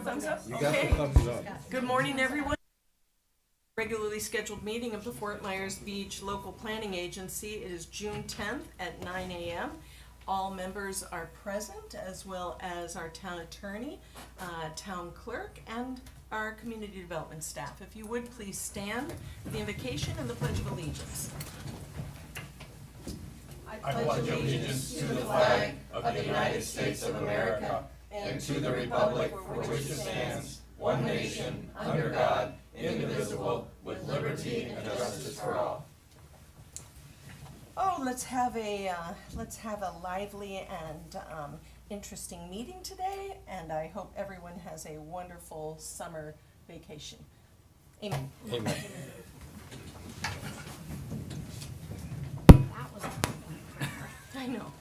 Couple thumbs up? You got Okay. the thumbs up. Good morning, everyone. Regularly scheduled meeting of the Fort Myers Beach Local Planning Agency. It is June 10th at 9 a.m. All members are present, as well as our town attorney, town clerk, and our community development staff. If you would, please stand for the invocation and the Pledge of Allegiance. I pledge allegiance to the flag of the United States of America and to the republic for which it stands, one nation, under God, indivisible, with liberty and justice for all. Oh, let's have a lively and interesting meeting today, and I hope everyone has a wonderful summer vacation. Amen. Amen. That was I know.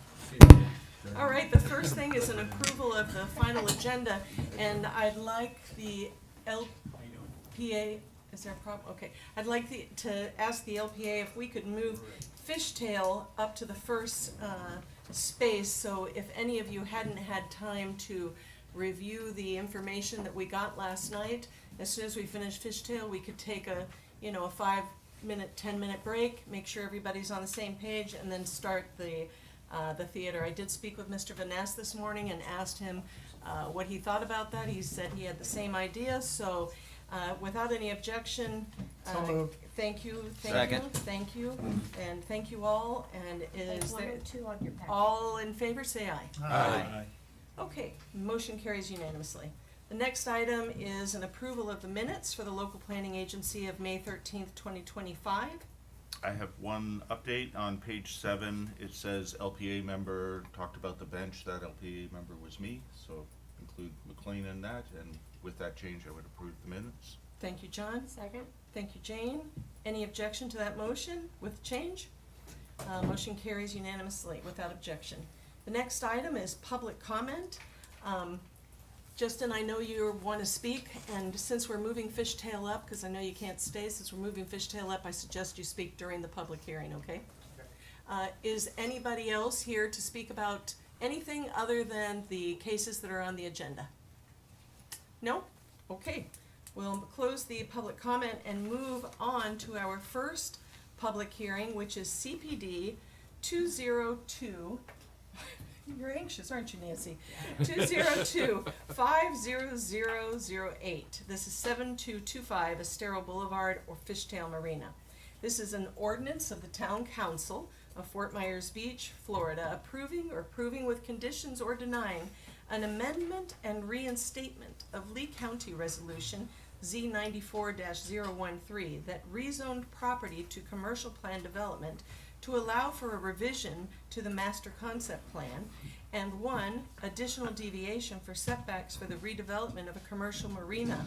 All right, the first thing is an approval of the final agenda, and I'd like the LPA, is there a problem? Okay. I'd like to ask the LPA if we could move Fishtail up to the first space, so if any of you hadn't had time to review the information that we got last night, as soon as we finish Fishtail, we could take a 5-minute, 10-minute break, make sure everybody's on the same page, and then start the theater. I did speak with Mr. Van Ness this morning and asked him what he thought about that. He said he had the same idea, so without any objection, So moved. thank you, Second. thank you, and thank you all, and is there, 102 on your packet. all in favor, say aye. Aye. Okay, motion carries unanimously. The next item is an approval of the minutes for the local planning agency of May 13th, 2025. I have one update on page 7. It says LPA member talked about the bench. That LPA member was me, so include McLean in that, and with that change, I would approve the minutes. Thank you, John. Second? Thank you, Jane. Any objection to that motion with change? Motion carries unanimously without objection. The next item is public comment. Justin, I know you want to speak, and since we're moving Fishtail up, because I know you can't stay, since we're moving Fishtail up, I suggest you speak during the public hearing, okay? Is anybody else here to speak about anything other than the cases that are on the agenda? No? Okay. We'll close the public comment and move on to our first public hearing, which is CPD 202. You're anxious, aren't you, Nancy? 202-50008. This is 7225 Estero Boulevard or Fishtail Marina. This is an ordinance of the Town Council of Fort Myers Beach, Florida, approving with conditions or denying an amendment and reinstatement of Lee County Resolution Z94-013 that rezoned property to commercial plan development to allow for a revision to the master concept plan, and 1 additional deviation for setbacks for the redevelopment of a commercial marina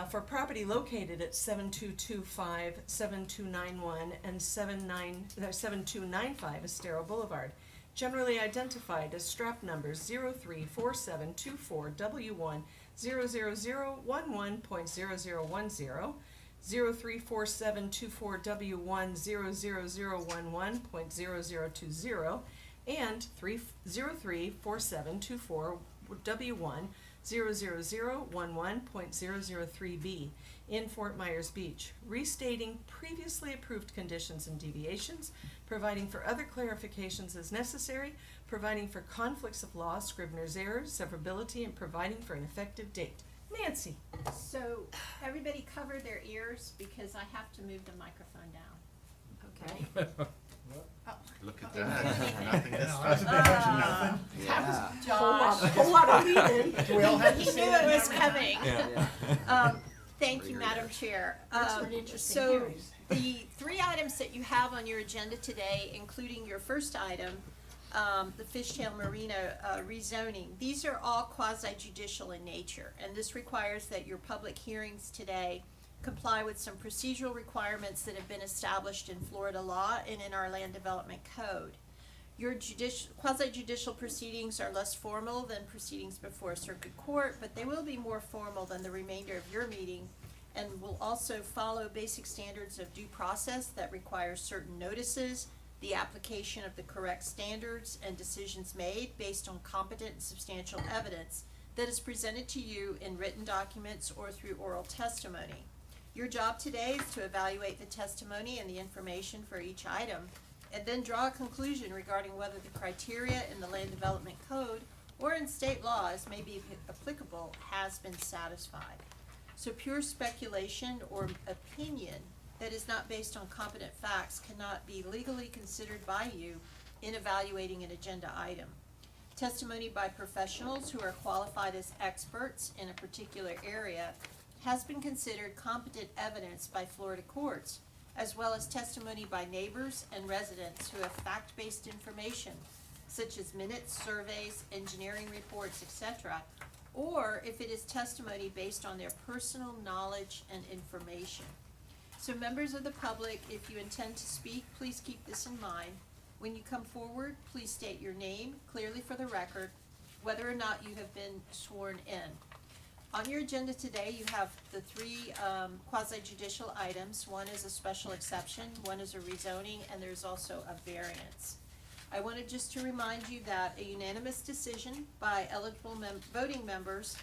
for property located at 7225, 7291, and 7295 Estero Boulevard, generally identified as strap numbers 034724W1 00011.0010, 034724W1 and 034724W1 00011.003B in Fort Myers Beach, restating previously approved conditions and deviations, providing for other clarifications as necessary, providing for conflicts of law, Scrivener's errors, severability, and providing for an effective date. Nancy. So, everybody cover their ears because I have to move the microphone down. Okay? Look at that. Nothing this That's a time. big bunch of nothing. That was Whole lot of lead-in. Do we all have to He say knew that it was now? coming. Thank you, Madam Chair. That's an interesting So, hearing. the 3 items that you have on your agenda today, including your first item, the Fishtail Marina rezoning, these are all quasi-judicial in nature, and this requires that your public hearings today comply with some procedural requirements that have been established in Florida law and in our land development code. Your quasi-judicial proceedings are less formal than proceedings before a circuit court, but they will be more formal than the remainder of your meeting, and will also follow basic standards of due process that require certain notices, the application of the correct standards, and decisions made based on competent and substantial evidence that is presented to you in written documents or through oral testimony. Your job today is to evaluate the testimony and the information for each item, and then draw a conclusion regarding whether the criteria in the Land Development Code or in state law as may be applicable has been satisfied. So pure speculation or opinion that is not based on competent facts cannot be legally considered by you in evaluating an agenda item. Testimony by professionals who are qualified as experts in a particular area has been considered competent evidence by Florida courts, as well as testimony by neighbors and residents who have fact-based information, such as minutes, surveys, engineering reports, etc., or if it is testimony based on their personal knowledge and information. So members of the public, if you intend to speak, please keep this in mind. When you come forward, please state your name clearly for the record, whether or not you have been sworn in. On your agenda today, you have the three quasi-judicial items. One is a special exception, one is a rezoning, and there's also a variance. I wanted just to remind you that a unanimous decision by eligible voting members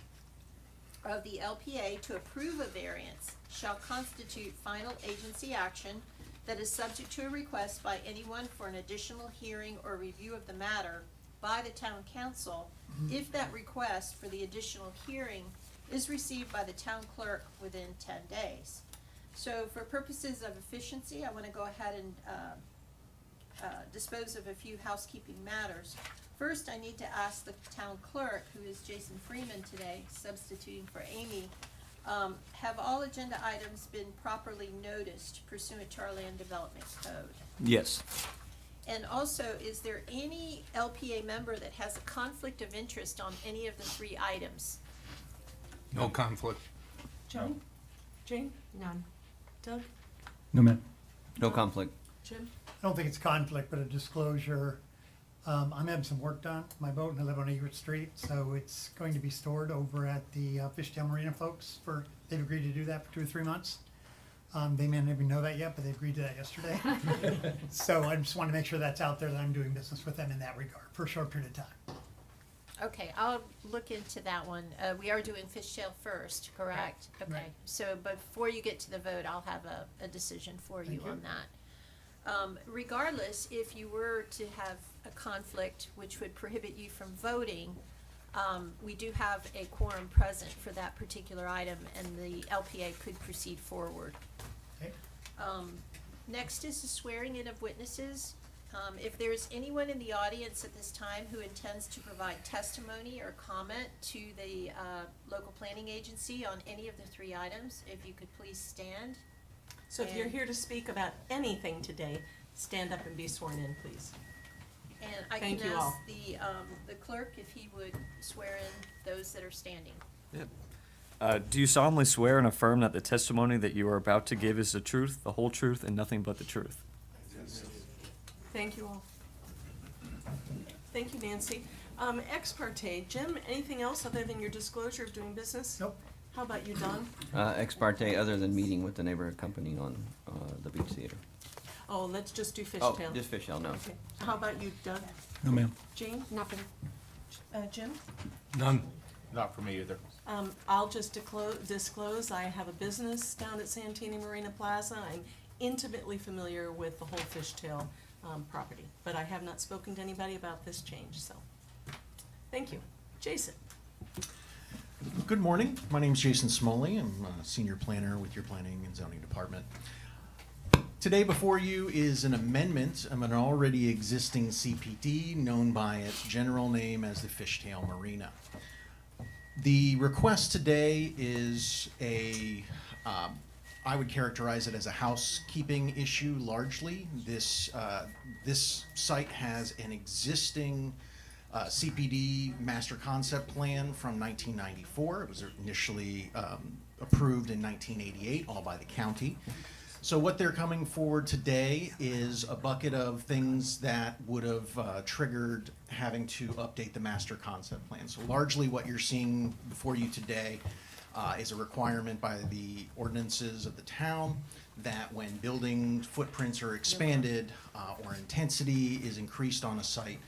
of the LPA to approve a variance shall constitute final agency action that is subject to a request by anyone for an additional hearing or review of the matter by the town council if that request for the additional hearing is received by the town clerk within 10 days. So for purposes of efficiency, I want to go ahead and dispose of a few housekeeping matters. First, I need to ask the town clerk, who is Jason Freeman today, substituting for Amy, have all agenda items been properly noticed pursuant to our Land Development Code? Yes. And also, is there any LPA member that has a conflict of interest on any of the three items? No conflict. Joan? Jane? None. Doug? No, ma'am. No conflict. Jim? I don't think it's conflict, but a disclosure. I'm having some work done, my boat, and I live on Egret Street, so it's going to be stored over at the Fishtail Marina folks they've agreed to do that for 2 or 3 months. They may not even know that yet, but they agreed to that yesterday. So I just want to make sure that's out there, that I'm doing business with them in that regard for a short period of time. Okay, I'll look into that one. We are doing Fishtail first, correct? Okay, Right. so before you get to the vote, I'll have a decision for you Thank you. on that. Regardless, if you were to have a conflict which would prohibit you from voting, we do have a quorum present for that particular item, and the LPA could proceed forward. Okay? Next is the swearing in of witnesses. If there is anyone in the audience at this time who intends to provide testimony or comment to the local planning agency on any of the three items, if you could please stand. So if you're here to speak about anything today, stand up and be sworn in, please. And I Thank can you ask all. the clerk if he would swear in those that are standing. Do you solemnly swear and affirm that the testimony that you are about to give is the truth, the whole truth, and nothing but the truth? Thank you all. Thank you, Nancy. Ex parte, Jim, anything else other than your disclosure of doing business? Nope. How about you, Don? Ex parte, other than meeting with the neighborhood company on the beach theater. Oh, let's just do Oh, fishtail. just Fishtail, no. Okay. How about you, Doug? No, ma'am. Jane? Nothing. Jim? None. Not for me either. I'll just disclose, I have a business down at Santini Marina Plaza. I'm intimately familiar with the whole fishtail property, but I have not spoken to anybody about this change, so. Thank you. Jason? Good morning. My name is Jason Smoley. I'm a senior planner with your Planning and Zoning Department. Today before you is an amendment of an already existing CPD known by its general name as the Fishtail Marina. The request today is I would characterize it as a housekeeping issue largely. This site has an existing CPD master concept plan from 1994. It was initially approved in 1988, all by the county. So what they're coming forward today is a bucket of things that would have triggered having to update the master concept plan. So largely what you're seeing before you today is a requirement by the ordinances of the town that when building footprints are expanded or intensity is increased on a site,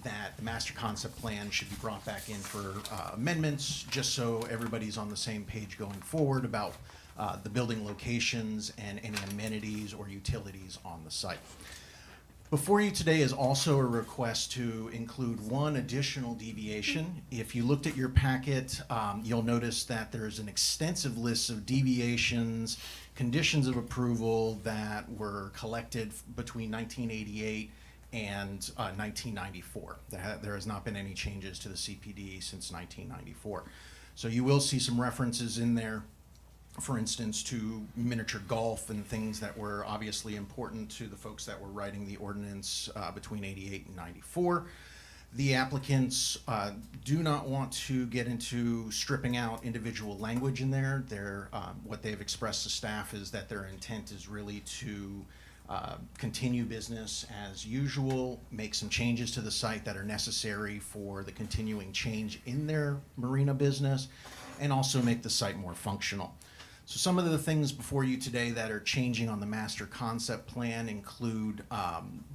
that the master concept plan should be brought back in for amendments, just so everybody's on the same page going forward about the building locations and any amenities or utilities on the site. Before you today is also a request to include one additional deviation. If you looked at your packet, you'll notice that there's an extensive list of deviations, conditions of approval that were collected between 1988 and 1994. There has not been any changes to the CPD since 1994. So you will see some references in there, for instance, to miniature golf and things that were obviously important to the folks that were writing the ordinance between 88 and 94. The applicants do not want to get into stripping out individual language in there. What they've expressed to staff is that their intent is really to continue business as usual, make some changes to the site that are necessary for the continuing change in their marina business, and also make the site more functional. So some of the things before you today that are changing on the master concept plan include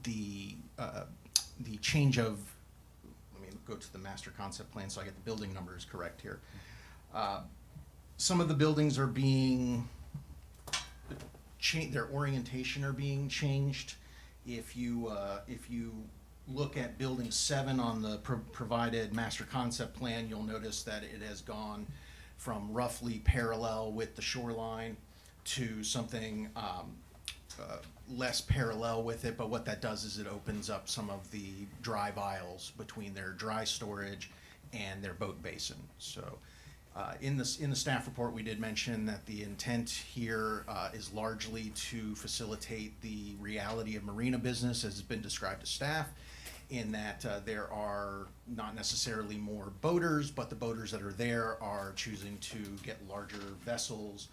the change of, let me go to the master concept plan so I get the building numbers correct here. Some of the buildings are being their orientation are being changed. If you look at building 7 on the provided master concept plan, you'll notice that it has gone from roughly parallel with the shoreline to something less parallel with it, but what that does is it opens up some of the drive aisles between their dry storage and their boat basin. So in the staff report, we did mention that the intent here is largely to facilitate the reality of marina business as it's been described to staff, in that there are not necessarily more boaters, but the boaters that are there are choosing to get larger vessels,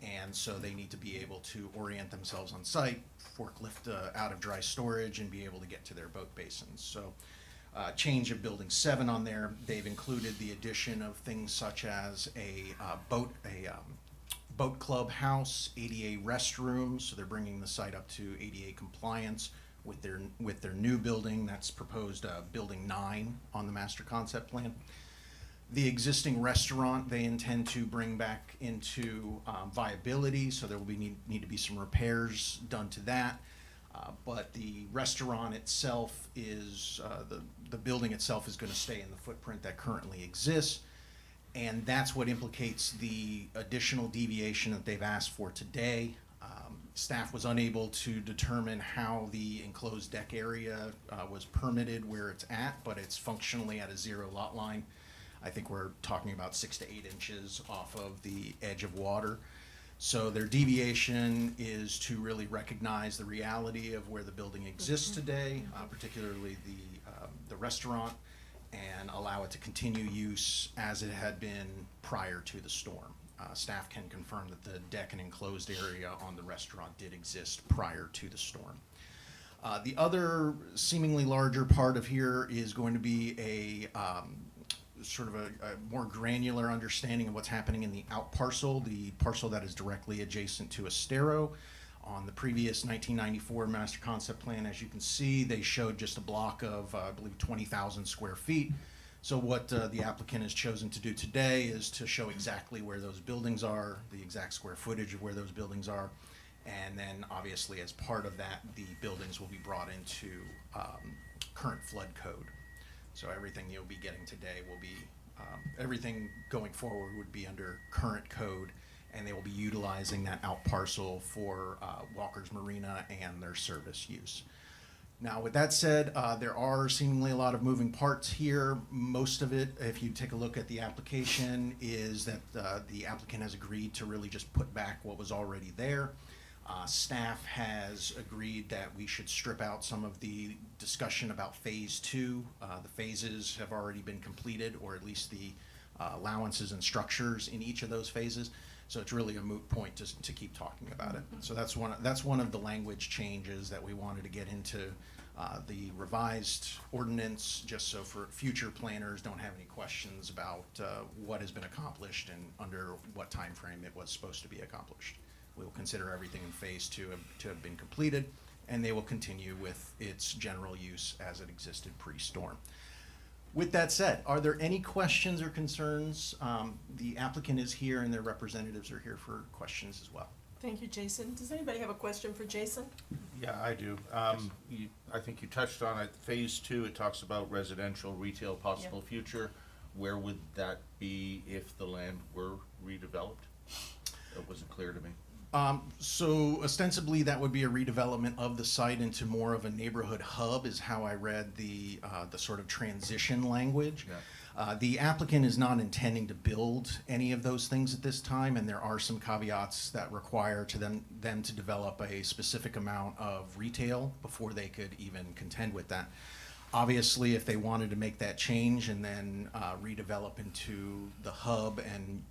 and so they need to be able to orient themselves on site, forklift out of dry storage, and be able to get to their boat basins. So change of building 7 on there. They've included the addition of things such as a boat club house, ADA restrooms, so they're bringing the site up to ADA compliance with their new building. That's proposed building 9 on the master concept plan. The existing restaurant they intend to bring back into viability, so there will need to be some repairs done to that. But the restaurant itself is, the building itself is going to stay in the footprint that currently exists. And that's what implicates the additional deviation that they've asked for today. Staff was unable to determine how the enclosed deck area was permitted where it's at, but it's functionally at a 0 lot line. I think we're talking about 6 to 8 inches off of the edge of water. So their deviation is to really recognize the reality of where the building exists today, particularly the restaurant, and allow it to continue use as it had been prior to the storm. Staff can confirm that the deck and enclosed area on the restaurant did exist prior to the storm. The other seemingly larger part of here is going to be a sort of a more granular understanding of what's happening in the out parcel, the parcel that is directly adjacent to Estero. On the previous 1994 master concept plan, as you can see, they showed just a block of, I believe, 20,000 square feet. So what the applicant has chosen to do today is to show exactly where those buildings are, the exact square footage of where those buildings are, and then obviously as part of that, the buildings will be brought into current flood code. So everything you'll be getting today will be, everything going forward would be under current code, and they will be utilizing that out parcel for Walker's Marina and their service use. Now, with that said, there are seemingly a lot of moving parts here. Most of it, if you take a look at the application, is that the applicant has agreed to really just put back what was already there. Staff has agreed that we should strip out some of the discussion about phase 2. The phases have already been completed, or at least the allowances and structures in each of those phases. So it's really a moot point to keep talking about it. So that's one of the language changes that we wanted to get into the revised ordinance, just so for future planners don't have any questions about what has been accomplished and under what time frame it was supposed to be accomplished. We will consider everything in phase 2 to have been completed, and they will continue with its general use as it existed pre-storm. With that said, are there any questions or concerns? The applicant is here and their representatives are here for questions as well. Thank you, Jason. Does anybody have a question for Jason? Yeah, I do. I think you touched on it. Phase 2, it talks about residential, retail, possible future. Where would that be if the land were redeveloped? It wasn't clear to me. So ostensibly, that would be a redevelopment of the site into more of a neighborhood hub, is how I read the sort of transition language. Yeah. The applicant is not intending to build any of those things at this time, and there are some caveats that require them to develop a specific amount of retail before they could even contend with that. Obviously, if they wanted to make that change and then redevelop into the hub and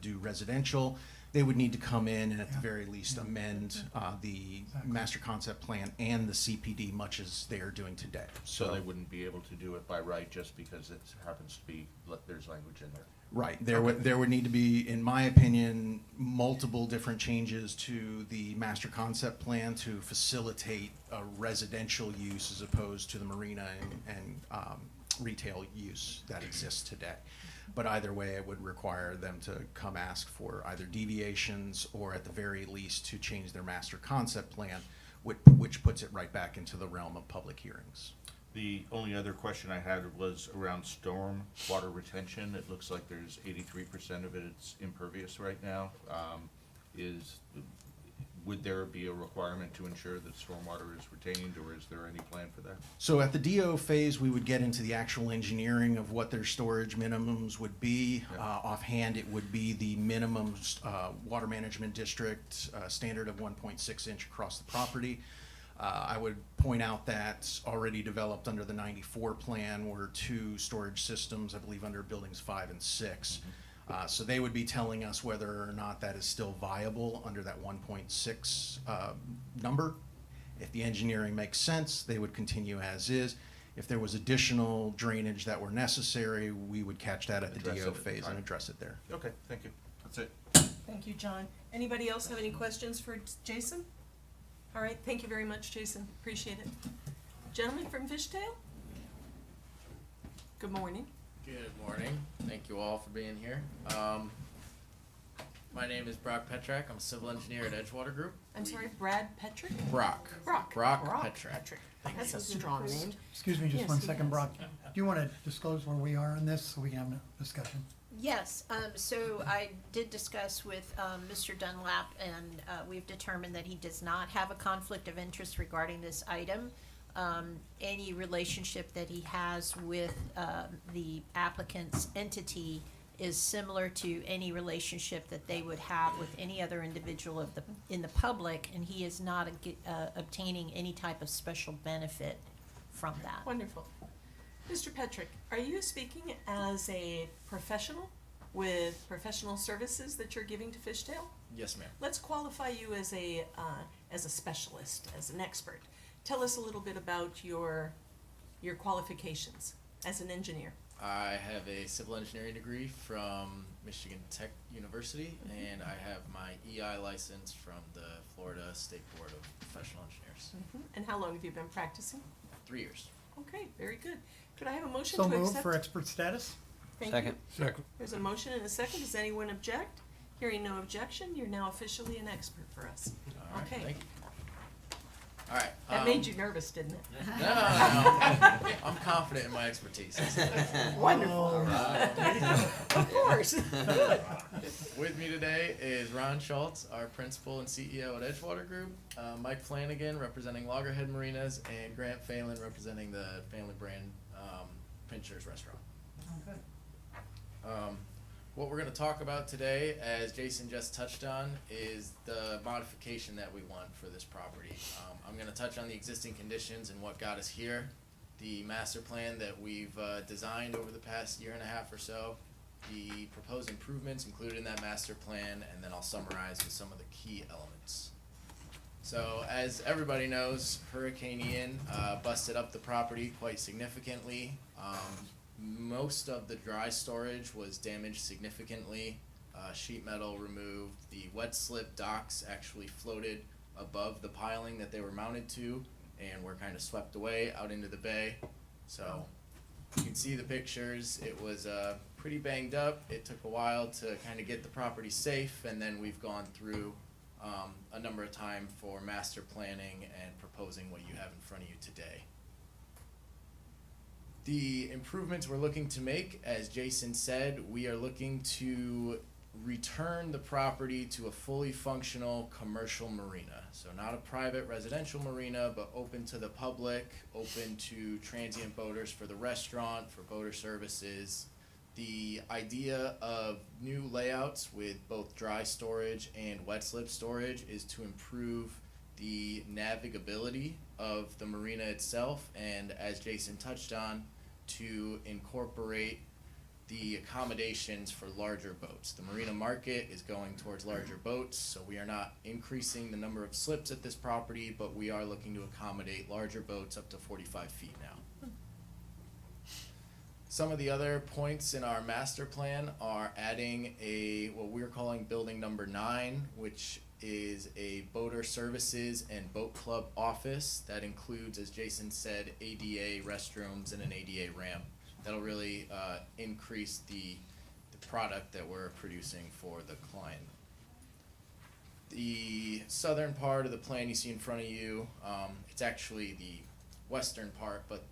do residential, they would need to come in and at the very least amend the master concept plan and the CPD, much as they are doing today. So they wouldn't be able to do it by right just because it happens to be, there's language in there. Right, there would need to be, in my opinion, multiple different changes to the master concept plan to facilitate a residential use as opposed to the marina and retail use that exists today. But either way, it would require them to come ask for either deviations or at the very least to change their master concept plan, which puts it right back into the realm of public hearings. The only other question I had was around storm water retention. It looks like there's 83% of it, it's impervious right now. Would there be a requirement to ensure that stormwater is retained, or is there any plan for that? So at the DO phase, we would get into the actual engineering of what their storage minimums would be. Yeah. Offhand, it would be the minimum water management district standard of 1.6 inch across the property. I would point out that already developed under the 94 plan were 2 storage systems, I believe under buildings 5 and 6. So they would be telling us whether or not that is still viable under that 1.6 number. If the engineering makes sense, they would continue as is. If there was additional drainage that were necessary, we would catch that at the Address DO it. phase and Alright. address it there. Okay, thank you. That's it. Thank you, John. Anybody else have any questions for Jason? All right, thank you very much, Jason. Appreciate it. Gentleman from Fishtail? Good morning. Good morning. Thank you all for being here. My name is Brock Petrak. I'm a civil engineer at Edgewater Group. I'm sorry, Brad Petrick? Brock. Brock. Brock Petrak. That's a strong name. Excuse me just Yes, one he second, does. Brock. Do you want to disclose where we are on this so we can have a discussion? Yes, so I did discuss with Mr. Dunlap, and we've determined that he does not have a conflict of interest regarding this item. Any relationship that he has with the applicant's entity is similar to any relationship that they would have with any other individual in the public, and he is not obtaining any type of special benefit from that. Wonderful. Mr. Petrick, are you speaking as a professional with professional services that you're giving to Fishtail? Yes, ma'am. Let's qualify you as a specialist, as an expert. Tell us a little bit about your qualifications as an engineer. I have a civil engineering degree from Michigan Tech University, and I have my EI license from the Florida State Board of Professional Engineers. And how long have you been practicing? 3 years. Okay, very good. Could I have a motion So to moved accept? for expert status? Thank Second. you. Second. There's a motion and a second. Does anyone object? Hearing no objection, you're now officially an expert for us. All right, Okay. thank you. All right. That made you nervous, didn't it? No. I'm confident in my expertise. Wonderful. Of course. With me today is Ron Schultz, our principal and CEO at Edgewater Group, Mike Flanagan representing Loggerhead Marinas, and Grant Phelan representing the family brand Pincher's Restaurant. What we're going to talk about today, as Jason just touched on, is the modification that we want for this property. I'm going to touch on the existing conditions and what got us here, the master plan that we've designed over the past year and a half or so, the proposed improvements included in that master plan, and then I'll summarize with some of the key elements. So, as everybody knows, Hurricane Ian busted up the property quite significantly. Most of the dry storage was damaged significantly. Sheet metal removed. The wet slip docks actually floated above the piling that they were mounted to, and were kind of swept away out into the bay. So you can see the pictures. It was pretty banged up. It took a while to kind of get the property safe, and then we've gone through a number of times for master planning and proposing what you have in front of you today. The improvements we're looking to make, as Jason said, we are looking to return the property to a fully functional commercial marina. So not a private residential marina, but open to the public, open to transient boaters for the restaurant, for boater services. The idea of new layouts with both dry storage and wet slip storage is to improve the navigability of the marina itself, and as Jason touched on, to incorporate the accommodations for larger boats. The marina market is going towards larger boats, so we are not increasing the number of slips at this property, but we are looking to accommodate larger boats up to 45 feet now. Some of the other points in our master plan are adding what we're calling building number 9, which is a boater services and boat club office that includes, as Jason said, ADA restrooms and an ADA ramp. That'll really increase the product that we're producing for the client. The southern part of the plan you see in front of you, it's actually the western part, but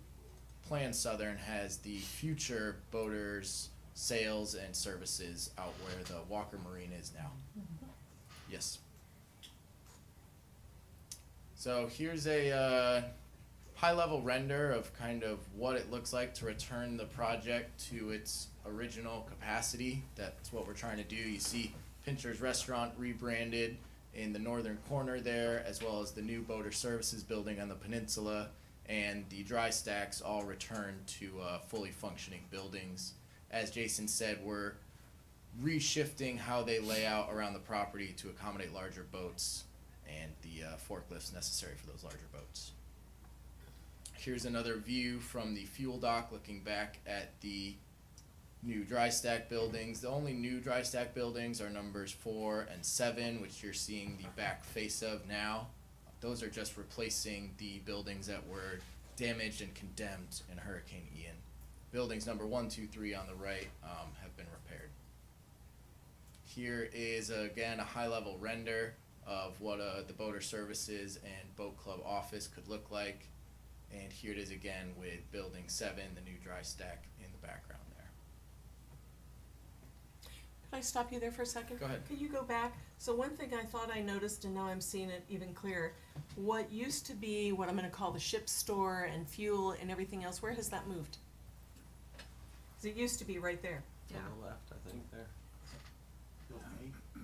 Plan Southern has the future boaters sales and services out where the Walker Marine is now. Yes. So here's a high-level render of kind of what it looks like to return the project to its original capacity. That's what we're trying to do. You see Pincher's Restaurant rebranded in the northern corner there, as well as the new boater services building on the peninsula, and the dry stacks all returned to fully functioning buildings. As Jason said, we're reshifting how they lay out around the property to accommodate larger boats and the forklifts necessary for those larger boats. Here's another view from the fuel dock looking back at the new dry stack buildings. The only new dry stack buildings are numbers 4 and 7, which you're seeing the back face of now. Those are just replacing the buildings that were damaged and condemned in Hurricane Ian. Buildings number 1, 2, 3 on the right have been repaired. Here is again a high-level render of what the boater services and boat club office could look like. And here it is again with building 7, the new dry stack in the background there. Can I stop you there for a second? Go ahead. Could you go back? So one thing I thought I noticed, and now I'm seeing it even clearer, what used to be what I'm gonna call the ship store and fuel and everything else, where has that moved? 'Cause it used to be right there. On the left, I think, there.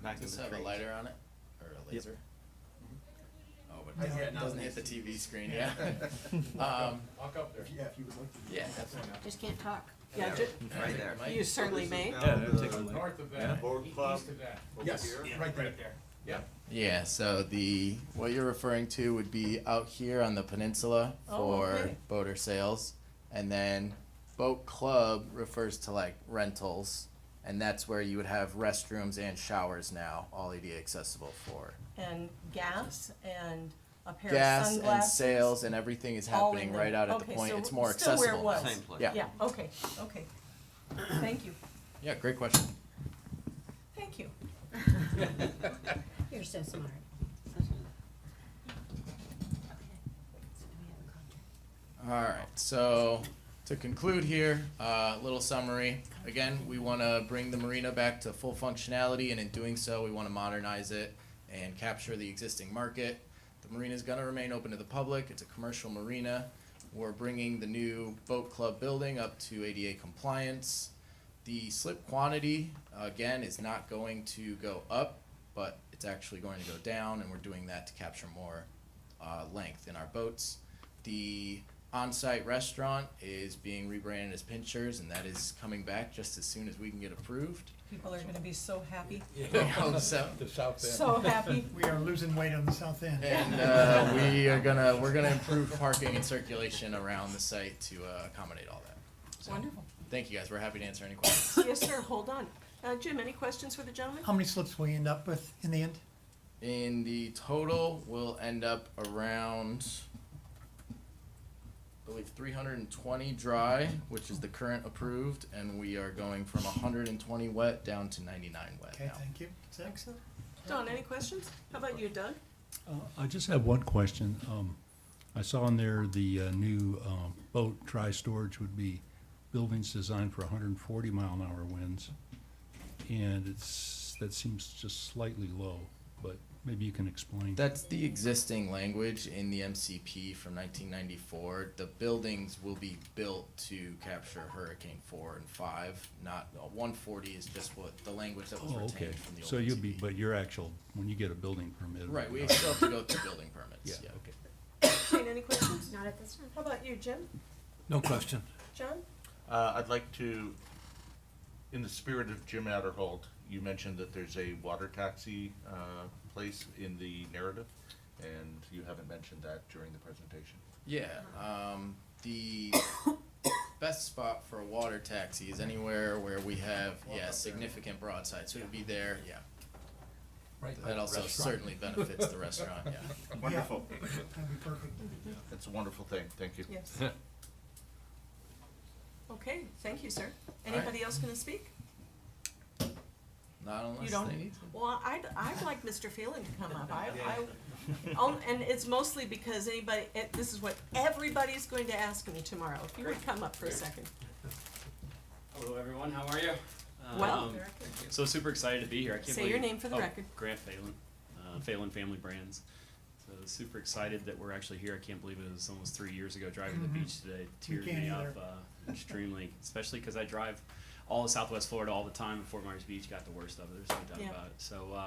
Back in Does the it have a trees. lighter on it or a laser? Oh, but it doesn't hit the TV screen. Yeah. Walk up there. Yeah, if you would like to. Yeah, definitely. Just can't talk. Yeah, Right there. you certainly may. North of that, east of that. Yes, right there. Yeah. Yeah, so what you're referring to would be out here on the peninsula Oh, for okay. boater sales, and then boat club refers to like rentals, and that's where you would have restrooms and showers now, all ADA accessible for And gas and a pair of gas and sunglasses. sales, and everything is all in happening there. right out at the Okay, point. so It's more still where it accessible. was. Same place. Yeah. Yeah, okay, okay. Thank you, Yeah, great question. thank you. You're so smart. All right, so to conclude here, a little summary. Again, we want to bring the marina back to full functionality, and in doing so, we want to modernize it and capture the existing market. The marina is going to remain open to the public. It's a commercial marina. We're bringing the new boat club building up to ADA compliance. The slip quantity, again, is not going to go up, but it's actually going to go down, and we're doing that to capture more length in our boats. The on-site restaurant is being rebranded as Pinchers, and that is coming back just as soon as we can get approved. People are gonna be so happy, We hope so. The south end. so happy. We are losing weight on the south end. And we're gonna improve parking and circulation around the site to accommodate all that. So, Wonderful. thank you guys. We're happy to answer any questions. Yes, sir, hold on. Jim, any questions for the gentleman? How many slips will we end up with in the end? In the total, we'll end up around, I believe, 320 dry, which is the current approved, and we are going from 120 wet down to 99 wet Okay, now. thank you. That's it. Excellent. Don, any questions? How about you, Doug? I just have one question. I saw in there the new boat dry storage would be buildings designed for 140 mile an hour winds. And that seems just slightly low, but maybe you can explain. That's the existing language in the MCP from 1994. The buildings will be built to capture Hurricane 4 and 5, not, 140 is just what, the language that was Oh, okay. retained from the old So you'll be, MCP. but your actual, when you get a building permit. it'll Right, be we higher. still have to go through building permits, Yeah, yeah. okay. Jane, any questions? Not at this time. How about you, Jim? No question. John? I'd like to, in the spirit of Jim Adderhold, you mentioned that there's a water taxi place in the narrative, and you haven't mentioned that during the presentation. Yeah, the best spot for a water taxi is anywhere where we have, significant broadside, so it'd be there, yeah. Right. That also Restaurant. certainly benefits the restaurant, yeah. Wonderful. That'd be perfect. That's a wonderful thing, thank you. Yes. Okay, thank you, sir. right. Anybody else gonna speak? Not You unless don't? they need to. Well, I'd like Mr. Phelan to come up. And it's mostly because this is what everybody's going to ask me tomorrow. If you would come up for a second. Hello, everyone. How are you? Well. So super excited to be here. I can't Say believe your name for the record. Grant Phelan, Phelan Family Brands. So super excited that we're actually here. I can't believe it was almost 3 years ago driving to the beach today. We Teared can't me either. up extremely, especially because I drive all of Southwest Florida all the time. Fort Myers Beach got the worst of it. There's no doubt Yeah. about it. So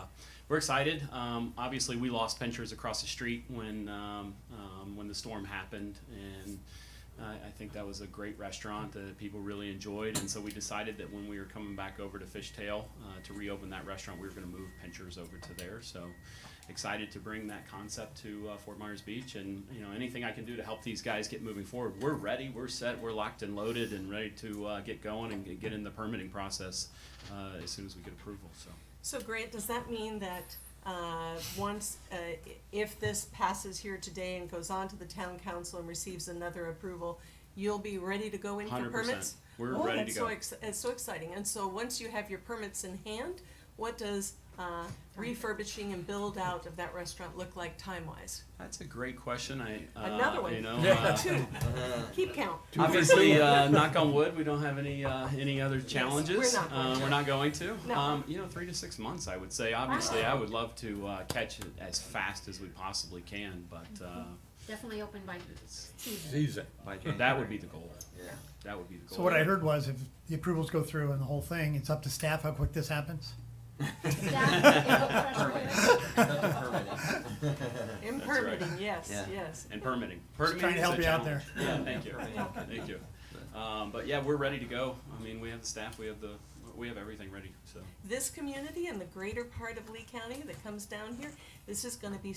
we're excited. Obviously, we lost Pinchers across the street when the storm happened, and I think that was a great restaurant that people really enjoyed, and so we decided that when we were coming back over to Fishtail to reopen that restaurant, we were going to move Pinchers over to there. So excited to bring that concept to Fort Myers Beach, and anything I can do to help these guys get moving forward. We're ready, we're set, we're locked and loaded, and ready to get going and get in the permitting process as soon as we get approval. So Grant, does that mean that if this passes here today and goes on to the town council and receives another approval, you'll be ready to go in for 100%. permits? We're Oh, ready that's to go. It's so exciting. And so once you have your permits in hand, what does refurbishing and build out of that restaurant look like time-wise? That's a great question. Another one. Two. Keep count. Obviously, knock on wood, we don't have any other challenges. we're not going to. We're not going to. 3 to 6 months, I would say. Obviously, I would love to catch it as fast as we possibly can, but Definitely open by season. Season. that would be the goal. That would be the goal. So what I heard was if the approvals go through and the whole thing, it's up to staff how quick this happens? In permitting, yes, Yeah. yes. And permitting. trying to Permitting is help a you out challenge. Yeah, thank you. Thank you. But yeah, we're ready to go. I mean, we have the staff, we have everything ready, so. This community and the greater part of Lee County that comes down here, this is gonna be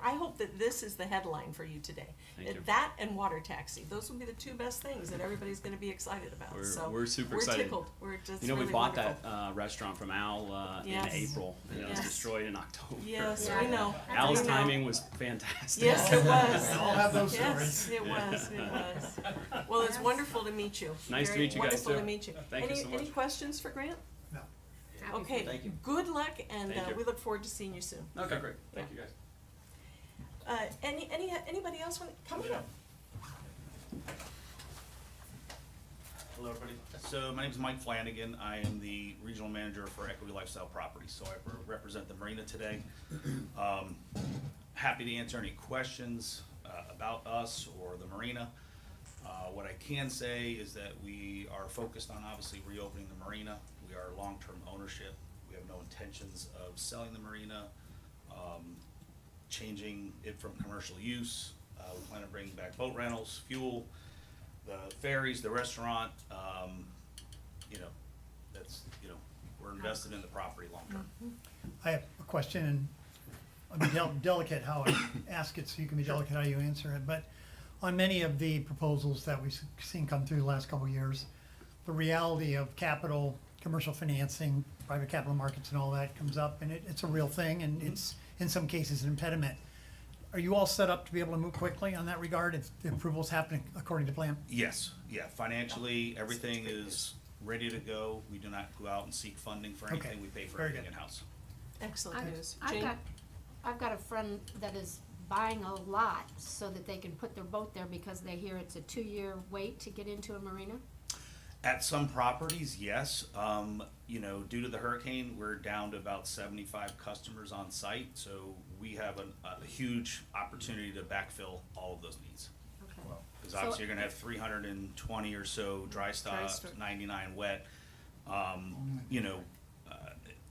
I hope that this is the headline for you today. Thank you. That and water taxi, those will be the two best things that everybody's gonna be excited about, so. We're super excited. We're tickled, we're just We really bought wonderful. that restaurant from Al in Yes. April, and it was Yes. destroyed in October. Yes, Yeah. we know. Al's We know. timing was fantastic. Yes, it was. I'll have those Yes, stories. it was. Well, it's wonderful to meet you. Nice to Very meet you guys, Wonderful too. to meet you. Thank you so Any much. questions for Grant? No. Happy Okay, Thank you. good luck, and Thank you. we look forward to seeing you soon. Okay, great. Thank you, guys. Anybody else want to come on up? Hello, everybody. So my name is Mike Flanagan. I am the regional manager for Equity Lifestyle Properties, so I represent the marina today. Happy to answer any questions about us or the marina. What I can say is that we are focused on obviously reopening the marina. We are long-term ownership. We have no intentions of selling the marina, changing it from commercial use. We plan on bringing back boat rentals, fuel, the ferries, the restaurant. We're invested in the property long-term. I have a question, and I'll be delicate how I ask it, so you can be delicate how you answer it. But on many of the proposals that we've seen come through the last couple of years, the reality of capital, commercial financing, private capital markets and all that comes up, and it's a real thing, and in some cases, an impediment. Are you all set up to be able to move quickly on that regard if the approval's happening according to plan? Yes, yeah, financially, everything is ready to go. We do not go out and seek funding for Okay, anything. We pay for very everything good. in-house. Excellent news. I've Jane? got, I've got a friend that is buying a lot so that they can put their boat there because they hear it's a 2-year wait to get into a marina. At some properties, yes. You know, due to the hurricane, we're down to about 75 customers on site, so we have a huge opportunity to backfill all of those needs. Okay. Because So- obviously you're gonna have 320 or so dry stock, 99 wet. You know,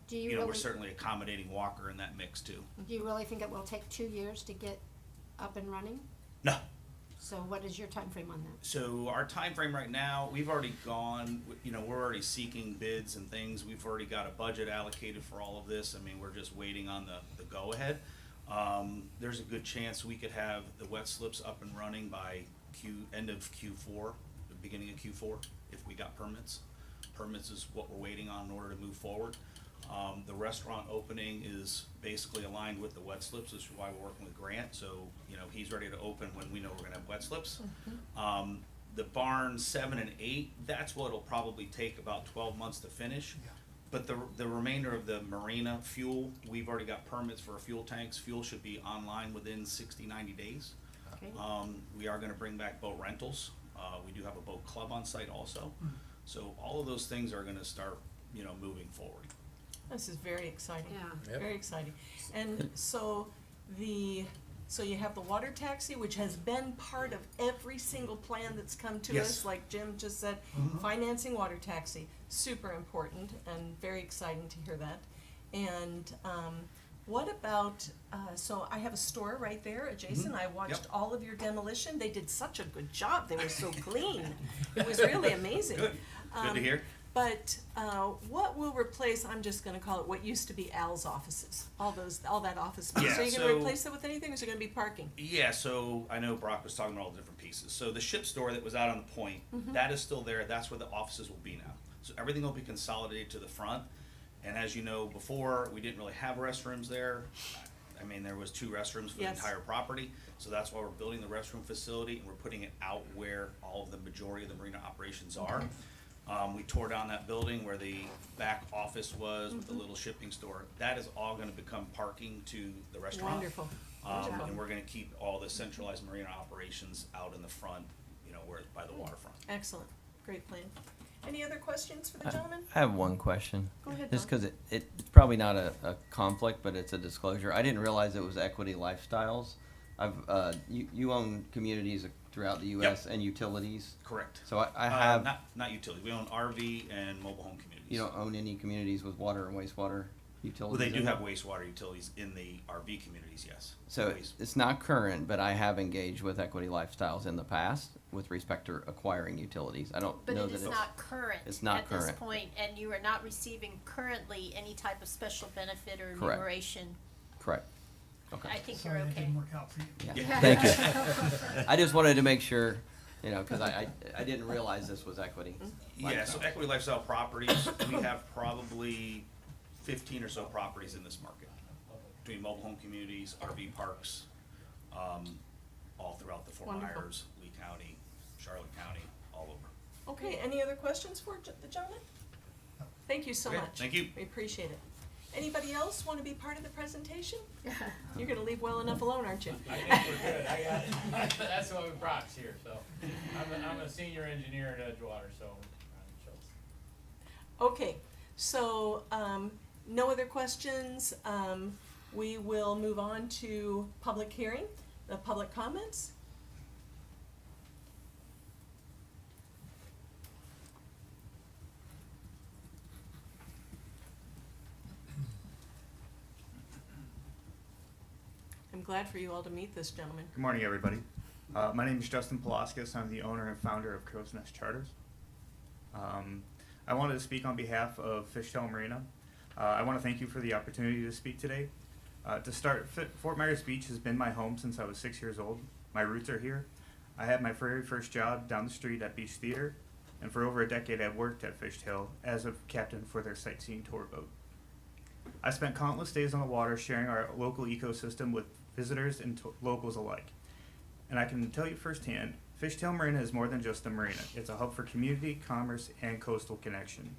Do you you know, we're really, certainly accommodating Walker in that mix too. do you really think it will take 2 years to get up and running? No. So what is your time frame on that? So our time frame right now, we've already gone, you know, we're already seeking bids and things. We've already got a budget allocated for all of this. I mean, we're just waiting on the go-ahead. There's a good chance we could have the wet slips up and running by end of Q4, the beginning of Q4, if we got permits. Permits is what we're waiting on in order to move forward. The restaurant opening is basically aligned with the wet slips, which is why we're working with Grant, so, you know, he's ready to open when we know we're gonna have wet slips. The barn 7 and 8, that's what'll probably take about 12 months to finish. But the remainder of the marina fuel, we've already got permits for our fuel tanks. Fuel should be online within 60, 90 days. Okay. We are gonna bring back boat rentals. We do have a boat club on site also. So all of those things are gonna start, you know, moving forward. This is very exciting. Yeah. Yep. Very exciting. And so so you have the water taxi, which has been part of every single plan that's come to us, Yes. like Jim just said, financing water taxi, super important and very exciting to hear that. And, what about, so I have a store right there adjacent. I watched Yep. all of your demolition. They did such a good job. They were so clean. It was really amazing. Good, good to hear. But what will replace, I'm just gonna call it what used to be Al's offices, all that office space. Yeah, So you're gonna so- replace it with anything, or is it gonna be parking? Yeah, so I know Brock was talking about all the different pieces. So the ship store that was out on the point, that is still there. That's where the offices will be now. So everything will be consolidated to the front. And as you know, before, we didn't really have restrooms there. I mean, there was 2 restrooms for the Yes. entire property. So that's why we're building the restroom facility and we're putting it out where all of the majority of the marina operations are. We tore down that building where the back office was with the little shipping store. That is all gonna become parking to the restaurant. Wonderful. Wonderful. And we're gonna keep all the centralized marina operations out in the front, you know, where, by the waterfront. Excellent, great plan. Any other questions for the gentleman? I have one question. Go ahead, Just Don. because it's probably not a conflict, but it's a disclosure. I didn't realize it was Equity Lifestyles. You own communities throughout the U.S. and utilities. Correct. So I have. Not utility, we own RV and mobile home communities. You don't own any communities with water and wastewater utilities? Well, they do in have them? wastewater utilities in the RV communities, yes. So Waste- it's not current, but I have engaged with Equity Lifestyles in the past with respect to acquiring utilities. I don't But know it that is it's. not current it's not at this current. point, and you are not receiving currently any type of special benefit or Correct. enumeration. Correct. Okay. I think you're Sorry, that okay. didn't work out for you. Yeah. Thank you. I just wanted to make sure, you know, because I didn't realize this was Equity. Yeah, so Lifestyle. Equity Lifestyle Properties, we have probably 15 or so properties in this market. Between mobile home communities, RV parks, all throughout the Fort Wonderful. Myers, Lee County, Charlotte County, all over. Okay, any other questions for the gentleman? Thank you so Okay, much. thank you. We appreciate it. Anybody else want to be part of the presentation? You're gonna leave well enough alone, aren't you? I think we're good. I got, that's why Brock's here, so. I'm a senior engineer at Edgewater, so. Okay, so, no other questions. We will move on to public hearing, the public comments. I'm glad for you all to meet this gentleman. Good morning, everybody. My name is Justin Palaskis. I'm the owner and founder of Crow's Nest Charters. I wanted to speak on behalf of Fishtail Marina. I want to thank you for the opportunity to speak today. To start, Fort Myers Beach has been my home since I was 6 years old. My roots are here. I had my very first job down the street at Beach Theater, and for over a decade I've worked at Fishtail as a captain for their sightseeing tour boat. I spent countless days on the water sharing our local ecosystem with visitors and locals alike. And I can tell you firsthand, Fishtail Marina is more than just a marina. It's a hub for community, commerce, and coastal connection.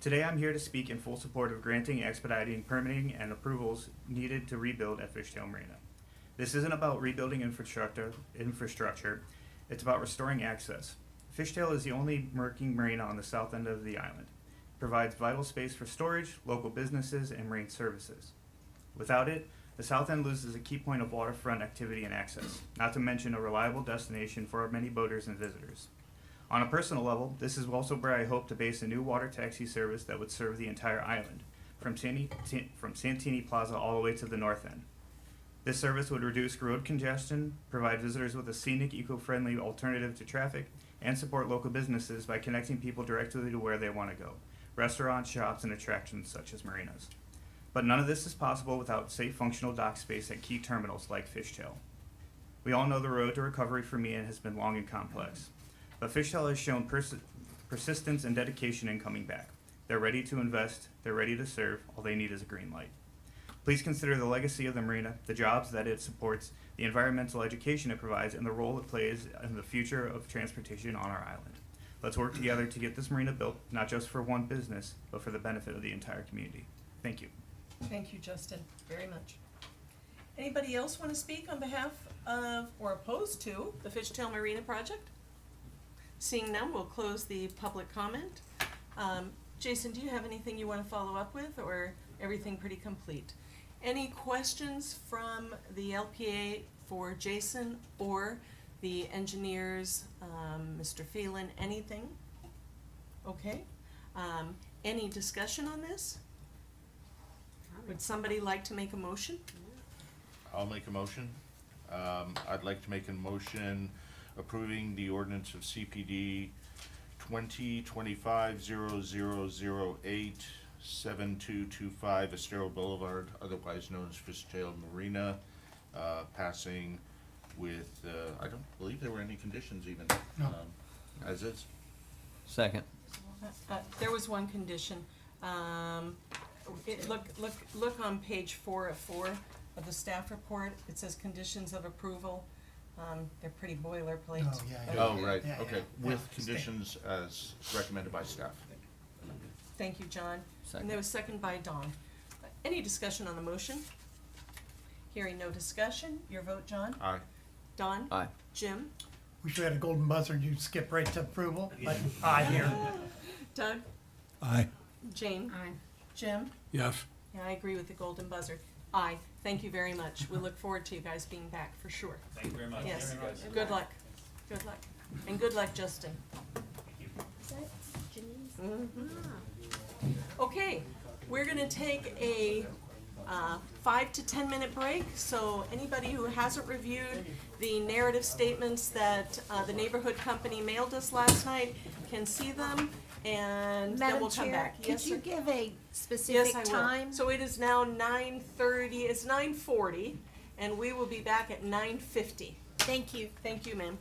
Today I'm here to speak in full support of granting, expediting, permitting, and approvals needed to rebuild at Fishtail Marina. This isn't about rebuilding infrastructure. It's about restoring access. Fishtail is the only working marina on the south end of the island. It provides vital space for storage, local businesses, and marine services. Without it, the south end loses a key point of waterfront activity and access, not to mention a reliable destination for our many boaters and visitors. On a personal level, this is also where I hope to base a new water taxi service that would serve the entire island, from Santini Plaza all the way to the north end. This service would reduce road congestion, provide visitors with a scenic, eco-friendly alternative to traffic, and support local businesses by connecting people directly to where they want to go, restaurants, shops, and attractions such as marinas. But none of this is possible without safe, functional dock space at key terminals like Fishtail. We all know the road to recovery for MENA has been long and complex, but Fishtail has shown persistence and dedication in coming back. They're ready to invest, they're ready to serve, all they need is a green light. Please consider the legacy of the marina, the jobs that it supports, the environmental education it provides, and the role it plays in the future of transportation on our island. Let's work together to get this marina built, not just for one business, but for the benefit of the entire community. Thank you. Thank you, Justin, very much. Anybody else want to speak on behalf of or opposed to the Fishtail Marina project? Seeing none, we'll close the public comment. Jason, do you have anything you want to follow up with, or everything pretty complete? Any questions from the LPA for Jason or the engineers, Mr. Phelan, anything? Okay. Any discussion on this? Would somebody like to make a motion? I'll make a motion. I'd like to make a motion approving the ordinance of CPD 2025-0008 7225 Estero Boulevard, otherwise known as Fishtail Marina, passing with, I don't believe there were any conditions even, No. As is. Second. There was one condition. Look on page 4 of 4 of the staff report. It says conditions of approval. They're pretty boilerplate. Oh, yeah, yeah. Oh, right, Yeah, okay, yeah. with Yeah. conditions as recommended by staff. Thank you, John. Second. And there was second by Dawn. Any discussion on the motion? Hearing no discussion, your vote, John? Aye. Dawn? Aye. Jim? Wish we had a golden buzzer and you'd skip right to approval, but aye here. Doug? Aye. Jane? Aye. Jim? Yes. Yeah, I agree with the golden buzzer. Aye. Thank you very much. We look forward to you guys being back for sure. Thank you very much. Yes. Good luck. Good luck. And good luck, Justin. Is that Janice? Mhm. Okay, we're gonna take a 5 to 10 minute break, so anybody who hasn't reviewed the narrative statements that the neighborhood company mailed us last night can see them, and then we'll come back. Could Yes, you sir? give a Yes, specific I will. time? So it is now 9:30, it's 9:40, and we will be back at 9:50. Thank you. Thank you, ma'am.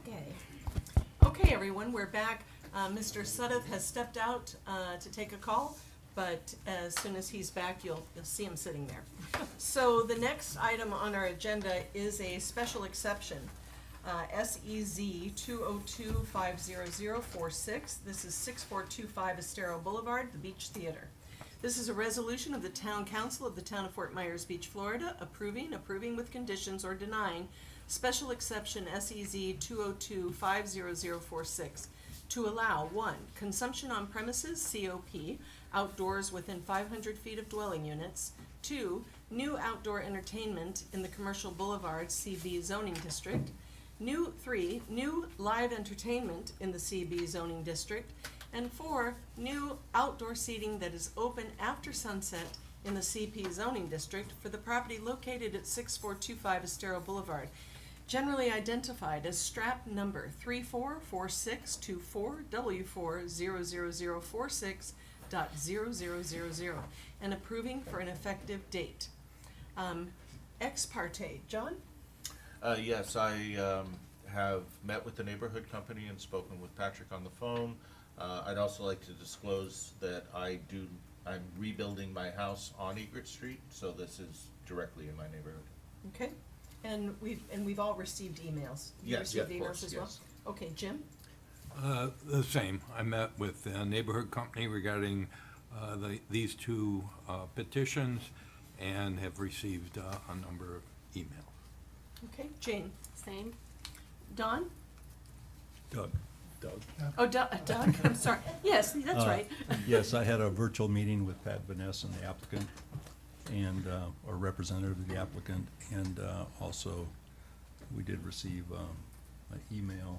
Okay. Okay, everyone, we're back. Mr. Sudduth has stepped out to take a call, but as soon as he's back, you'll see him sitting there. So the next item on our agenda is a special exception, SEZ 202-50046. This is 6425 Estero Boulevard, the Beach Theater. This is a resolution of the Town Council of the Town of Fort Myers Beach, Florida, approving with conditions, or denying special exception SEZ 202-50046 to allow, 1, consumption on premises, COP, outdoors within 500 feet of dwelling units, 2, new outdoor entertainment in the Commercial Boulevard CB zoning district, 3, new live entertainment in the CB zoning district, and 4, new outdoor seating that is open after sunset in the CP zoning district for the property located at 6425 Estero Boulevard, generally identified as strap number 344624W400046.0000, and approving for an effective date. Ex parte, John? Yes, I have met with the neighborhood company and spoken with Patrick on the phone. I'd also like to disclose that I'm rebuilding my house on Egret Street, so this is directly in my neighborhood. Okay, and we've all received emails. You Yes, received of emails course, as well? yes. Okay, Jim? The same. I met with the neighborhood company regarding these two petitions and have received a number of emails. Okay, Jane? Same. Don? Doug. Oh, Doug, I'm sorry. Yes, that's right. Yes, I had a virtual meeting with Pat Vanessa, the applicant, and, or representative of the applicant, and also we did receive an email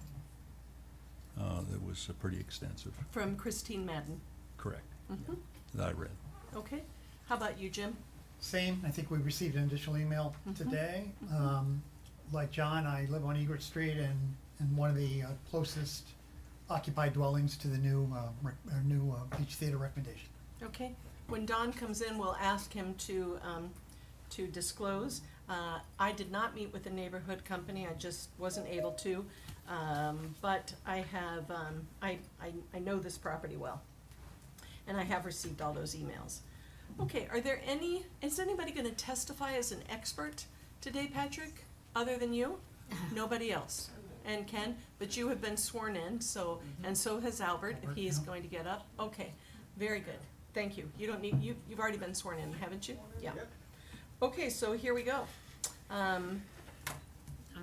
that was pretty extensive. From Christine Madden. Correct. Mhm. That I read. Okay, how about you, Jim? Same, I think we received an additional email today. Like John, I live on Egret Street and one of the closest occupied dwellings to the new Beach Theater recommendation. Okay, when Don comes in, we'll ask him to disclose. I did not meet with the neighborhood company, I just wasn't able to. But I have, I know this property well, and I have received all those emails. Okay, is anybody gonna testify as an expert today, Patrick, other than you? Nobody else? And Ken, but you have been sworn in, so, and so has Albert, if he is going to get up. Okay, very good, thank you. You don't need, you've already been sworn in, haven't you? Yeah. Okay, so here we go.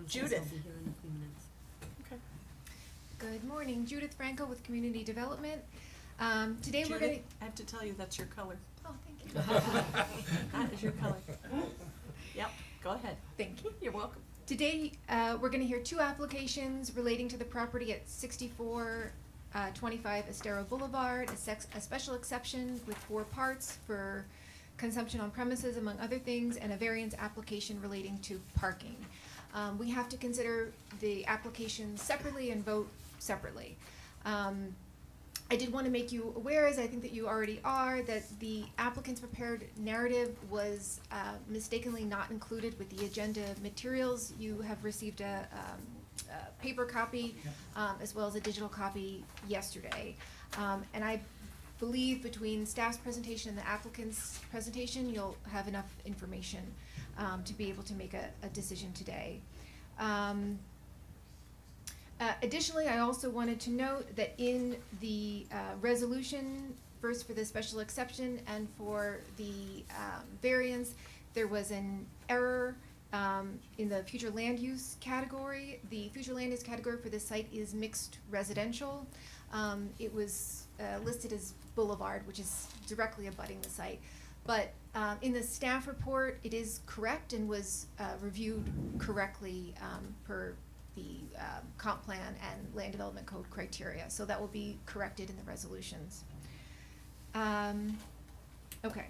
Judith. Okay. Good morning, Judith Franco with Community Development. Today we're Judith, gonna. I have to tell you, that's your color. Oh, thank you. That is your color. Yep, go ahead. Thank you. You're welcome. Today, we're gonna hear two applications relating to the property at 6425 Estero Boulevard, a special exception with 4 parts for consumption on premises, among other things, and a variance application relating to parking. We have to consider the applications separately and vote separately. I did want to make you aware, as I think that you already are, that the applicant's prepared narrative was mistakenly not included with the agenda materials. You have received a paper copy as well as a digital copy yesterday. And I believe between staff's presentation and the applicant's presentation, you'll have enough information to be able to make a decision today. Additionally, I also wanted to note that in the resolution, first for the special exception and for the variance, there was an error in the future land use category. The future land use category for this site is mixed residential. It was listed as boulevard, which is directly abutting the site. But in the staff report, it is correct and was reviewed correctly per the comp plan and land development code criteria. So that will be corrected in the resolutions. Okay.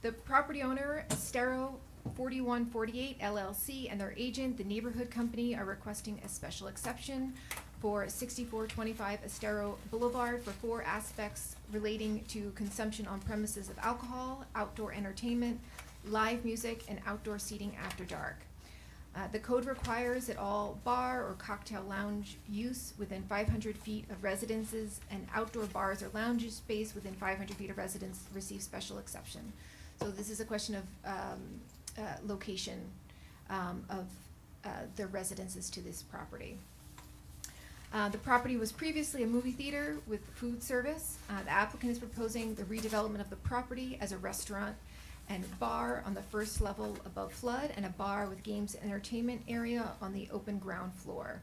The property owner, Estero 4148 LLC, and their agent, the neighborhood company, are requesting a special exception for 6425 Estero Boulevard for 4 aspects relating to consumption on premises of alcohol, outdoor entertainment, live music, and outdoor seating after dark. The code requires that all bar or cocktail lounge use within 500 feet of residences and outdoor bars or lounge space within 500 feet of residence receive special exception. So this is a question of location of the residences to this property. The property was previously a movie theater with food service. The applicant is proposing the redevelopment of the property as a restaurant and bar on the first level above flood, and a bar with games and entertainment area on the open ground floor.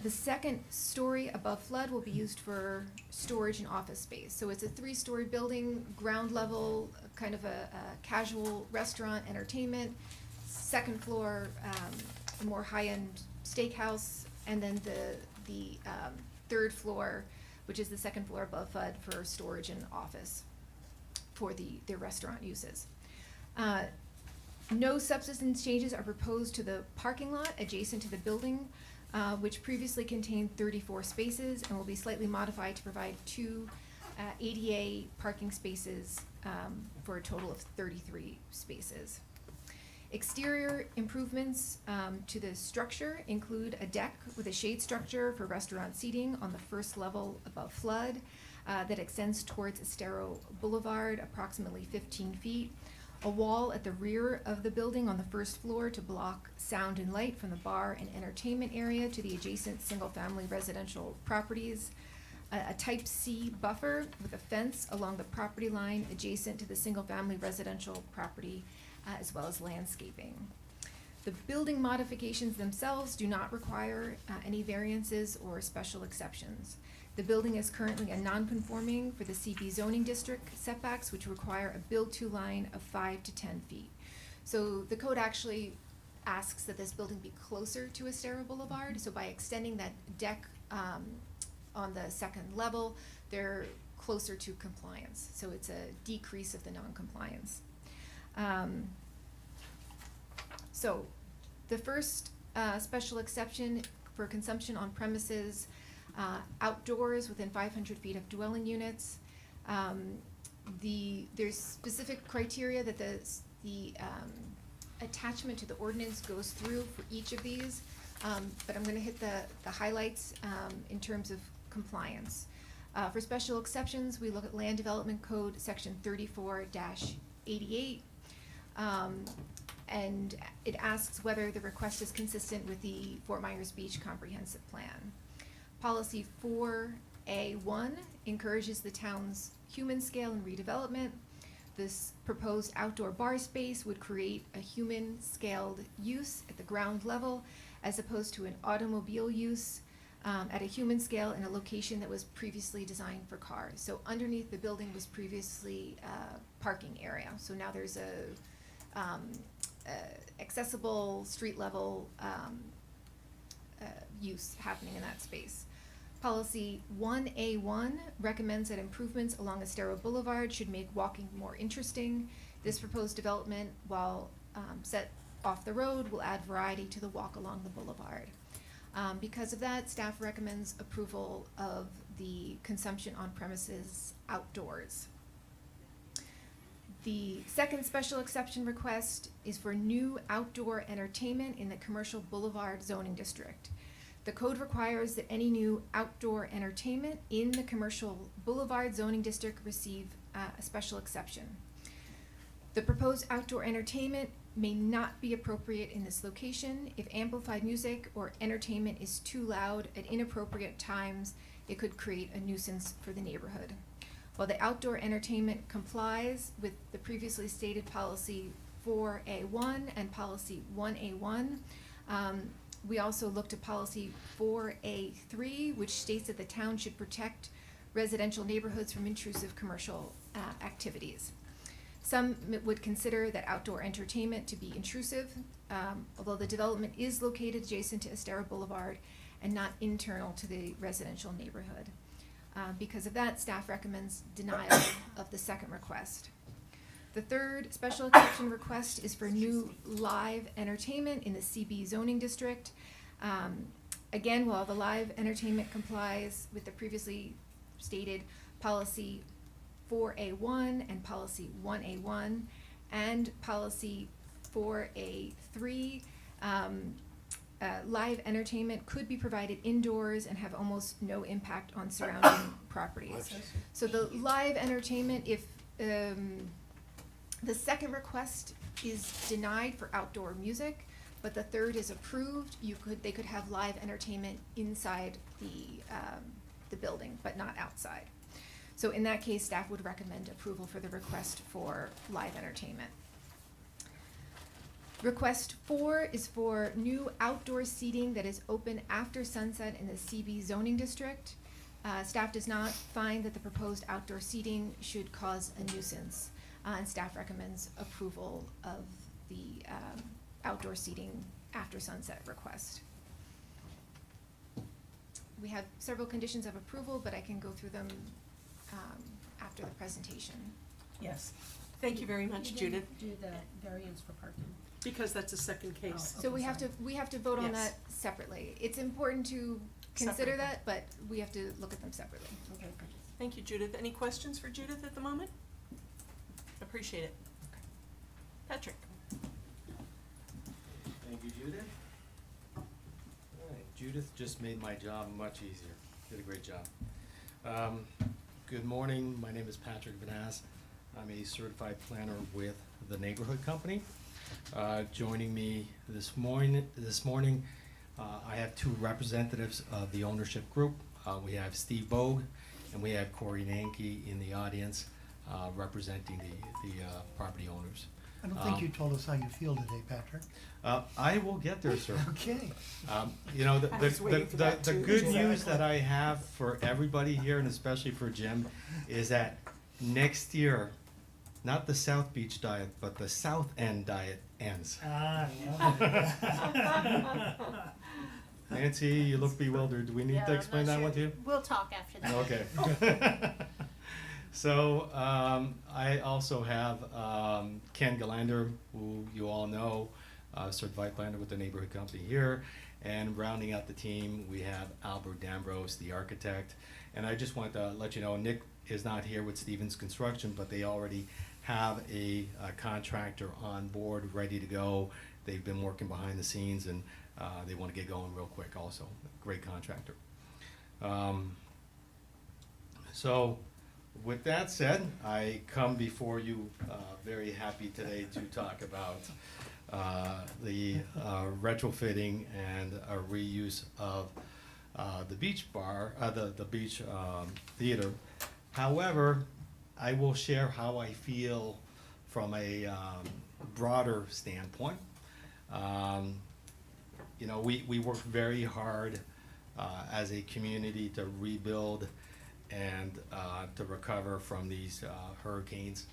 The second story above flood will be used for storage and office space. So it's a 3-story building, ground level, kind of a casual restaurant, entertainment. Second floor, a more high-end steakhouse, and then the third floor, which is the second floor above flood, for storage and office for the restaurant uses. No substance changes are proposed to the parking lot adjacent to the building, which previously contained 34 spaces and will be slightly modified to provide 2 ADA parking spaces for a total of 33 spaces. Exterior improvements to the structure include a deck with a shade structure for restaurant seating on the first level above flood that extends towards Estero Boulevard approximately 15 feet. A wall at the rear of the building on the first floor to block sound and light from the bar and entertainment area to the adjacent single-family residential properties. A type C buffer with a fence along the property line adjacent to the single-family residential property, as well as landscaping. The building modifications themselves do not require any variances or special exceptions. The building is currently a non-conforming for the CB zoning district setbacks, which require a build-to line of 5 to 10 feet. So the code actually asks that this building be closer to Estero Boulevard. So by extending that deck on the second level, they're closer to compliance. So it's a decrease of the non-compliance. So the first special exception for consumption on premises outdoors within 500 feet of dwelling units. There's specific criteria that the attachment to the ordinance goes through for each of these, but I'm gonna hit the highlights in terms of compliance. For special exceptions, we look at Land Development Code Section 34-88, and it asks whether the request is consistent with the Fort Myers Beach Comprehensive Plan. Policy 4A1 encourages the town's human scale and redevelopment. This proposed outdoor bar space would create a human scaled use at the ground level as opposed to an automobile use at a human scale in a location that was previously designed for cars. So underneath the building was previously a parking area. So now there's a accessible street level use happening in that space. Policy 1A1 recommends that improvements along Estero Boulevard should make walking more interesting. This proposed development, while set off the road, will add variety to the walk along the boulevard. Because of that, staff recommends approval of the consumption on premises outdoors. The second special exception request is for new outdoor entertainment in the Commercial Boulevard zoning district. The code requires that any new outdoor entertainment in the Commercial Boulevard zoning district receive a special exception. The proposed outdoor entertainment may not be appropriate in this location. If amplified music or entertainment is too loud at inappropriate times, it could create a nuisance for the neighborhood. While the outdoor entertainment complies with the previously stated policy 4A1 and policy 1A1, we also looked at policy 4A3, which states that the town should protect residential neighborhoods from intrusive commercial activities. Some would consider that outdoor entertainment to be intrusive, although the development is located adjacent to Estero Boulevard and not internal to the residential neighborhood. Because of that, staff recommends denial of the second request. The third special exception request is for new live entertainment in the CB zoning district. Again, while the live entertainment complies with the previously stated policy 4A1 and policy 1A1 and policy 4A3, Live entertainment could be provided indoors and have almost no impact on surrounding properties. So the live entertainment, if the second request is denied for outdoor music, but the third is approved, they could have live entertainment inside the building, but not outside. So in that case, staff would recommend approval for the request for live entertainment. Request 4 is for new outdoor seating that is open after sunset in the CB zoning district. Staff does not find that the proposed outdoor seating should cause a nuisance, and staff recommends approval of the outdoor seating after sunset request. We have several conditions of approval, but I can go through them after the presentation. Yes. Thank you very much, You Judith, didn't do the variance for parking. because that's a second case. So we have to vote on Yes. that separately. It's important to consider Separately. that, but we have to look at them separately. Okay, good. Thank you, Judith. Any questions for Judith at the moment? Appreciate it. Patrick? Thank you, Judith. All right, Judith just made my job much easier. Did a great job. Good morning, my name is Patrick Vanaz. I'm a certified planner with the Neighborhood Company. Joining me this morning, I have two representatives of the ownership group. We have Steve Bogue and we have Corey Nanke in the audience, representing the property owners. I don't think you told us how you feel today, Patrick. I will get there, sir. Okay. You know, I was waiting for that the too. good news Exactly. that I have for everybody here, and especially for Jim, is that next year, not the South Beach diet, but the South End diet ends. Nancy, you look bewildered. Do we need to explain that one to you? We'll talk after that. Okay. So, I also have, Ken Galander, who you all know, certified planner with the Neighborhood Company here. And rounding out the team, we have Albert Dambrose, the architect. And I just want to let you know, Nick is not here with Stevens Construction, but they already have a contractor on board, ready to go. They've been working behind the scenes, and they want to get going real quick also. Great contractor. So, with that said, I come before you very happy today to talk about the retrofitting and reuse of the beach bar, the beach theater. However, I will share how I feel from a broader standpoint. You know, we work very hard as a community to rebuild and to recover from these hurricanes.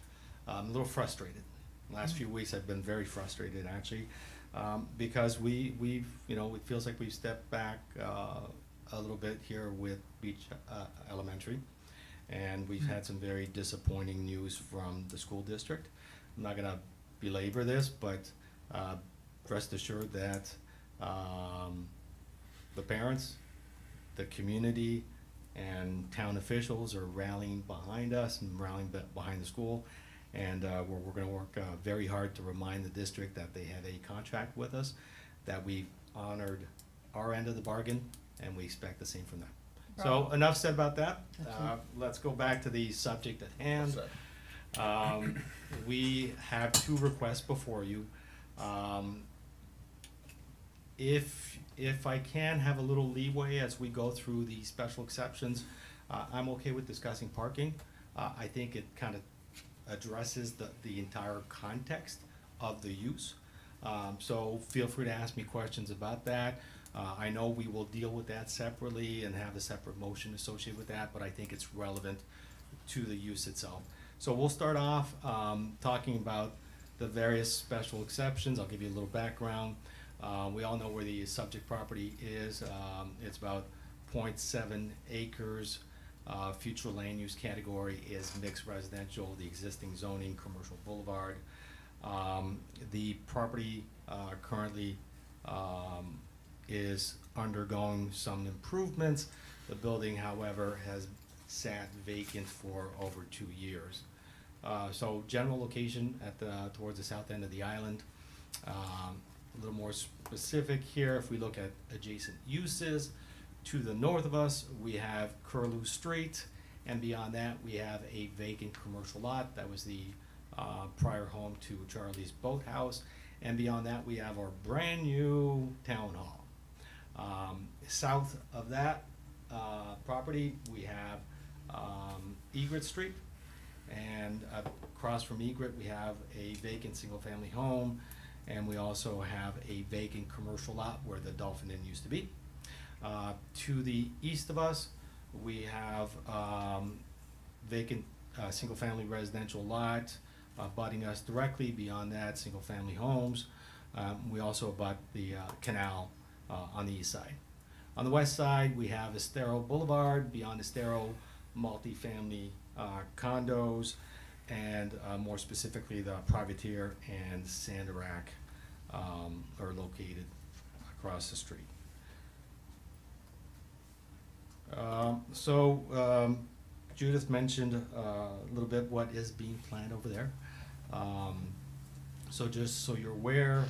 I'm a little frustrated. Last few weeks I've been very frustrated actually, because we've, you know, it feels like we've stepped back a little bit here with Beach Elementary, and we've had some very disappointing news from the school district. I'm not gonna belabor this, but rest assured that the parents, the community, and town officials are rallying behind us and rallying behind the school. And we're going to work very hard to remind the district that they have a contract with us, that we've honored our end of the bargain, and we expect the same from them. So enough said about that. Let's go back to the subject at hand. We have two requests before you. If I can have a little leeway as we go through the special exceptions, I'm okay with discussing parking. I think it kind of addresses the entire context of the use. So feel free to ask me questions about that. I know we will deal with that separately and have a separate motion associated with that, but I think it's relevant to the use itself. So we'll start off talking about the various special exceptions. I'll give you a little background. We all know where the subject property is. It's about 0.7 acres. Future land use category is mixed residential, the existing zoning, commercial boulevard. The property currently is undergoing some improvements. The building, however, has sat vacant for over 2 years. So general location at towards the south end of the island. a little more specific here, if we look at adjacent uses, to the north of us, we have Curlew Street, and beyond that, we have a vacant commercial lot. That was the prior home to Charlie's Boathouse. And beyond that, we have our brand-new town hall. South of that property, we have Egret Street. And across from Egret, we have a vacant single-family home. And we also have a vacant commercial lot where the Dolphin Inn used to be. To the east of us, we have vacant single-family residential lot abutting us directly. Beyond that, single-family homes. We also abut the canal on the east side. On the west side, we have Estero Boulevard. Beyond Estero, multifamily condos, and more specifically, the Privateer and Sanderac are located across the street. Judith mentioned a little bit what is being planned over there. So just so you're aware,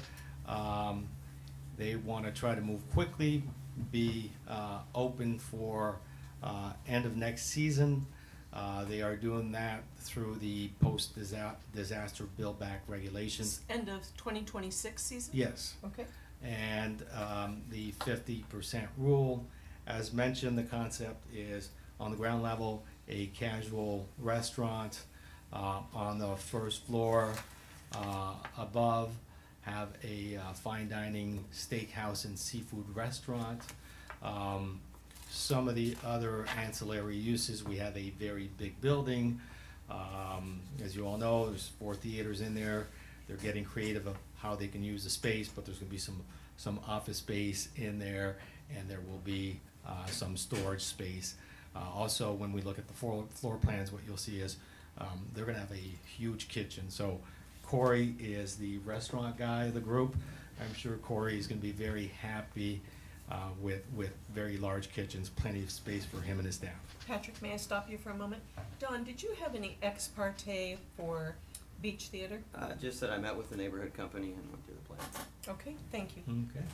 they want to try to move quickly, be open for end of next season. They are doing that through the post-disaster build back regulations. End of 2026 season? Yes. Okay. And the 50% rule. As mentioned, the concept is on the ground level, a casual restaurant, on the first floor, above, have a fine dining steakhouse and seafood restaurant. Some of the other ancillary uses, we have a very big building. As you all know, there's 4 theaters in there. They're getting creative of how they can use the space, but there's gonna be some office space in there, and there will be some storage space. Also, when we look at the floor plans, what you'll see is they're gonna have a huge kitchen. So Corey is the restaurant guy of the group. I'm sure Corey is gonna be very happy with very large kitchens, plenty of space for him and his staff. Patrick, may I stop you for a moment? Don, did you have any ex parte for Beach Theater? Just that I met with the neighborhood company and went through the plans. Okay, thank you. Okay.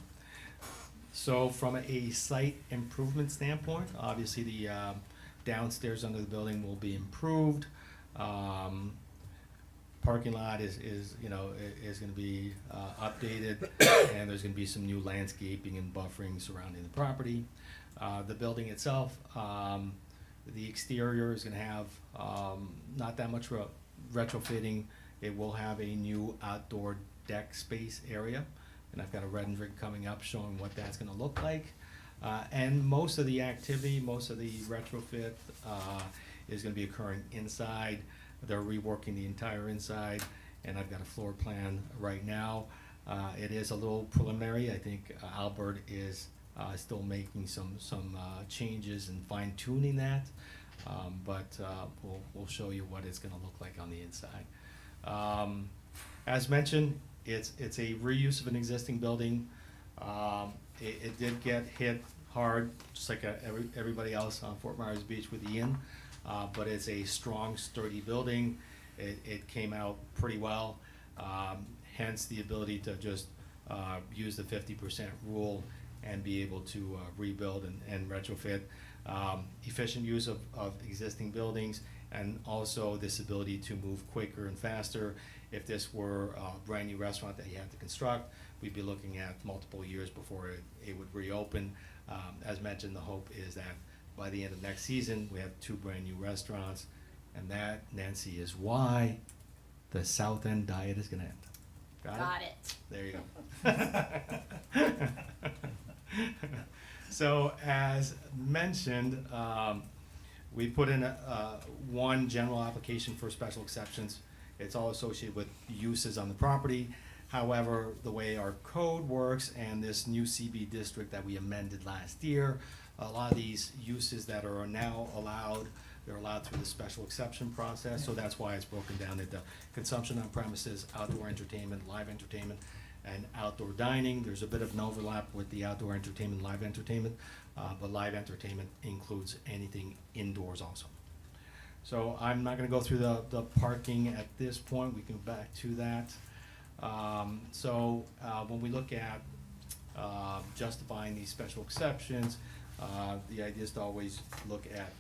So from a site improvement standpoint, obviously the downstairs under the building will be improved. Parking lot is gonna be updated, and there's gonna be some new landscaping and buffering surrounding the property. The building itself, the exterior is gonna have not that much retrofitting. It will have a new outdoor deck space area, and I've got a rendering coming up showing what that's gonna look like. And most of the activity, most of the retrofit is gonna be occurring inside. They're reworking the entire inside, and I've got a floor plan right now. It is a little preliminary. I think Albert is still making some changes and fine tuning that, but we'll show you what it's gonna look like on the inside. As mentioned, it's a reuse of an existing building. It did get hit hard, just like everybody else on Fort Myers Beach with the inn, but it's a strong, sturdy building. It came out pretty well, hence the ability to just use the 50% rule and be able to rebuild and retrofit. Efficient use of existing buildings, and also this ability to move quicker and faster. If this were a brand new restaurant that you had to construct, we'd be looking at multiple years before it would reopen. As mentioned, the hope is that by the end of next season, we have 2 brand new restaurants, and that, Nancy, is why the South End diet is gonna end. Got it. There you go. So as mentioned, we put in one general application for special exceptions. It's all associated with uses on the property. However, the way our code works and this new CB district that we amended last year, a lot of these uses that are now allowed, they're allowed through the special exception process. So that's why it's broken down into consumption on premises, outdoor entertainment, live entertainment, and outdoor dining. There's a bit of an overlap with the outdoor entertainment, live entertainment, but live entertainment includes anything indoors also. So I'm not gonna go through the parking at this point. We can go back to that. When we look at justifying these special exceptions, the idea is to always look at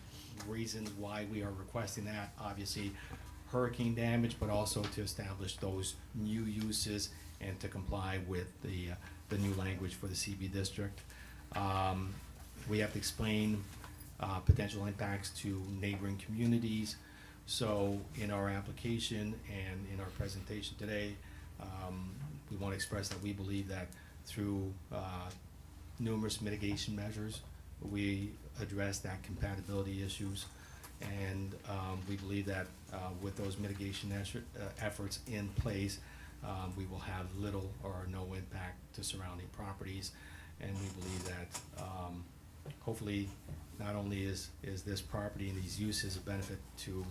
reasons why we are requesting that. Obviously, hurricane damage, but also to establish those new uses and to comply with the new language for the CB district. We have to explain potential impacts to neighboring communities. So in our application and in our presentation today, we want to express that we believe that through numerous mitigation measures, we address that compatibility issues. And we believe that with those mitigation efforts in place, we will have little or no impact to surrounding properties. And we believe that hopefully not only is this property and these uses a benefit to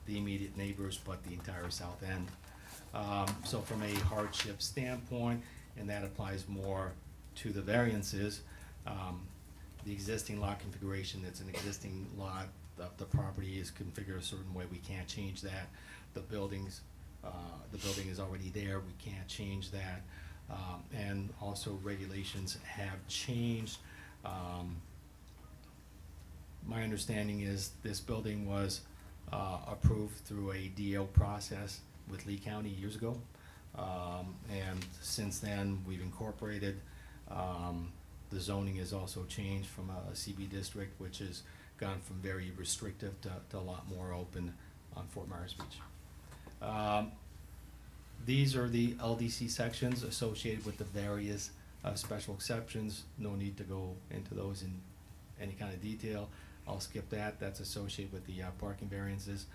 the immediate neighbors, but the entire south end. So from a hardship standpoint, and that applies more to the variances, the existing lot configuration, it's an existing lot, the property is configured a certain way, we can't change that. The building is already there, we can't change that. And also regulations have changed. My understanding is this building was approved through a DO process with Lee County years ago. And since then, we've incorporated, the zoning has also changed from a CB district, which has gone from very restrictive to a lot more open on Fort Myers Beach. These are the LDC sections associated with the various special exceptions. No need to go into those in any kind of detail. I'll skip that. That's associated with the parking variances.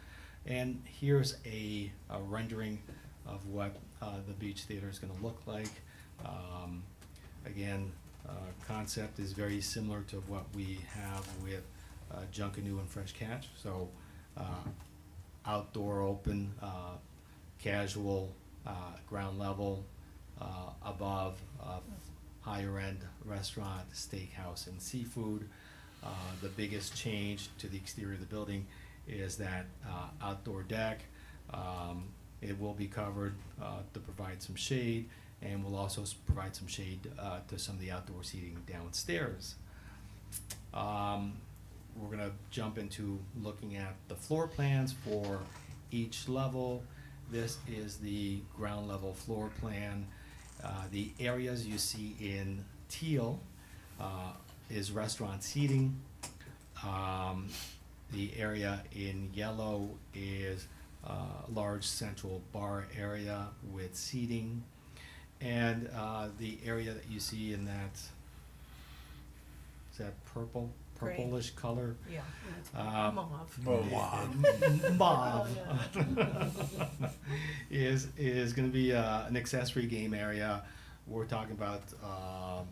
And here's a rendering of what the beach theater is going to look like. Again, concept is very similar to what we have with Junkanoo and Fresh Catch. So outdoor, open, casual, ground level, above, higher end restaurant, steakhouse, and seafood. The biggest change to the exterior of the building is that outdoor deck. It will be covered to provide some shade, and will also provide some shade to some of the outdoor seating downstairs. We're gonna jump into looking at the floor plans for each level. This is the ground level floor plan. The areas you see in teal is restaurant seating. The area in yellow is large central bar area with seating. And the area that you see in that, is that purple? Gray. Purplish color? Yeah. Mauve. Mauve. Mauve. is gonna be an accessory game area. We're talking about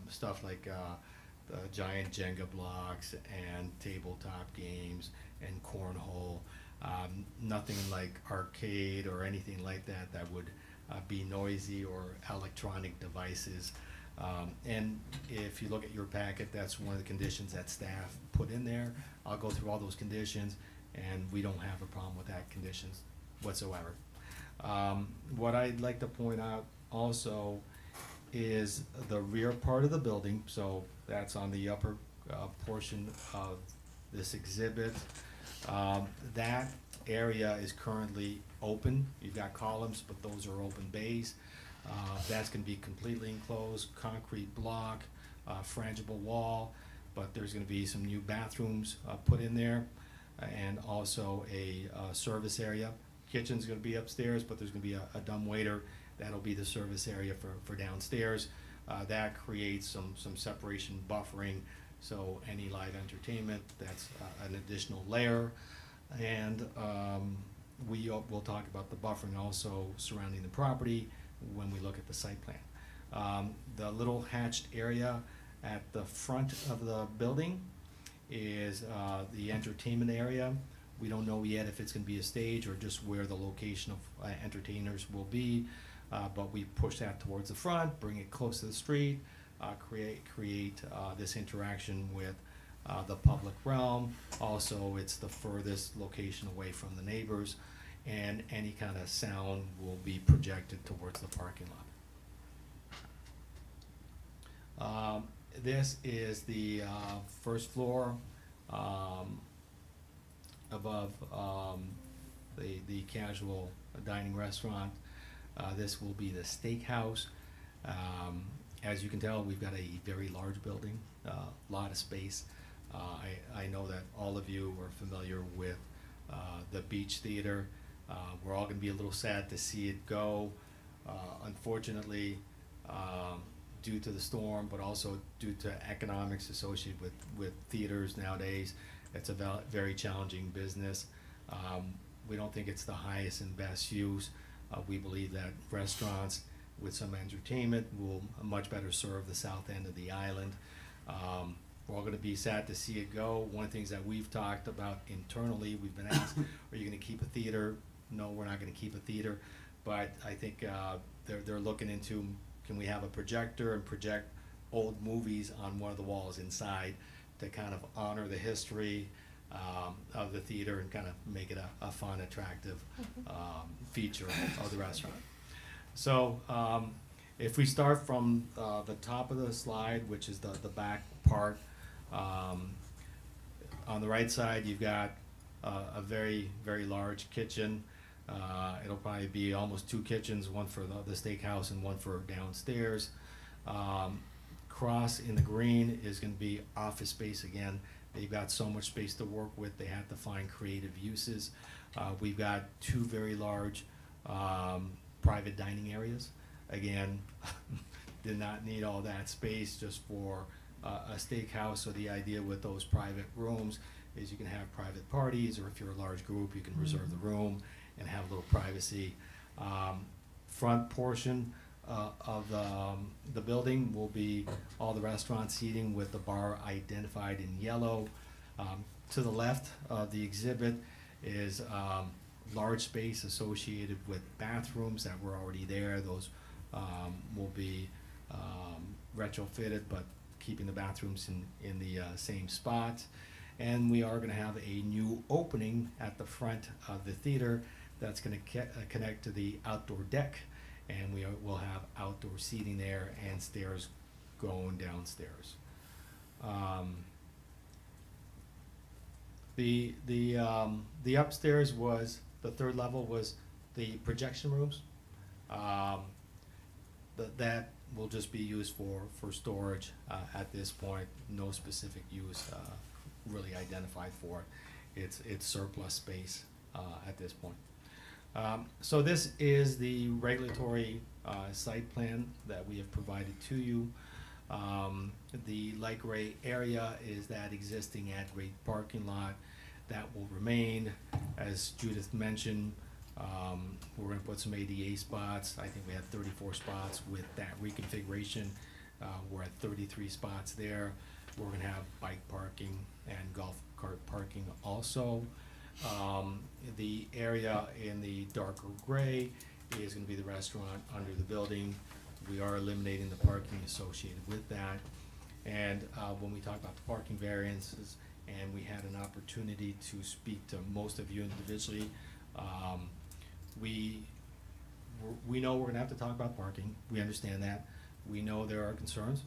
stuff like the giant Jenga blocks and tabletop games and cornhole. Nothing like arcade or anything like that that would be noisy or electronic devices. And if you look at your packet, that's one of the conditions that staff put in there. I'll go through all those conditions, and we don't have a problem with that conditions whatsoever. What I'd like to point out also is the rear part of the building, so that's on the upper portion of this exhibit. That area is currently open. You've got columns, but those are open bays. That's gonna be completely enclosed, concrete block, frangible wall, but there's gonna be some new bathrooms put in there, and also a service area. Kitchen's gonna be upstairs, but there's gonna be a dumbwaiter. That'll be the service area for downstairs. That creates some separation buffering, so any live entertainment, that's an additional layer. And we'll talk about the buffering also surrounding the property when we look at the site plan. The little hatched area at the front of the building is the entertainment area. We don't know yet if it's gonna be a stage or just where the location of entertainers will be, but we push that towards the front, bring it close to the street, create this interaction with the public realm. Also, it's the furthest location away from the neighbors, and any kind of sound will be projected towards the parking lot. This is the first floor above the casual dining restaurant. This will be the steakhouse. As you can tell, we've got a very large building, lot of space. I know that all of you are familiar with the Beach Theater. We're all gonna be a little sad to see it go. Unfortunately, due to the storm, but also due to economics associated with theaters nowadays, it's a very challenging business. We don't think it's the highest and best use. We believe that restaurants with some entertainment will much better serve the south end of the island. We're all gonna be sad to see it go. One of the things that we've talked about internally, we've been asked, are you gonna keep a theater? No, we're not gonna keep a theater, but I think they're looking into, can we have a projector and project old movies on one of the walls inside to kind of honor the history of the theater and kind of make it a fun, attractive feature of the restaurant. So if we start from the top of the slide, which is the back part, on the right side you've got a very, very large kitchen. It'll probably be almost two kitchens, one for the steakhouse and one for downstairs. Cross in the green is gonna be office space again. They've got so much space to work with, they have to find creative uses. We've got two very large private dining areas. Again, did not need all that space just for a steakhouse. So the idea with those private rooms is you can have private parties, or if you're a large group, you can reserve the room and have a little privacy. Front portion of the building will be all the restaurant seating with the bar identified in yellow. To the left of the exhibit is large space associated with bathrooms that were already there. Those will be retrofitted, but keeping the bathrooms in the same spot. And we are gonna have a new opening at the front of the theater that's gonna connect to the outdoor deck, and we'll have outdoor seating there and stairs going downstairs. The upstairs was, the third level was the projection rooms. That will just be used for storage at this point. No specific use really identified for it. It's surplus space at this point. So this is the regulatory site plan that we have provided to you. The light gray area is that existing at-grade parking lot that will remain. As Judith mentioned, we're gonna put some ADA spots. I think we had 34 spots with that reconfiguration. We're at 33 spots there. We're gonna have bike parking and golf cart parking also. The area in the darker gray is gonna be the restaurant under the building. We are eliminating the parking associated with that. And when we talk about the parking variances, and we had an opportunity to speak to most of you individually, we know we're gonna have to talk about parking. We understand that. We know there are concerns.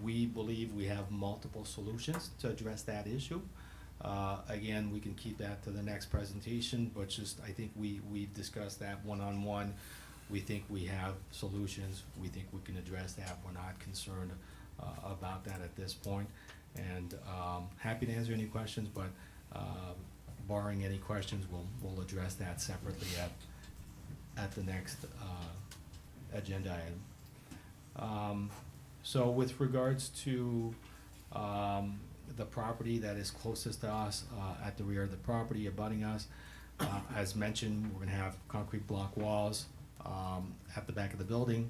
We believe we have multiple solutions to address that issue. Again, we can keep that to the next presentation, but just, I think we've discussed that one-on-one. We think we have solutions. We think we can address that. We're not concerned about that at this point. And happy to answer any questions, but barring any questions, we'll address that separately at the next agenda item. So with regards to the property that is closest to us, at the rear of the property abutting us, as mentioned, we're gonna have concrete block walls at the back of the building.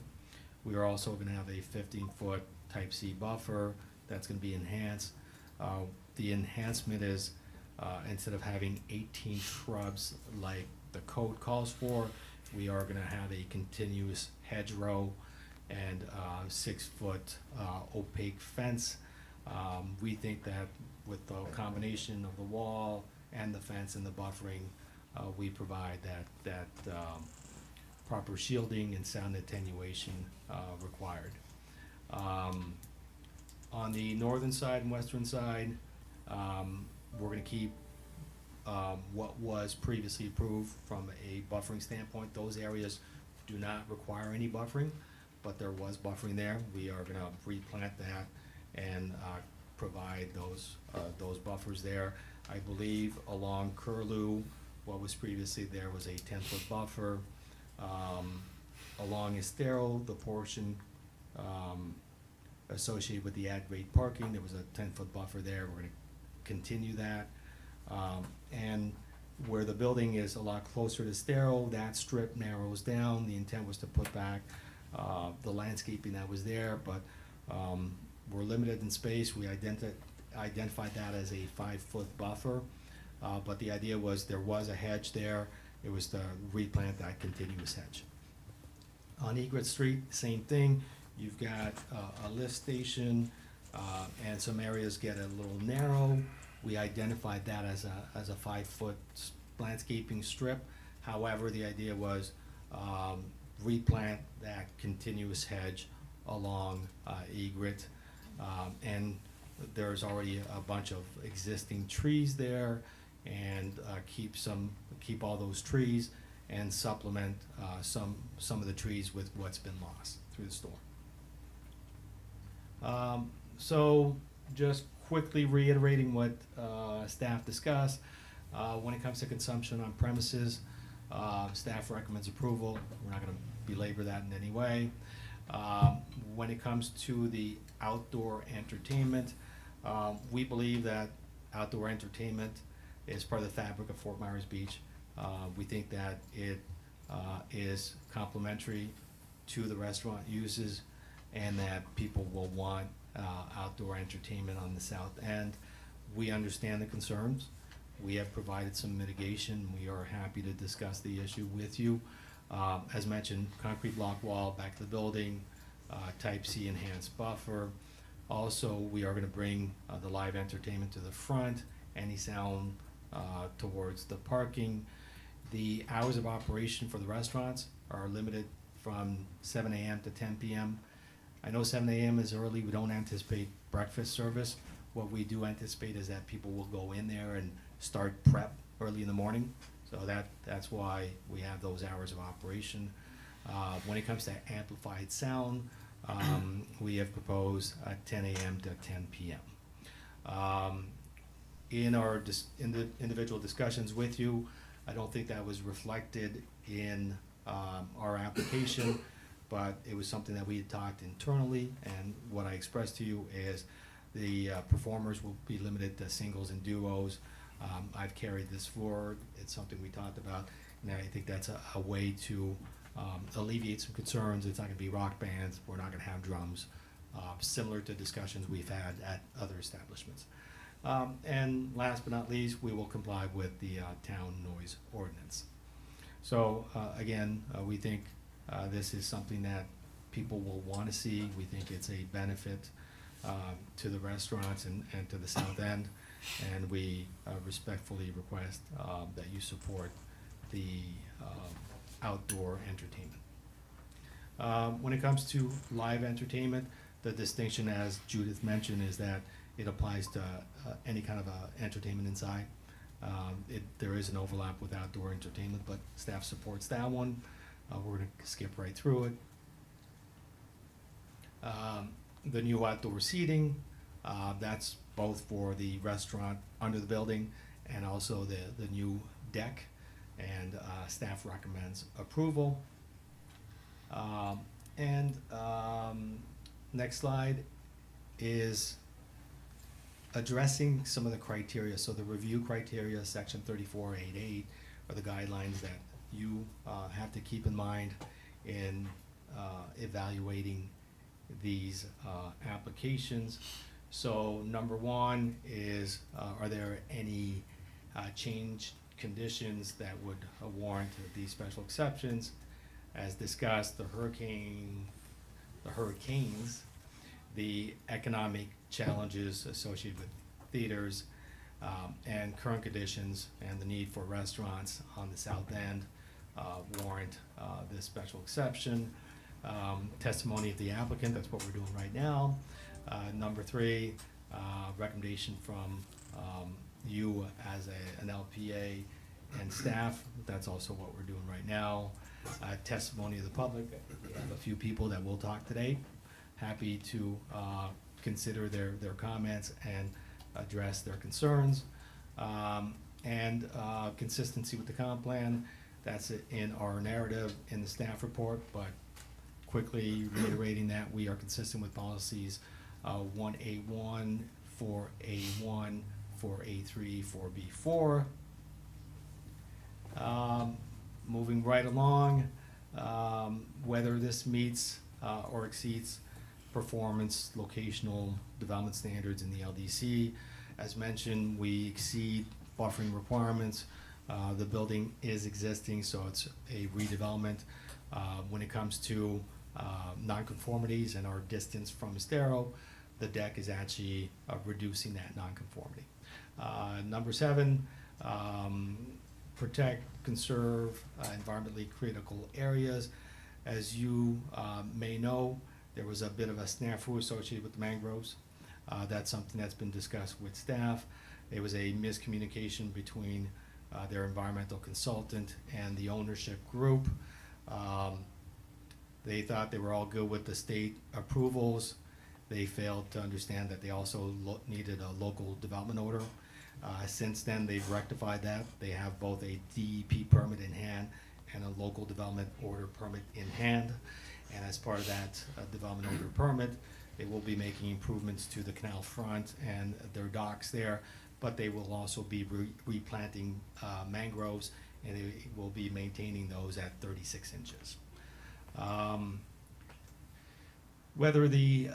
We are also gonna have a 15-foot type C buffer that's gonna be enhanced. The enhancement is, instead of having 18 shrubs like the code calls for, we are gonna have a continuous hedgerow and 6-foot opaque fence. We think that with the combination of the wall and the fence and the buffering, we provide that proper shielding and sound attenuation required. On the northern side and western side, we're gonna keep what was previously approved from a buffering standpoint. Those areas do not require any buffering, but there was buffering there. We are gonna replant that and provide those buffers there. I believe along Curlew, what was previously there was a 10-foot buffer. Along Estero, the portion associated with the at-grade parking, there was a 10-foot buffer there. We're gonna continue that. And where the building is a lot closer to Estero, that strip narrows down. The intent was to put back the landscaping that was there, but we're limited in space. We identified that as a 5-foot buffer, but the idea was there was a hedge there. It was to replant that continuous hedge. On Egret Street, same thing. You've got a lift station, and some areas get a little narrow. We identified that as a 5-foot landscaping strip. However, the idea was replant that continuous hedge along Egret. And there's already a bunch of existing trees there, and keep all those trees and supplement some of the trees with what's been lost through the storm. So just quickly reiterating what staff discussed, when it comes to consumption on premises, staff recommends approval. We're not gonna belabor that in any way. When it comes to the outdoor entertainment, we believe that outdoor entertainment is part of the fabric of Fort Myers Beach. We think that it is complementary to the restaurant uses, and that people will want outdoor entertainment on the south end. We understand the concerns. We have provided some mitigation. We are happy to discuss the issue with you. As mentioned, concrete block wall back to the building, type C enhanced buffer. Also, we are gonna bring the live entertainment to the front, any sound towards the parking. The hours of operation for the restaurants are limited from 7 a.m. to 10 p.m. I know 7 a.m. is early. We don't anticipate breakfast service. What we do anticipate is that people will go in there and start prep early in the morning. So that's why we have those hours of operation. When it comes to amplified sound, we have proposed 10 a.m. to 10 p.m. In our individual discussions with you, I don't think that was reflected in our application, but it was something that we had talked internally, and what I expressed to you is the performers will be limited to singles and duos. I've carried this forward. It's something we talked about, and I think that's a way to alleviate some concerns. It's not gonna be rock bands. We're not gonna have drums, similar to discussions we've had at other establishments. And last but not least, we will comply with the town noise ordinance. So again, we think this is something that people will want to see. We think it's a benefit to the restaurants and to the south end, and we respectfully request that you support the outdoor entertainment. When it comes to live entertainment, the distinction, as Judith mentioned, is that it applies to any kind of entertainment inside. There is an overlap with outdoor entertainment, but staff supports that one. We're gonna skip right through it. The new outdoor seating, that's both for the restaurant under the building and also the new deck, and staff recommends approval. Next slide is addressing some of the criteria. So the review criteria, section 3488, are the guidelines that you have to keep in mind in evaluating these applications. So number one is, are there any change conditions that would warrant these special exceptions? As discussed, the hurricanes, the economic challenges associated with theaters, and current conditions and the need for restaurants on the south end warrant this special exception. testimony of the applicant, that's what we're doing right now. Number 3, recommendation from you as an LPA and staff, that's also what we're doing right now. Testimony of the public, we have a few people that will talk today. Happy to consider their comments and address their concerns. And consistency with the comp plan, that's it in our narrative in the staff report, but quickly reiterating that we are consistent with policies 1A1, 4A1, 4A3, 4B4. Moving right along, whether this meets or exceeds performance, locational development standards in the LDC. As mentioned, we exceed buffering requirements. The building is existing, so it's a redevelopment. When it comes to nonconformities and our distance from Estero, the deck is actually reducing that nonconformity. Number 7, protect, conserve environmentally critical areas. As you may know, there was a bit of a snafu associated with the mangroves. That's something that's been discussed with staff. There was a miscommunication between their environmental consultant and the ownership group. They thought they were all good with the state approvals. They failed to understand that they also needed a local development order. Since then, they've rectified that. They have both a DEP permit in hand and a local development order permit in hand. And as part of that development order permit, they will be making improvements to the canal front and their docks there, but they will also be replanting mangroves, and they will be maintaining those at 36 inches. Whether the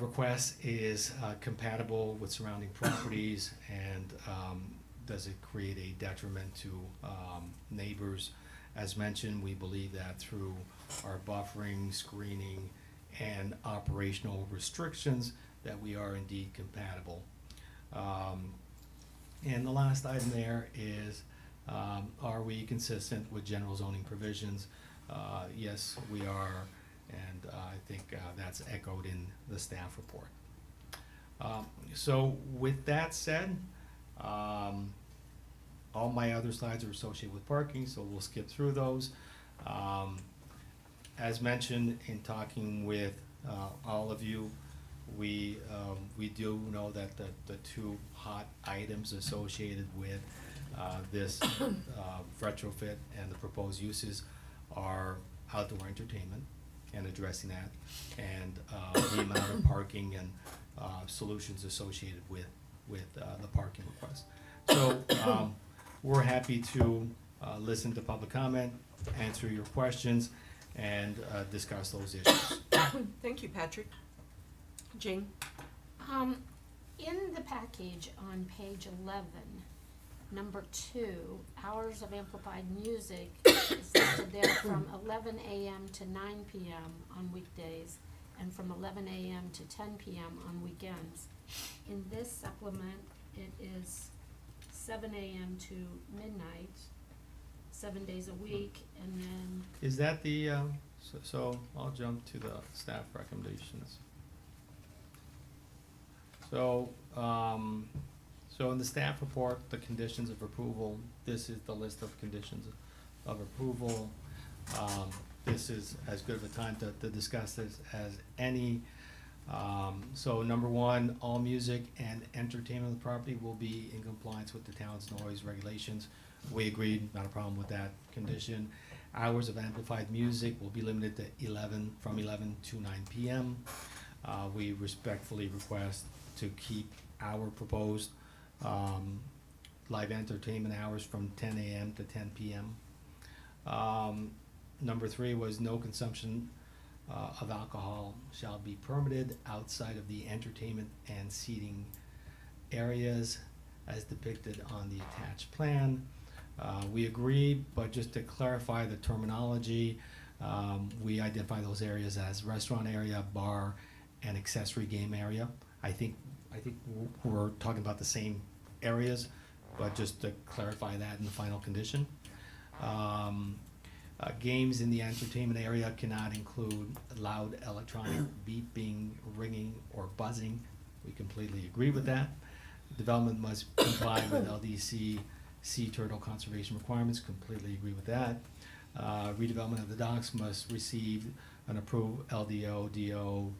request is compatible with surrounding properties and does it create a detriment to neighbors? As mentioned, we believe that through our buffering, screening, and operational restrictions that we are indeed compatible. And the last item there is, are we consistent with general zoning provisions? Yes, we are, and I think that's echoed in the staff report. So with that said, all my other slides are associated with parking, so we'll skip through those. As mentioned in talking with all of you, we do know that the 2 hot items associated with this retrofit and the proposed uses are outdoor entertainment and addressing that, and the amount of parking and solutions associated with the parking request. So we're happy to listen to public comment, answer your questions, and discuss those issues. Thank you, Patrick. Jane? In the package on page 11, number 2, hours of amplified music is listed there from 11 a.m. to 9 p.m. on weekdays and from 11 a.m. to 10 p.m. on weekends. In this supplement, it is 7 a.m. to midnight, 7 days a week, and then Is that the, so I'll jump to the staff recommendations. So, so in the staff report, the conditions of approval, this is the list of conditions of approval. This is as good of a time to discuss this as any. So number 1, all music and entertainment on the property will be in compliance with the town's noise regulations. We agreed, not a problem with that condition. Hours of amplified music will be limited to from 11 to 9 p.m. We respectfully request to keep our proposed live entertainment hours from 10 a.m. to 10 p.m. Number 3 was no consumption of alcohol shall be permitted outside of the entertainment and seating areas as depicted on the attached plan. We agree, but just to clarify the terminology, we identify those areas as restaurant area, bar, and accessory game area. I think we're talking about the same areas, but just to clarify that in the final condition. Games in the entertainment area cannot include loud electronic beeping, ringing, or buzzing. We completely agree with that. Development must comply with LDC sea turtle conservation requirements, completely agree with that. Redevelopment of the docks must receive an approved LDO, DO,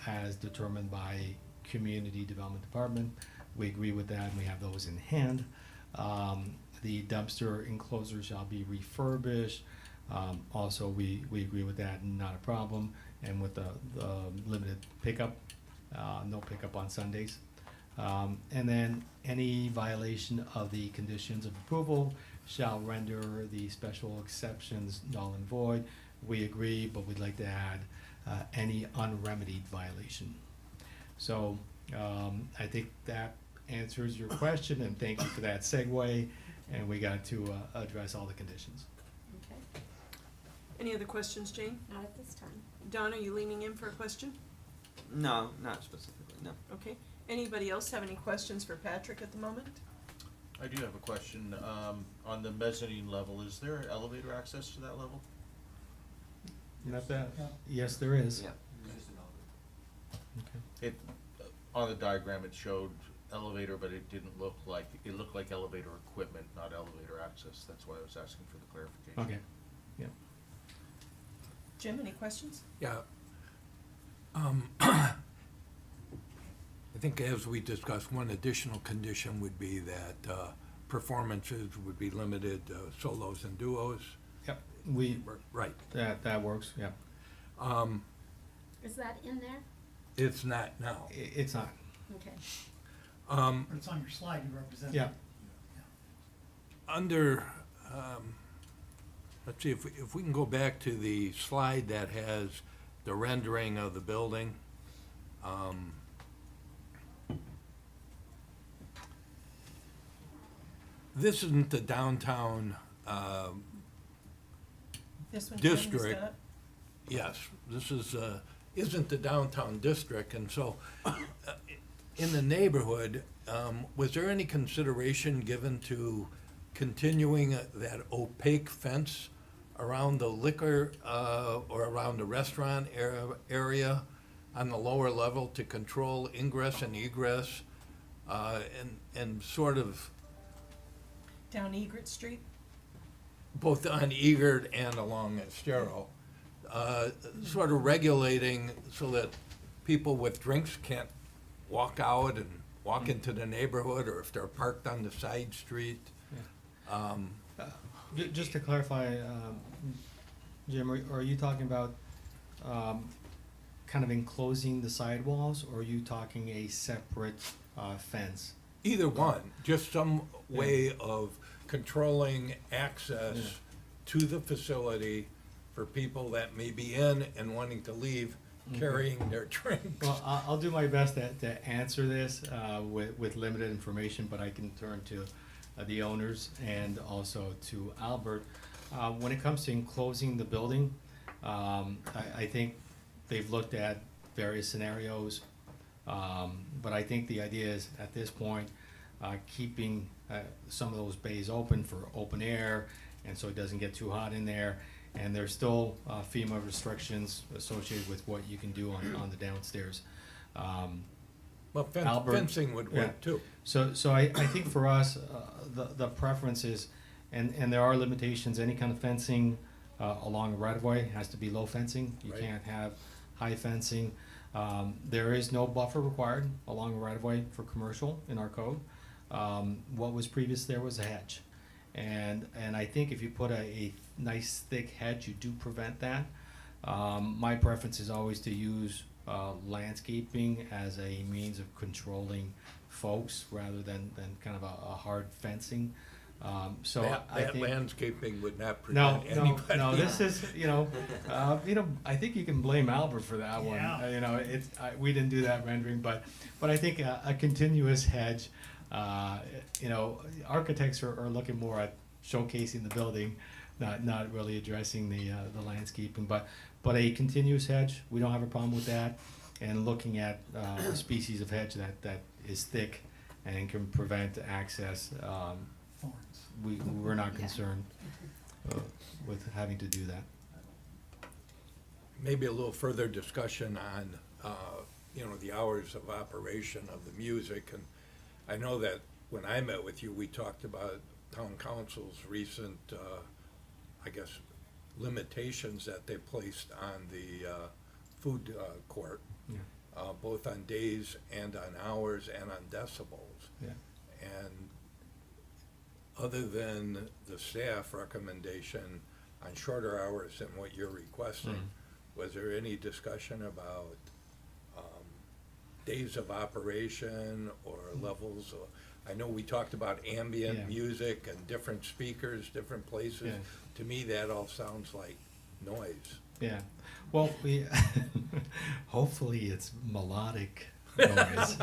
as determined by Community Development Department. We agree with that, and we have those in hand. The dumpster enclosure shall be refurbished. Also, we agree with that, not a problem. And with the limited pickup, no pickup on Sundays. And then any violation of the conditions of approval shall render the special exceptions null and void. We agree, but we'd like to add any unremedied violation. So I think that answers your question, and thank you for that segue. And we got to address all the conditions. Okay. Any other questions, Jane? Not at this time. Don, are you leaning in for a question? No, not specifically, no. Okay. Anybody else have any questions for Patrick at the moment? I do have a question. On the mezzanine level, is there elevator access to that level? Not that? Yes, there is. Yeah. Okay. It, on the diagram, it showed elevator, but it didn't look like, it looked like elevator equipment, not elevator access. That's why I was asking for the clarification. Okay, yeah. Jim, any questions? Yeah. I think as we discussed, one additional condition would be that performances would be limited to solos and duos. Yep, we, Right. that works, yeah. Is that in there? It's not now. It's not. Okay. But it's on your slide, you represent. Yeah. Under, let's see, if we can go back to the slide that has the rendering of the building. This isn't the downtown This one, Jim, is district. that? Yes, this is, isn't the downtown district, and so, in the neighborhood, was there any consideration given to continuing that opaque fence around the liquor, or around the restaurant area on the lower level to control ingress and egress, and sort of Down Egret Street? both on Egert and along Estero, sort of regulating so that people with drinks can't walk out and walk into the neighborhood, or if they're parked on the side street. Just to clarify, Jim, are you talking about kind of enclosing the sidewalls, or are you talking a separate fence? Either one, just some way of controlling access to the facility for people that may be in and wanting to leave carrying their drinks. Well, I'll do my best to answer this with limited information, but I can turn to the owners and also to Albert. When it comes to enclosing the building, I think they've looked at various scenarios, but I think the idea is, at this point, keeping some of those bays open for open air, and so it doesn't get too hot in there. And there's still FEMA restrictions associated with what you can do on the downstairs. Well, Albert- fencing would yeah. work too. So I think for us, the preference is, and there are limitations, any kind of fencing along a right-of-way has to be low fencing. You Right. can't have high fencing. There is no buffer required along a right-of-way for commercial in our code. What was previous there was a hedge. And I think if you put a nice thick hedge, you do prevent that. My preference is always to use landscaping as a means of controlling folks rather than kind of a hard fencing. So That I think. landscaping would not No, prevent no, anybody. no, this is, I think you can blame Albert for that one. Yeah. We didn't do that rendering, but I think a continuous hedge, architects are looking more at showcasing the building, not really addressing the landscaping, but a continuous hedge, we don't have a problem with that. And looking at a species of hedge that is thick and can prevent access, we're not concerned. with having to do that. Maybe a little further discussion on, the hours of operation of the music. And I know that when I met with you, we talked about town council's recent, limitations that they placed on the food court, both on days and on hours and on decibels. Yeah. And other than the staff recommendation on shorter hours than what you're requesting, was there any discussion about days of operation or levels? I know we talked about ambient Yeah. music and different speakers, different places. Yeah. To me, that all sounds like noise. Yeah, well, we, hopefully it's melodic noise,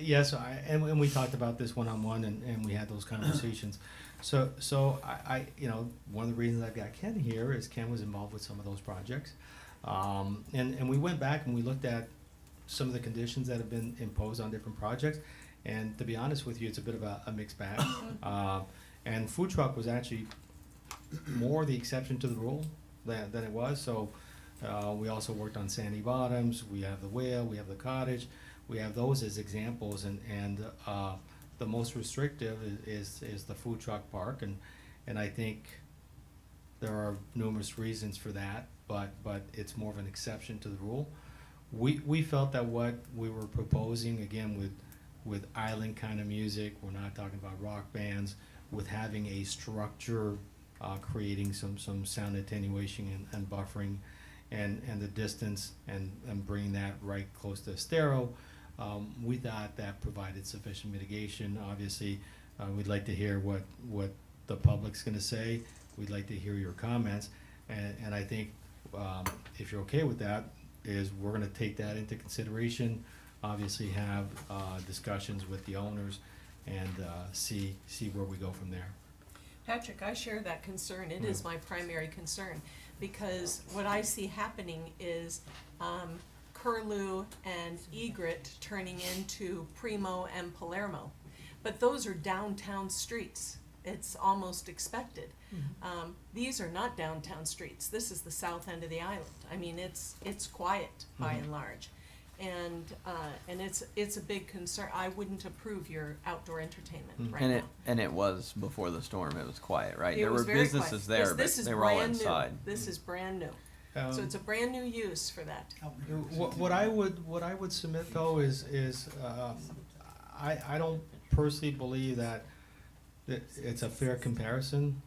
yes, and we talked about this one-on-one, and we had those conversations. So I, one of the reasons I've got Ken here is Ken was involved with some of those projects. And we went back and we looked at some of the conditions that have been imposed on different projects, and to be honest with you, it's a bit of a mixed bag. And food truck was actually more the exception to the rule than it was. So we also worked on Sandy Bottoms, we have the Whale, we have the Cottage, we have those as examples, and the most restrictive is the food truck park, and I think there are numerous reasons for that, but it's more of an exception to the rule. We felt that what we were proposing, again, with island kind of music, we're not talking about rock bands, with having a structure, creating some sound attenuation and buffering, and the distance, and bringing that right close to stereo, we thought that provided sufficient mitigation. Obviously, we'd like to hear what the public's gonna say. We'd like to hear your comments, and I think if you're okay with that, is we're gonna take that into consideration, obviously have discussions with the owners, and see where we go from there. Patrick, I share that concern. It is my primary concern, because what I see happening is Curlew and Egret turning into Primo and Palermo. But those are downtown streets. It's almost expected. These are not downtown streets. This is the south end of the island. I mean, it's quiet by and large. And it's a big concern. I wouldn't approve your outdoor entertainment right now. And it was before the storm. It was quiet, right? It There was were very businesses quiet. there, This but is they were all brand new. inside. This is brand new. So it's a brand new use for that. What I would submit though is I don't personally believe that it's a fair comparison.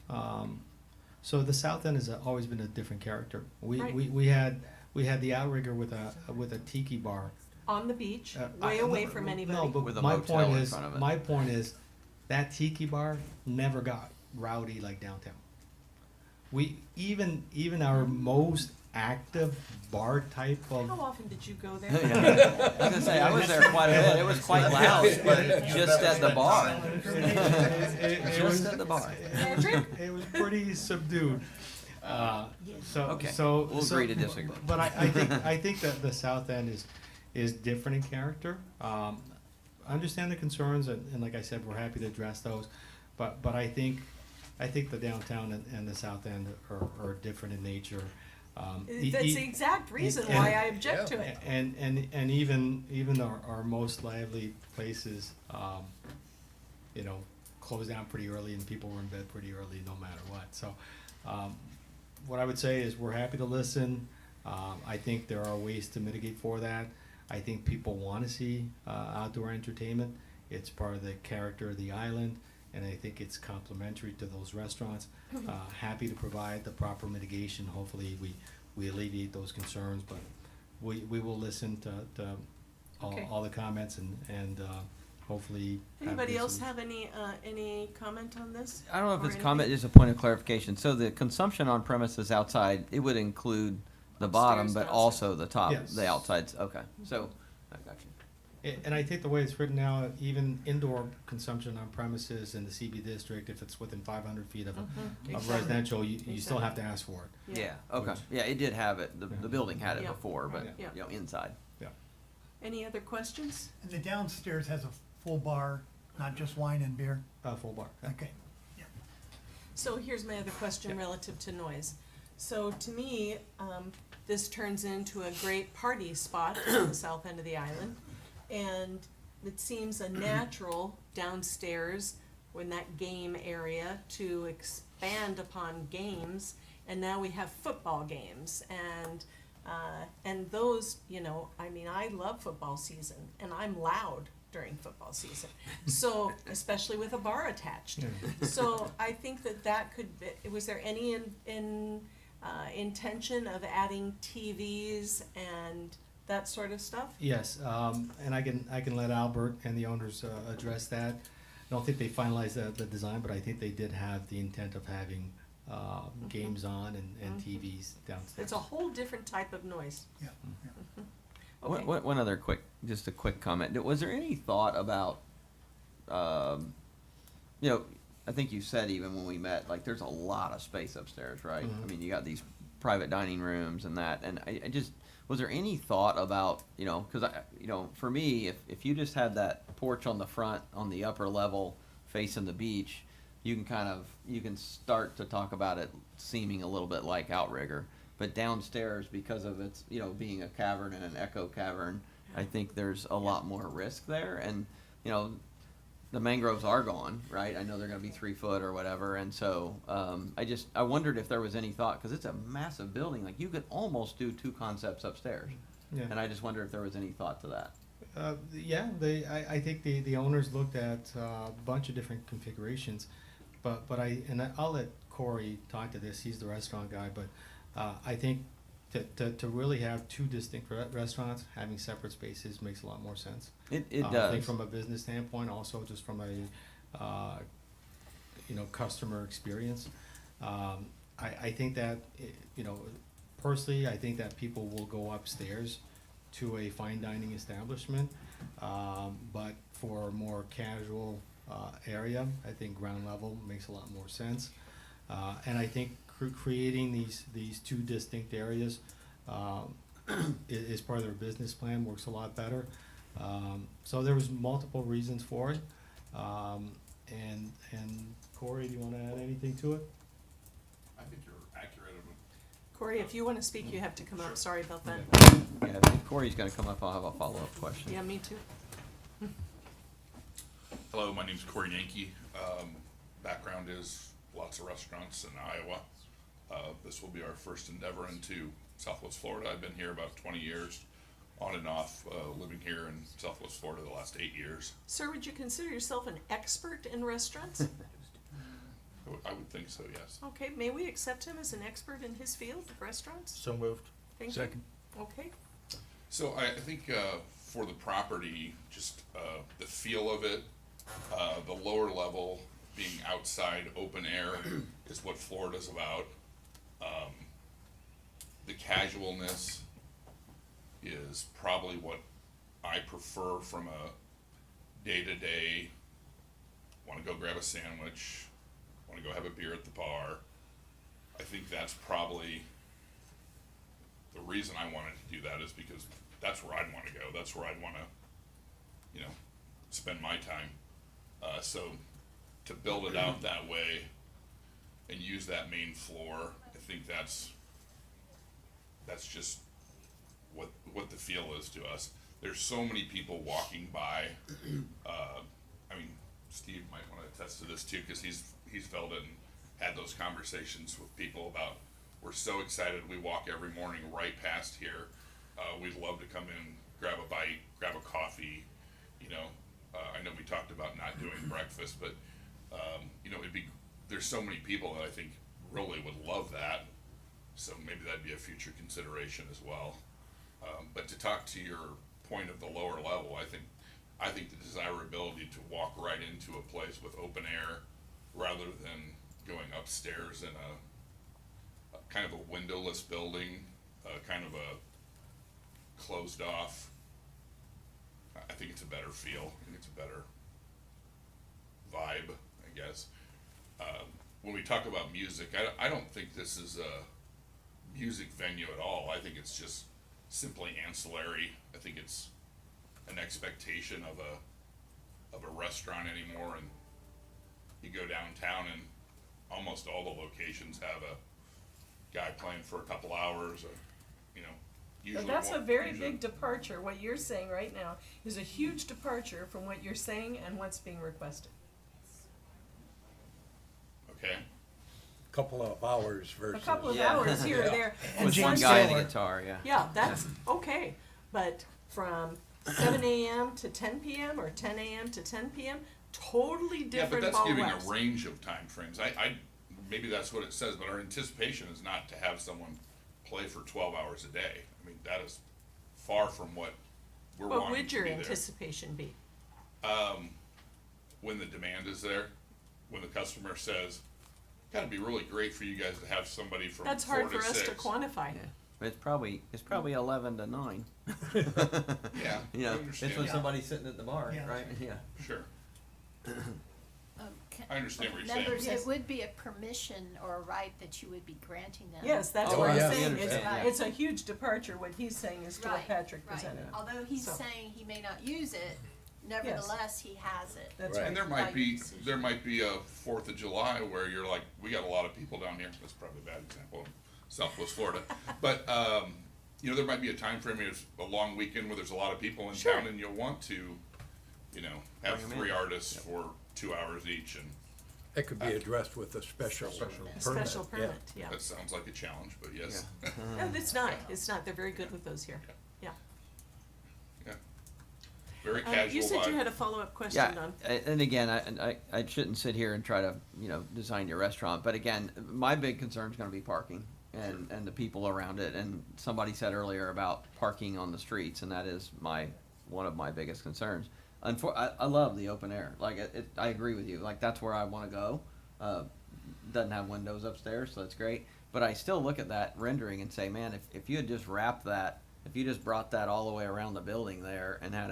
So the South End has always been a different character. We had the outrigger with a tiki bar On the beach, way away from anybody. No, but With a my motel point in is, front of it. my point is, that tiki bar never got rowdy like downtown. We even our most active bar type of. How often did you go there? Yeah. I was gonna say, I was there quite a bit. It was quite loud, but just at the bar. Just at the bar. It was pretty subdued. Okay, So we'll agree to disagree. But I think that the South End is different in character. I understand the concerns, and like I said, we're happy to address those. But I think the downtown and the South End are different in nature. That's the exact reason why I object to it. And even our most lively places, close down pretty early, and people were in bed pretty early no matter what. So what I would say is we're happy to listen. I think there are ways to mitigate for that. I think people want to see outdoor entertainment. It's part of the character of the island, and I think it's complementary to those restaurants. Happy to provide the proper mitigation. Hopefully we alleviate those concerns, but we will listen to all the comments and hopefully. Anybody else have any comment on this? I don't know if Or it's a comment, anything? just a point of clarification. So the consumption on premises outside, it would include the bottom, Upstairs, but downstairs. also the top, Yes. the outsides. Okay, so I got you. And I think the way it's written now, even indoor consumption on premises in the CB district, if it's within 500 feet of Exactly. residential, you still have to ask for it. Yeah. Okay. Yeah, it did have it. The building had it Yeah. before, but Yeah. inside. Any other questions? And the downstairs has a full bar, not just wine and beer? Full bar. Okay. So here's my other question relative to noise. So to me, this turns into a great party spot on the south end of the island. And it seems a natural downstairs in that game area to expand upon games. And now we have football games and those, you know, I mean, I love football season and I'm loud during football season. So, especially with a bar attached. So I think that could be, was there any intention of adding TVs and that sort of stuff? Yes, and I can let Albert and the owners address that. I don't think they finalized the design, but I think they did have the intent of having games on and TVs downstairs. It's a whole different type of noise. Yeah. Okay. One other just a quick comment. Was there any thought about, you know, I think you said even when we met, like there's a lot of space upstairs, right? Mhm. I mean, you got these private dining rooms and that, and I just, was there any thought about, you know, because for me, if you just had that porch on the front, on the upper level, facing the beach, you can start to talk about it seeming a little bit like Outrigger. But downstairs, because of its, you know, being a cavern and an echo cavern, I think there's a lot more risk there. And, you know, the mangroves are gone, right? I know they're going to be 3 foot or whatever. And so I wondered if there was any thought, because it's a massive building. Like, you could almost do 2 concepts upstairs. Yeah. And I just wonder if there was any thought to that. Yeah, I think the owners looked at a bunch of different configurations, but I'll let Corey talk to this. He's the restaurant guy, but I think to really have 2 distinct restaurants, having separate spaces makes a lot more sense. It I does. think from a business standpoint, also just from a customer experience. I think that personally, I think that people will go upstairs to a fine dining establishment, but for a more casual area, I think ground level makes a lot more sense. And I think creating these 2 distinct areas is part of their business plan, works a lot better. So there was multiple reasons for it. And Corey, do you want to add anything to it? I think you're accurate. Corey, if you want to speak, you have to come up. Sorry about that. Yeah, I think Corey's going to come up. I'll have a follow-up question. Yeah, me too. Hello, my name's Corey Yankee. Background is lots of restaurants in Iowa. This will be our first endeavor into Southwest Florida. I've been here about 20 years, on and off, living here in Southwest Florida the last 8 years. Sir, would you consider yourself an expert in restaurants? I would think so, yes. Okay, may we accept him as an expert in his field of restaurants? So moved. Thank Second. you. Okay. So I think for the property, just the feel of it, the lower level being outside, open air is what Florida's about. The casualness is probably what I prefer from a day-to-day, want to go grab a sandwich, want to go have a beer at the bar. I think that's probably the reason I wanted to do that, is because that's where I'd want to go. That's where I'd want to, spend my time. So to build it out that way and use that main floor, I think that's just what the feel is to us. There's so many people walking by. I mean, Steve might want to attest to this too, because he's felt it and had those conversations with people about, we're so excited, we walk every morning right past here. We'd love to come in, grab a bite, grab a coffee. I know we talked about not doing breakfast, but there's so many people that I think really would love that. So maybe that'd be a future consideration as well. But to talk to your point of the lower level, I think the desirability to walk right into a place with open air rather than going upstairs in a kind of a windowless building, kind of a closed off, I think it's a better feel. I think it's a better vibe, I guess. When we talk about music, I don't think this is a music venue at all. I think it's just simply ancillary. I think it's an expectation of a restaurant anymore, and you go downtown and almost all the locations have a guy playing for a couple hours, or, you know, So usually. that's a won't- very usually- big departure. What you're saying right now is a huge departure from what you're saying and what's being requested. Okay, Couple of hours A versus. couple of Yeah. hours here or Yeah. there. With and one some guy and say- a guitar, yeah. Yeah, that's okay, but from 7 AM to 10 PM or 10 AM to 10 PM, totally yeah, but different that's ball giving wax. a range of timeframes. Maybe that's what it says, but our anticipation is not to have someone play for 12 hours a day. I mean, that is far from what we're What wanting would to your be there. anticipation be? When the demand is there, when the customer says, gotta be really great for you guys to have somebody from 4 to 6. That's hard for us to quantify. Yeah. But it's probably 11 to 9. Yeah, You know, I it's understand when that. somebody's sitting at the bar, Yeah. right? Yeah. Sure. Can- I understand what you're saying. Members, Yes. it would be a permission or a right that you would be granting them. Yes, that's Oh, what I'm yeah, we saying. understand, yeah. It's a huge departure, what he's saying is to what Right, Patrick right. presented. Although he's So- saying he may not use it, nevertheless, he has it. That's Right. right. And there By might be, your decision. there might be a 4th of July where you're like, we got a lot of people down here, that's probably a bad example, in Southwest Florida. But, you know, there might be a time frame. There's a long weekend where there's a lot of people in Sure. town, and you'll want to, you know, have Bring 'em 3 in. artists for 2 hours each, and That could be addressed with a special permit. Special yeah. permit, yeah. that sounds like a challenge, but yes. No, it's not, it's not. They're very good with those here. Yeah. Yeah. Very You casual said you vibe. had a follow-up question Yeah, on. and again, I shouldn't sit here and try to, you know, design your restaurant, but again, my big concern is gonna be parking and the people around it, and somebody said earlier about parking on the streets, and that is one of my biggest concerns. I love the open air, like, I agree with you, like, that's where I wanna go. Doesn't have windows upstairs, so that's great, but I still look at that rendering and say, man, if you had just wrapped that, if you just brought that all the way around the building there and had an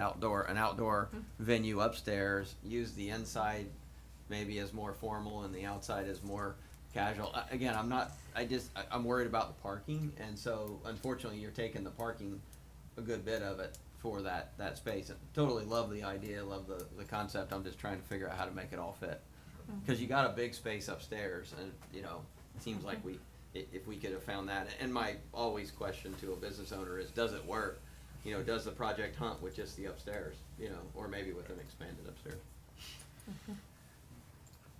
outdoor venue upstairs, use the inside maybe as more formal and the outside as more casual. Again, I'm worried about the parking, and so unfortunately you're taking the parking, a good bit of it, for that space. And totally love the idea, love the concept, I'm just trying to figure out how to make it all fit. Cause you got a big space upstairs, and, you know, it seems like if we could have found that, and my always question to a business owner is, does it work? You know, does the project hunt with just the upstairs, you know, or maybe with an expanded upstairs?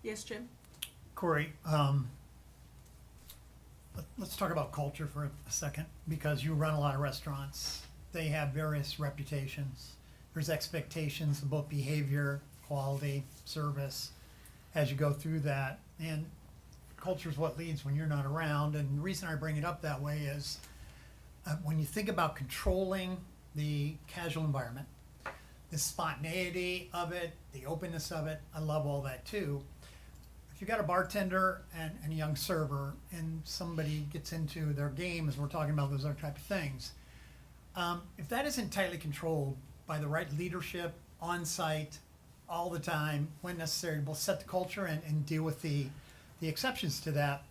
Yes, Jim? Corey, let's talk about culture for a second, because you run a lot of restaurants. They have various reputations. There's expectations of both behavior, quality, service, as you go through that. And culture is what leads when you're not around. And the reason I bring it up that way is when you think about controlling the casual environment, the spontaneity of it, the openness of it, I love all that too. If you've got a bartender and a young server and somebody gets into their game, as we're talking about those other type of things, if that isn't tightly controlled by the right leadership on site all the time, when necessary, we'll set the culture and deal with the exceptions to that,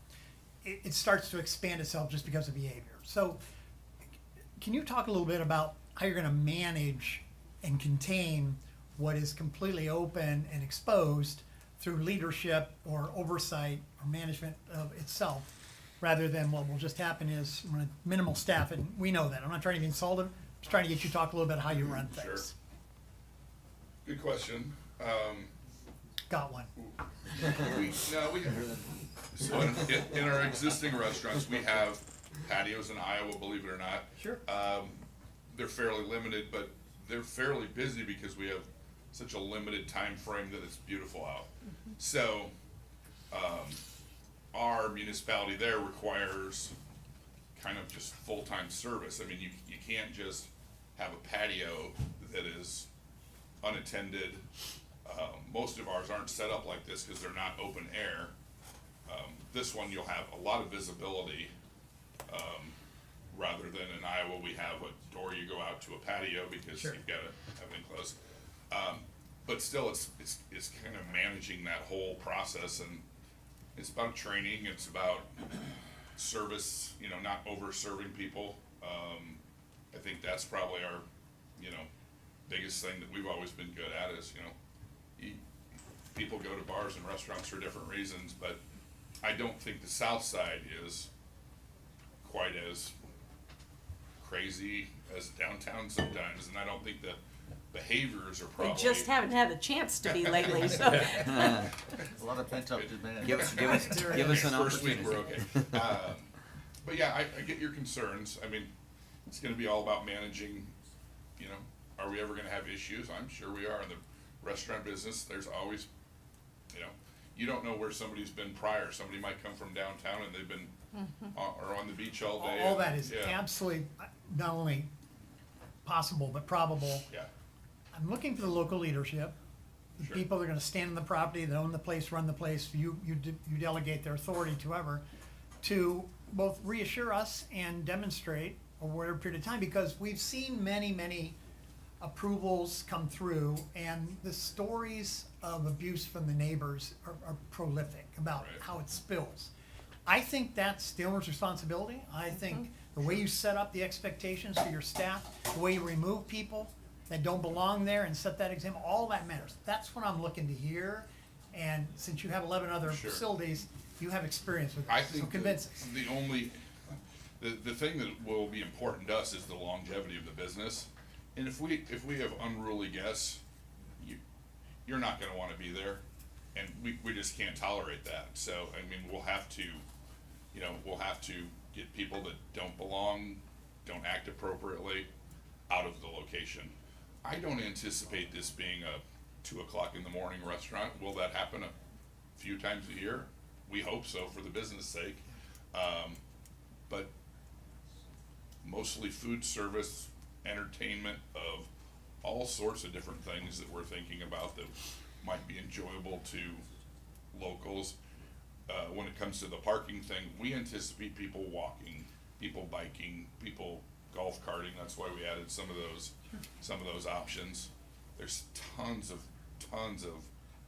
it starts to expand itself just because of behavior. So can you talk a little bit about how you're going to manage and contain what is completely open and exposed through leadership or oversight or management of itself, rather than what will just happen is when a minimal staff, and we know that. I'm not trying to be insultive, I'm just trying to get you to talk a little bit how you run things. Good question. Got one. So in our existing restaurants, we have patios in Iowa, believe it or not. Sure. They're fairly limited, but they're fairly busy because we have such a limited time frame that it's beautiful out. So, our municipality there requires kind of just full-time service. I mean, you can't just have a patio that is unattended. Most of ours aren't set up like this because they're not open air. This one, you'll have a lot of visibility, rather than in Iowa, we have a door you go out to a patio because you've got to have it closed. But still, it's kind of managing that whole process, and it's about training, it's about service, you know, not over-serving people. I think that's probably our, you know, biggest thing that we've always been good at is, you know, people go to bars and restaurants for different reasons, but I don't think the south side is quite as crazy as downtown sometimes, and I don't think the behaviors are We probably. just haven't had a chance to be lately, so. A lot of pent up demand. Give us an First week, opportunity. we're okay. But yeah, I get your concerns. I mean, it's gonna be all about managing, you know, are we ever gonna have issues? I'm sure we are in the restaurant business. There's always, you know, you don't know where somebody's been prior. Somebody might come from downtown and they've been, or on the beach all day. All and- that is yeah. absolutely not only possible, but probable. Yeah. I'm looking for the local leadership, the Sure. people that are gonna stand in the property, that own the place, run the place, you delegate their authority to whoever, to both reassure us and demonstrate over whatever period of time, because we've seen many approvals come through, and the stories of abuse from the neighbors are prolific about Right. how it spills. I think that's the owner's responsibility. I think the way you set up the expectations for your staff, the way you remove people that don't belong there and set that example, all that matters. That's what I'm looking to hear. And since you have 11 other Sure. facilities, you have experience with I this, so think convince us. the only, the thing that will be important to us is the longevity of the business. And if we have unruly guests, you're not gonna wanna be there, and we just can't tolerate that. So, I mean, we'll have to get people that don't belong, don't act appropriately, out of the location. I don't anticipate this being a 2:00 in the morning restaurant. Will that happen a few times a year? We hope so for the business sake. But mostly food service, entertainment of all sorts of different things that we're thinking about that might be enjoyable to locals. When it comes to the parking thing, we anticipate people walking, people biking, people golf karting. That's why we added some of those options. There's tons of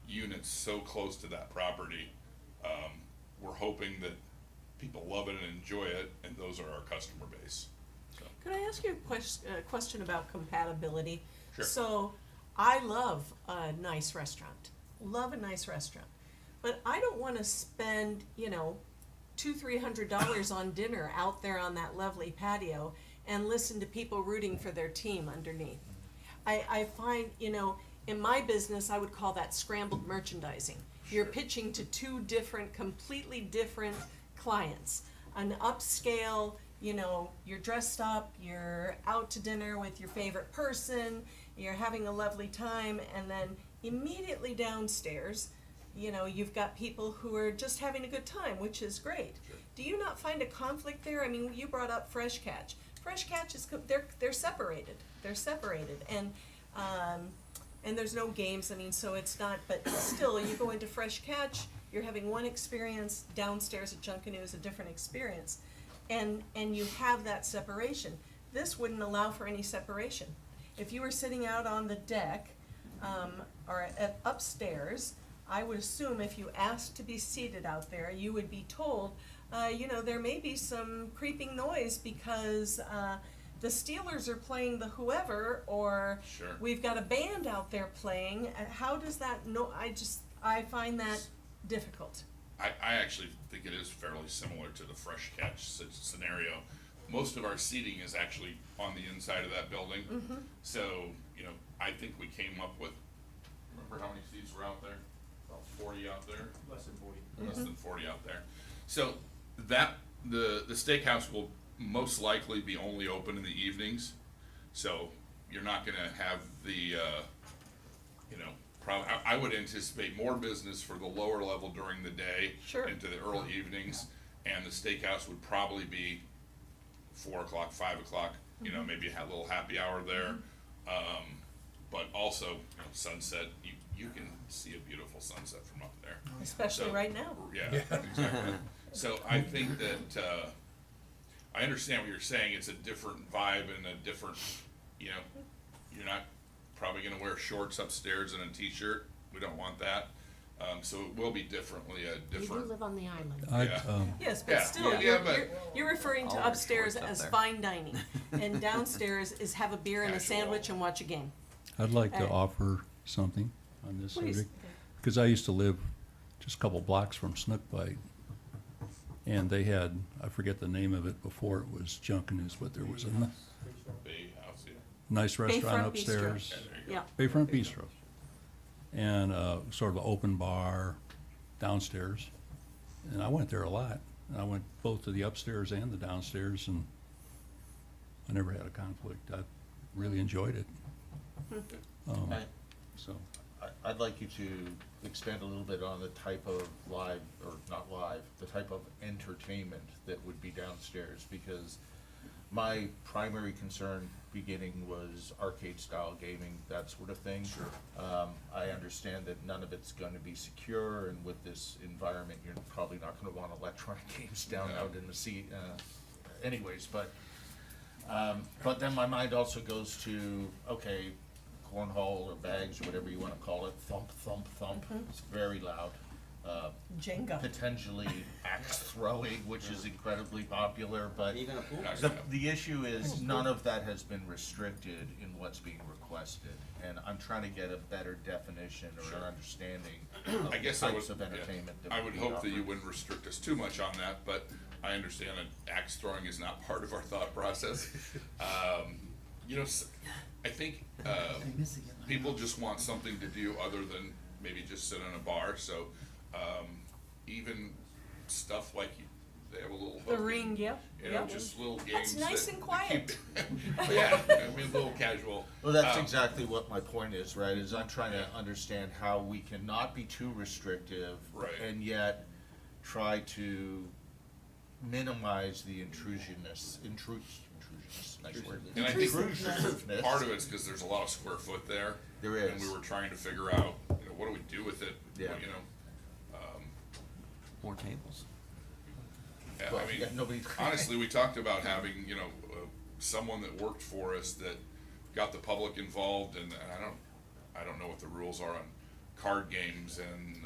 units so close to that property. We're hoping that people love it and enjoy it, and those are our customer base. Could I ask you a question about compatibility? Sure. So, I love a nice restaurant, but I don't wanna spend, $200-300 on dinner out there on that lovely patio and listen to people rooting for their team underneath. I find, in my business, I would call that scrambled merchandising. You're pitching to two completely different clients. An upscale, you're dressed up, you're out to dinner with your favorite person, you're having a lovely time, and then immediately downstairs, you've got people who are just having a good time, which is great. Do you not find a conflict there? I mean, you brought up Fresh Catch. Fresh Catch is, they're separated, and there's no games, so it's not, but still, you go into Fresh Catch, you're having one experience, downstairs at Junkanoo is a different experience, and you have that separation. This wouldn't allow for any separation. If you were sitting out on the deck, or upstairs, I would assume if you asked to be seated out there, you would be told, there may be some creeping noise because, the Steelers are playing the whoever, or Sure. we've got a band out there playing. How does that I find that difficult. I actually think it is fairly similar to the Fresh Catch scenario. Most of our seating is actually on the inside of that building. Mhm. So, I think we came up with, remember how many seats were out there? About 40 out there? Less than 40. Less than 40 out there. So the steakhouse will most likely be only open in the evenings. So you're not gonna have the, I would anticipate more business for the lower level during the day. Sure. Into the early evenings, and the steakhouse would probably be 4 o'clock, 5 o'clock, maybe a little happy hour there. But also, sunset, you can see a beautiful sunset from up there. Especially So, right now. Yeah, exactly. So I think that, I understand what you're saying, it's a different vibe and a different, you're not probably gonna wear shorts upstairs and a t-shirt, we don't want that. So it will be differently, a You do different. live on the island. Yeah. Yes, but Yeah, still, yeah, you're, but- you're referring to I'll wear upstairs shorts up as there. fine dining, and downstairs is have a beer and a Casual. sandwich and watch a game. I'd like to Uh, offer something on this Please. subject. Because I used to live just a couple blocks from Snook Bite And they had, I forget the name of it before it was Junkanoo's, but there was a Bay House, yeah. nice restaurant Bayfront Bistro. upstairs. Yeah. Bayfront Bistro. And sort of an open bar downstairs. And I went there a lot. I went both to the upstairs and the downstairs, and I never had a conflict. I really enjoyed it. I- So, I'd like you to expand a little bit on the type of live, or not live, the type of entertainment that would be downstairs, because my primary concern beginning was arcade-style gaming, that sort of thing. Sure. I understand that none of it's gonna be secure, and with this environment, you're probably not gonna want electronic games down No. out in the seat, anyways, but then my mind also goes to, okay, cornhole or bags, or whatever you wanna call it, thump, thump, thump, it's very loud. Jenga. Potentially axe throwing, which is incredibly popular, but Even a pool. the issue is none of that has been restricted in what's being requested. And I'm trying to get a better definition or Sure. an understanding of I the guess I types would, of entertainment that I would would be hope that you offered. wouldn't restrict us too much on that, but I understand that axe throwing is not part of our thought process. You know, I think, people just want something to do other than maybe just sit in a bar, so, even stuff like they have a little The hook ring, and, yep, you know, yep. just little That's games nice that and quiet. keep- Yeah, I mean, a little casual. Well, that's Um, exactly what my point is, right, is I'm trying to understand how we can not be too restrictive. Right. And yet try to minimize the intrusiveness, nice word. And I think Intrusiveness. part of it's because there's a lot of square foot there. There And is. we were trying to figure out, you know, what do we do with it, Yeah. you know? More tables. Yeah, Well, I mean, yeah, nobody- honestly, we talked about having, you know, someone that worked for us that got the public involved, and I don't know what the rules are on card games, and,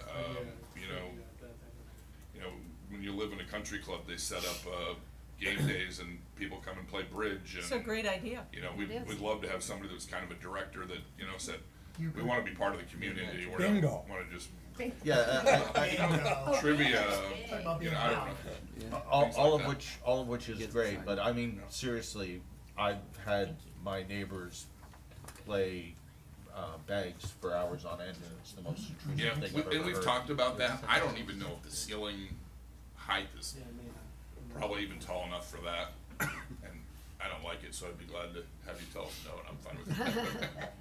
you know, when you live in a country club, they set up, game days, and people come and play bridge, and. It's a great idea. You know, It is. we'd love to have somebody that was kind of a director that, you know, said, You we could- wanna be part of the community, we're Bingo. not, wanna just Yeah, trivia, you know, I don't know. all of which is great, but I mean, seriously, I've had my neighbors play, bags for hours on end, and it's the most intrusive Yeah, thing I've ever heard. and we've talked about that, I don't even know if the ceiling height is probably even tall enough for that, and I don't like it, so I'd be glad to have you tell us no, and I'm fine with it.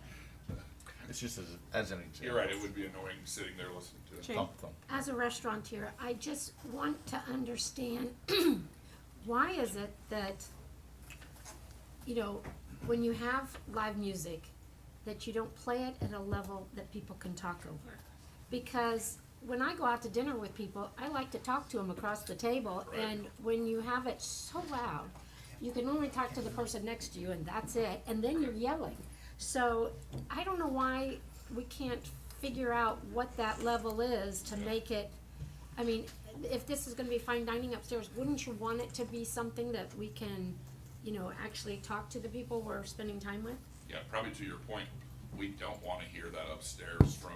It's just as an example. You're right, it would be annoying sitting there listening to it. Jane? Thump, thump. As a restaurateur, I just want to understand, why is it that, you know, when you have live music, that you don't play it at a level that people can talk over? Because when I go out to dinner with people, I like to talk to them across the table, and when you have it so loud, you can only talk to the person next to you, and that's it, and then you're yelling. So, I don't know why we can't figure out what that level is to make it, I mean, if this is gonna be fine dining upstairs, wouldn't you want it to be something that we can, you know, actually talk to the people we're spending time with? Yeah, probably to your point, we don't wanna hear that upstairs from,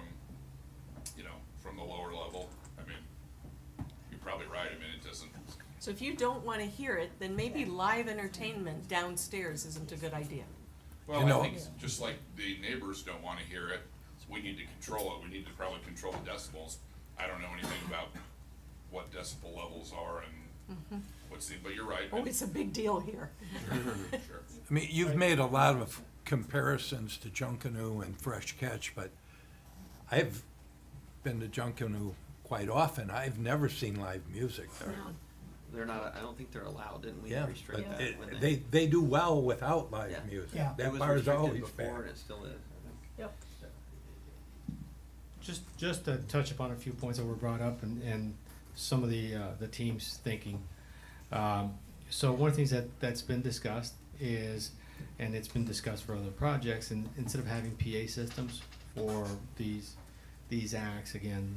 you know, from the lower level. I mean, you're probably right, I mean, it doesn't, So if you don't wanna hear it, then maybe live entertainment downstairs isn't a good idea. well, You know- I think just like the neighbors don't wanna hear it, we need to control it, we need to probably control the decibels. I don't know anything about what decibel levels are and what's the, but you're right. Oh, it's a big deal here. Sure. I mean, you've made a lot of comparisons to Junkanoo and Fresh Catch, but I've been to Junkanoo quite often. I've never seen live music there. No. They're not, I don't think they're allowed, didn't we Yeah, restrict but that? when they do well without live Yeah. music. Yeah. It That was bar's restricted always before, bad. and it still is, I think. Yep. Just to touch upon a few points that were brought up and some of the team's thinking. So one of the things that's been discussed is, and it's been discussed for other projects, and instead of having PA systems for these acts, again,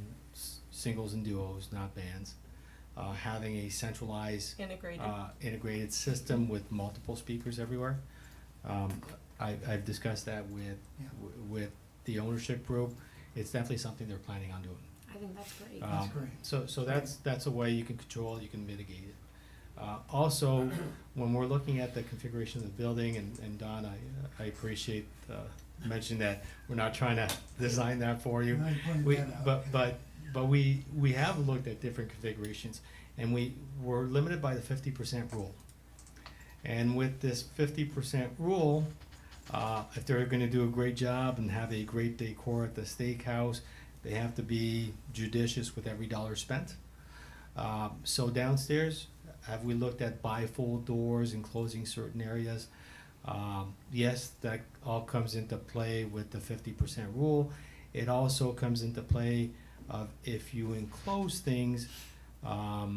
singles and duos, not bands, having a centralized integrated system with multiple speakers everywhere. I've discussed that with the ownership group. It's definitely something they're planning on doing. I think that's great. That's great. So that's a way you can control, you can mitigate it. Also, when we're looking at the configuration of the building, and Don, I appreciate mentioning that we're not trying to design that for you. I pointed We, that out. but we have looked at different configurations, and we're limited by the 50% rule. And with this 50% rule, if they're gonna do a great job and have a great decor at the steakhouse, they have to be judicious with every dollar spent. So downstairs, have we looked at bifold doors and closing certain areas? Yes, that all comes into play with the 50% rule. It also comes into play of if you enclose things, are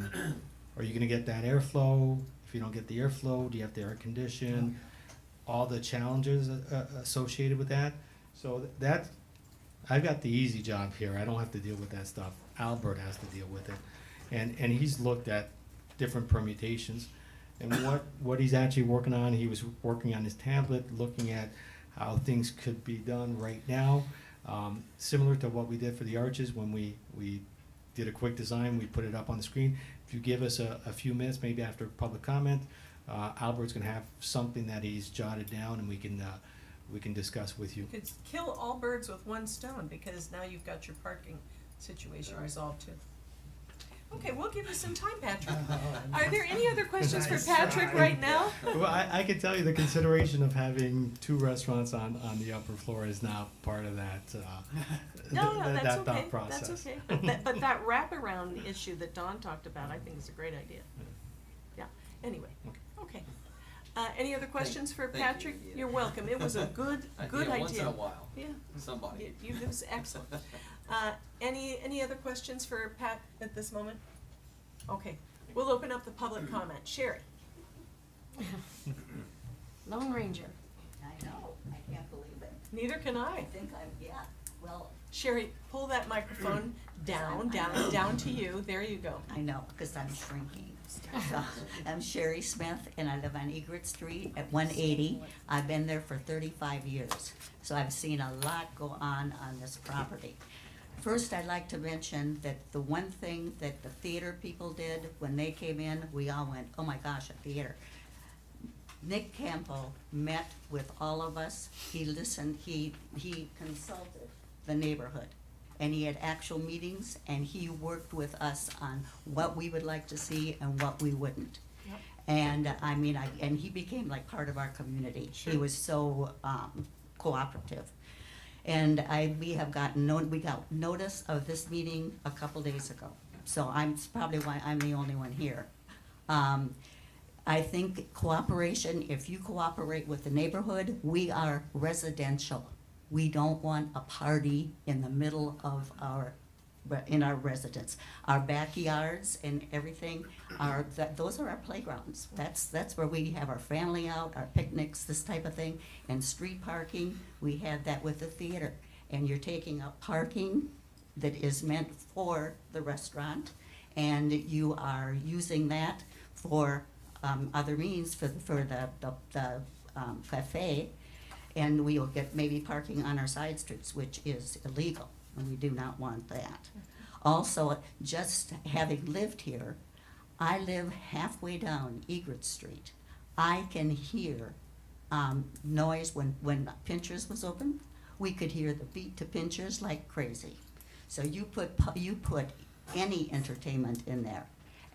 you gonna get that airflow? If you don't get the airflow, do you have to air condition? All the challenges associated with that. So that, I've got the easy job here. I don't have to deal with that stuff. Albert has to deal with it. And he's looked at different permutations. And what he's actually working on, he was working on his tablet, looking at how things could be done right now. Similar to what we did for the arches when we did a quick design, we put it up on the screen. If you give us a few minutes, maybe after public comment, Albert's gonna have something that he's jotted down and we can discuss with you. You could kill all birds with one stone, because now you've got your parking situation resolved too. Okay, we'll give you some time, Patrick. Are there any other questions for Patrick right now? Well, I can tell you the consideration of having 2 restaurants on the upper floor is not part of that, No, that that's okay, thought process. that's okay. But that wraparound issue that Don talked about, I think is a great idea. Yeah, anyway, okay. Any other questions for Patrick? You're welcome. It was a good idea. Once in a while. Yeah. Somebody. It was excellent. Any other questions for Pat at this moment? Okay, we'll open up the public comment. Sherry? Lone Ranger. I know, I can't believe it. Neither can I. I think well. Sherry, pull that microphone down to you. There you go. I know, because I'm shrinking. So, I'm Sherry Smith, and I live on Egret Street at 180. I've been there for 35 years, so I've seen a lot go on this property. First, I'd like to mention that the one thing that the theater people did when they came in, we all went, oh my gosh, a theater. Nick Campbell met with all of us. He listened, he consulted the neighborhood. And he had actual meetings, and he worked with us on what we would like to see and what we wouldn't. Yep. And I mean, and he became like part of our community. He was so cooperative. And we got notice of this meeting a couple days ago. So it's probably why I'm the only one here. I think cooperation, if you cooperate with the neighborhood, we are residential. We don't want a party in the middle of our residence. Our backyards and everything those are our playgrounds. That's where we have our family out, our picnics, this type of thing. And street parking, we had that with the theater. And you're taking up parking that is meant for the restaurant, and you are using that for other means for the cafe. And we will get maybe parking on our side streets, which is illegal, and we do not want that. Also, just having lived here, I live halfway down Egret Street. I can hear noise when Pinchers was open. We could hear the beat to Pinchers like crazy. So you put any entertainment in there,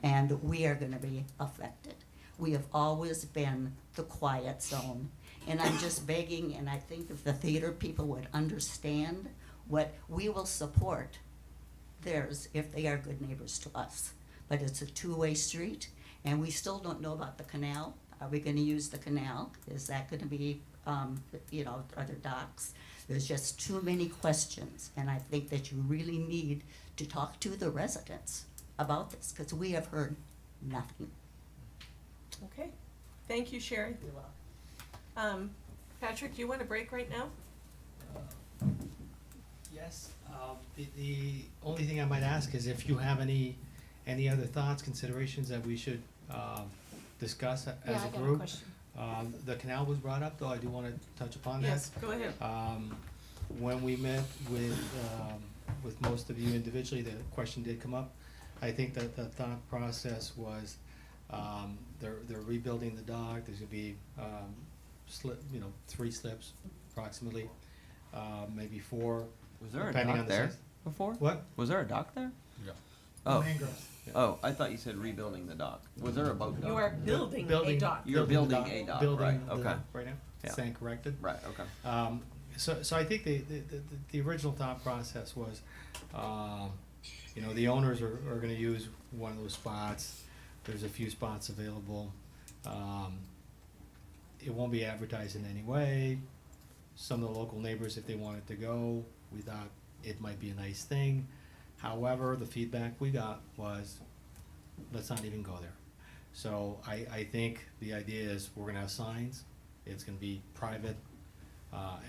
and we are gonna be affected. We have always been the quiet zone. And I'm just begging, and I think if the theater people would understand what we will support theirs if they are good neighbors to us. But it's a two-way street, and we still don't know about the canal. Are we gonna use the canal? Is that gonna be, are there docks? There's just too many questions, and I think that you really need to talk to the residents about this, because we have heard nothing. Okay, thank you, Sherry. You're welcome. Patrick, do you want a break right now? Yes. The only thing I might ask is if you have any other thoughts, considerations that we should discuss as a group. The canal was brought up, though. I do want to touch upon that. Yes, go ahead. When we met with with most of you individually, the question did come up. I think that the thought process was, they're rebuilding the dock, there's gonna be, 3 slips approximately, maybe 4. Was there a depending dock on the there size. before? What? Was there a dock there? Yeah. Oh. Mangroves. Oh, I thought you said rebuilding the dock. Was there a boat dock? You are building a dock. You're building a dock, right, the okay. dock right now, Yeah. stand corrected. Right, okay. So I think the original thought process was, the owners are gonna use one of those spots. There's a few spots available. It won't be advertised in any way. Some of the local neighbors, if they wanted to go, we thought it might be a nice thing. However, the feedback we got was, let's not even go there. So I think the idea is we're gonna have signs, it's gonna be private,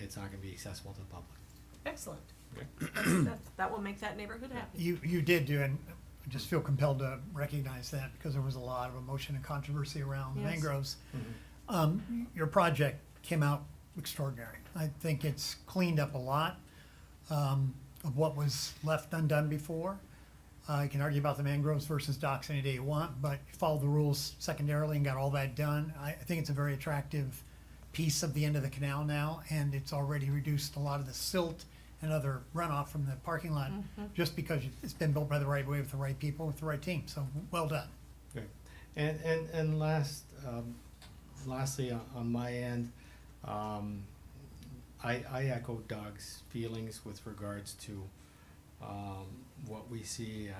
it's not gonna be accessible to the public. Excellent. Okay. That will make that neighborhood happy. You did do, and I just feel compelled to recognize that because there was a lot of emotion and controversy around the Yes. mangroves. Your project came out extraordinary. I think it's cleaned up a lot of what was left undone before. You can argue about the mangroves versus docks any day you want, but you followed the rules secondarily and got all that done. I think it's a very attractive piece of the end of the canal now, and it's already reduced a lot of the silt and other runoff from the parking lot, just because it's been built by the right way with the right people, with the right team, so well done. Great. And lastly, on my end, I echo Doug's feelings with regards to what we see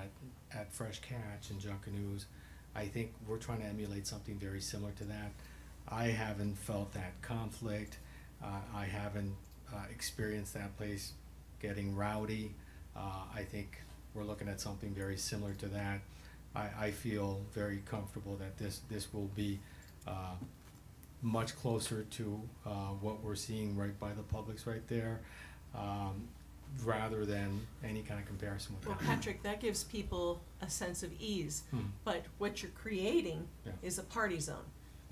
at Fresh Catch and Junkanoo's. I think we're trying to emulate something very similar to that. I haven't felt that conflict. I haven't experienced that place getting rowdy. I think we're looking at something very similar to that. I feel very comfortable that this will be much closer to what we're seeing right by the Publix right there, rather than any kind of comparison with Well, that. Patrick, that gives people a sense of ease, but what you're creating Yeah. is a party zone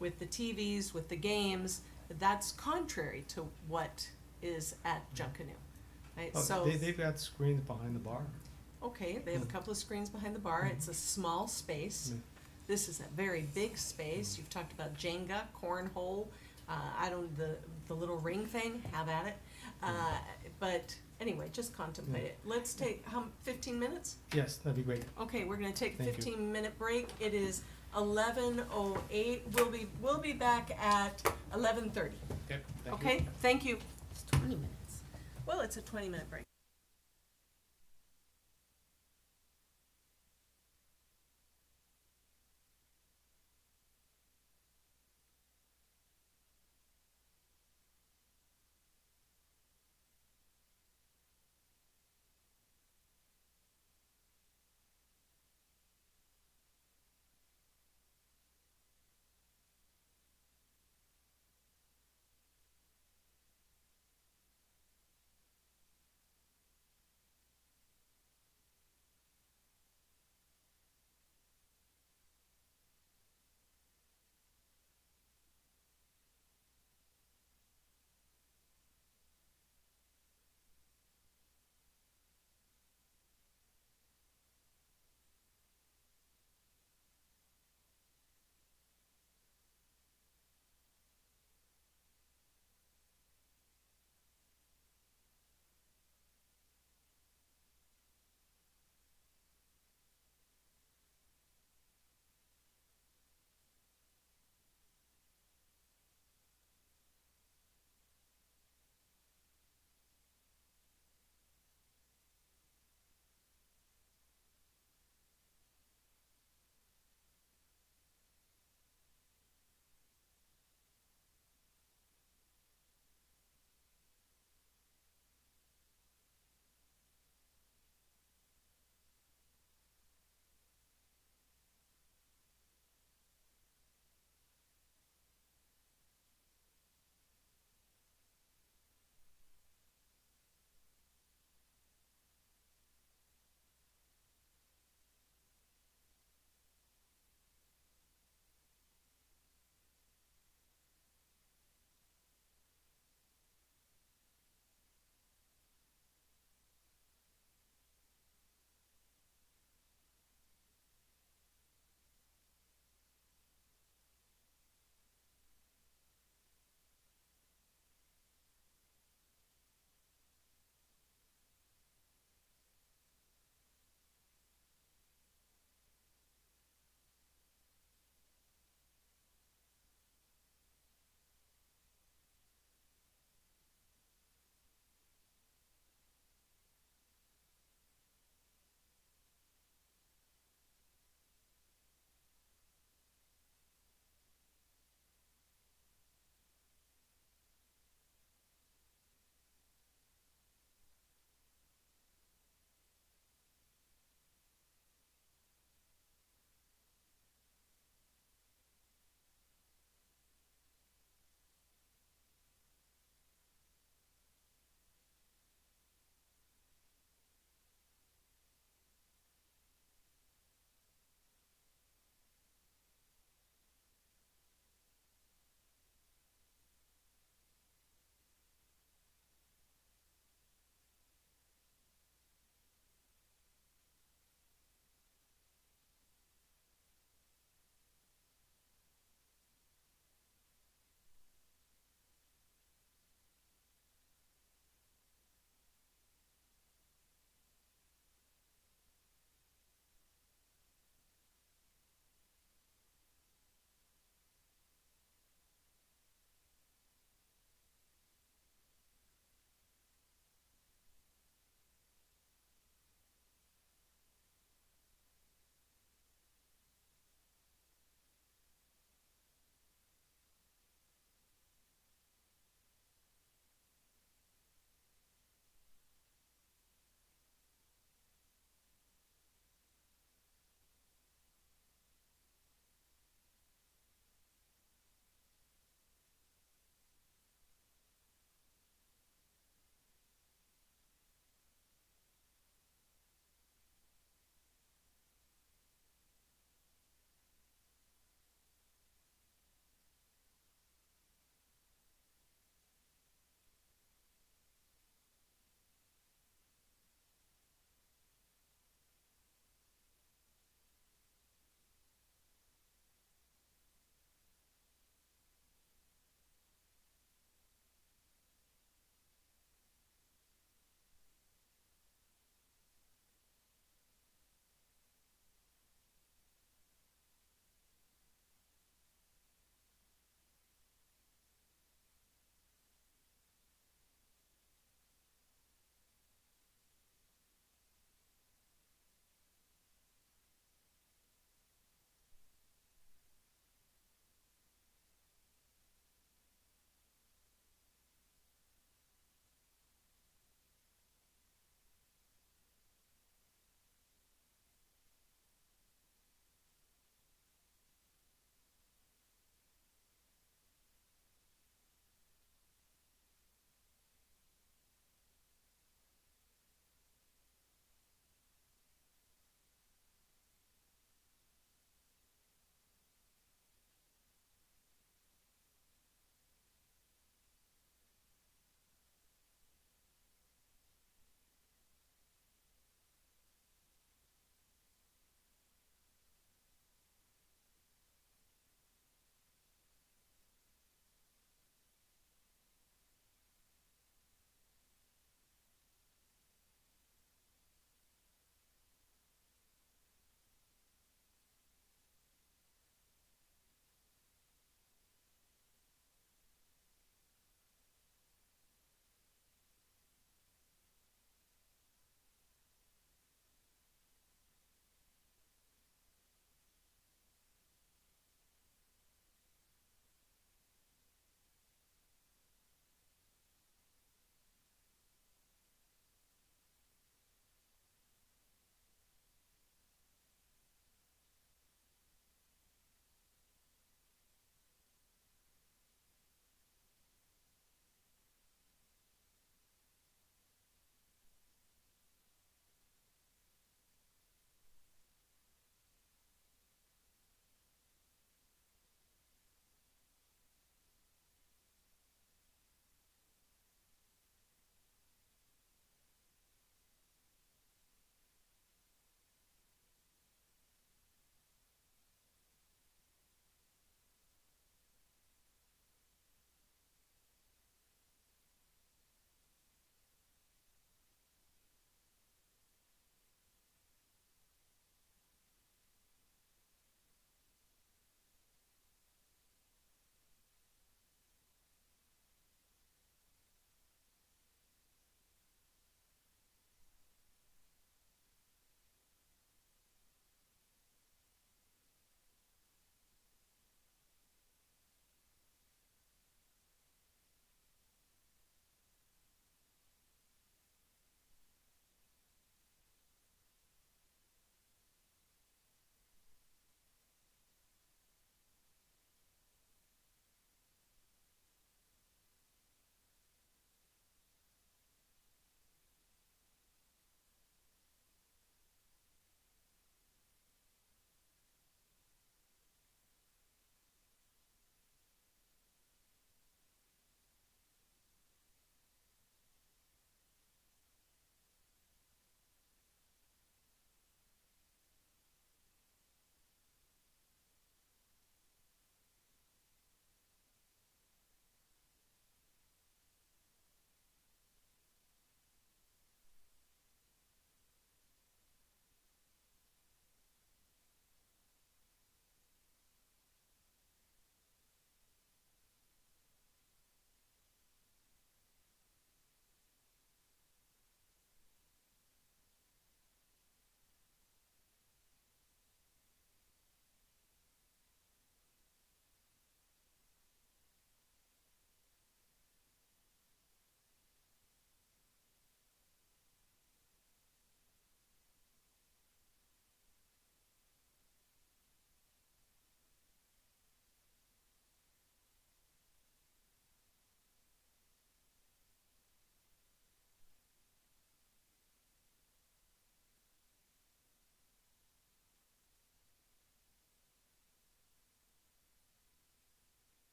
with the TVs, with the games. That's contrary to what is at Junkanoo, right? Oh, So, they've got screens behind the bar. okay, they have a couple of screens behind the bar. It's a small space. This is a very big space. You've talked about Jenga, cornhole, the little ring thing, have at it. But anyway, just contemplate it. Let's take, 15 minutes? Yes, that'd be great. Okay, we're gonna take a Thank you. 15-minute break. It is 11:08. We'll be back at 11:30. Okay, thank you. Okay, thank you. It's 20 minutes. Well, it's a 20-minute break.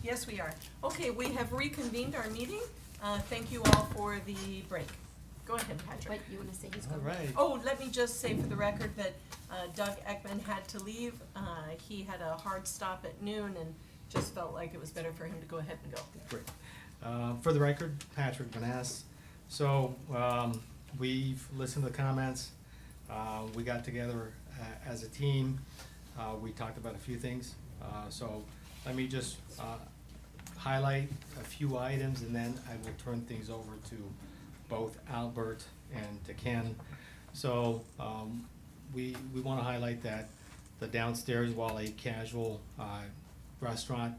Yes, we are. Okay, we have reconvened our meeting. Thank you all for the break. Go ahead, Patrick. Wait, you wanna say he's All going? right. Oh, let me just say for the record that Doug Ekman had to leave. He had a hard stop at noon and just felt like it was better for him to go ahead and go. Great. For the record, Patrick Vanass. So, we've listened to the comments. We got together as a team. We talked about a few things. So let me just highlight a few items, and then I will turn things over to both Albert and to Ken. So we want to highlight that the downstairs, while a casual restaurant,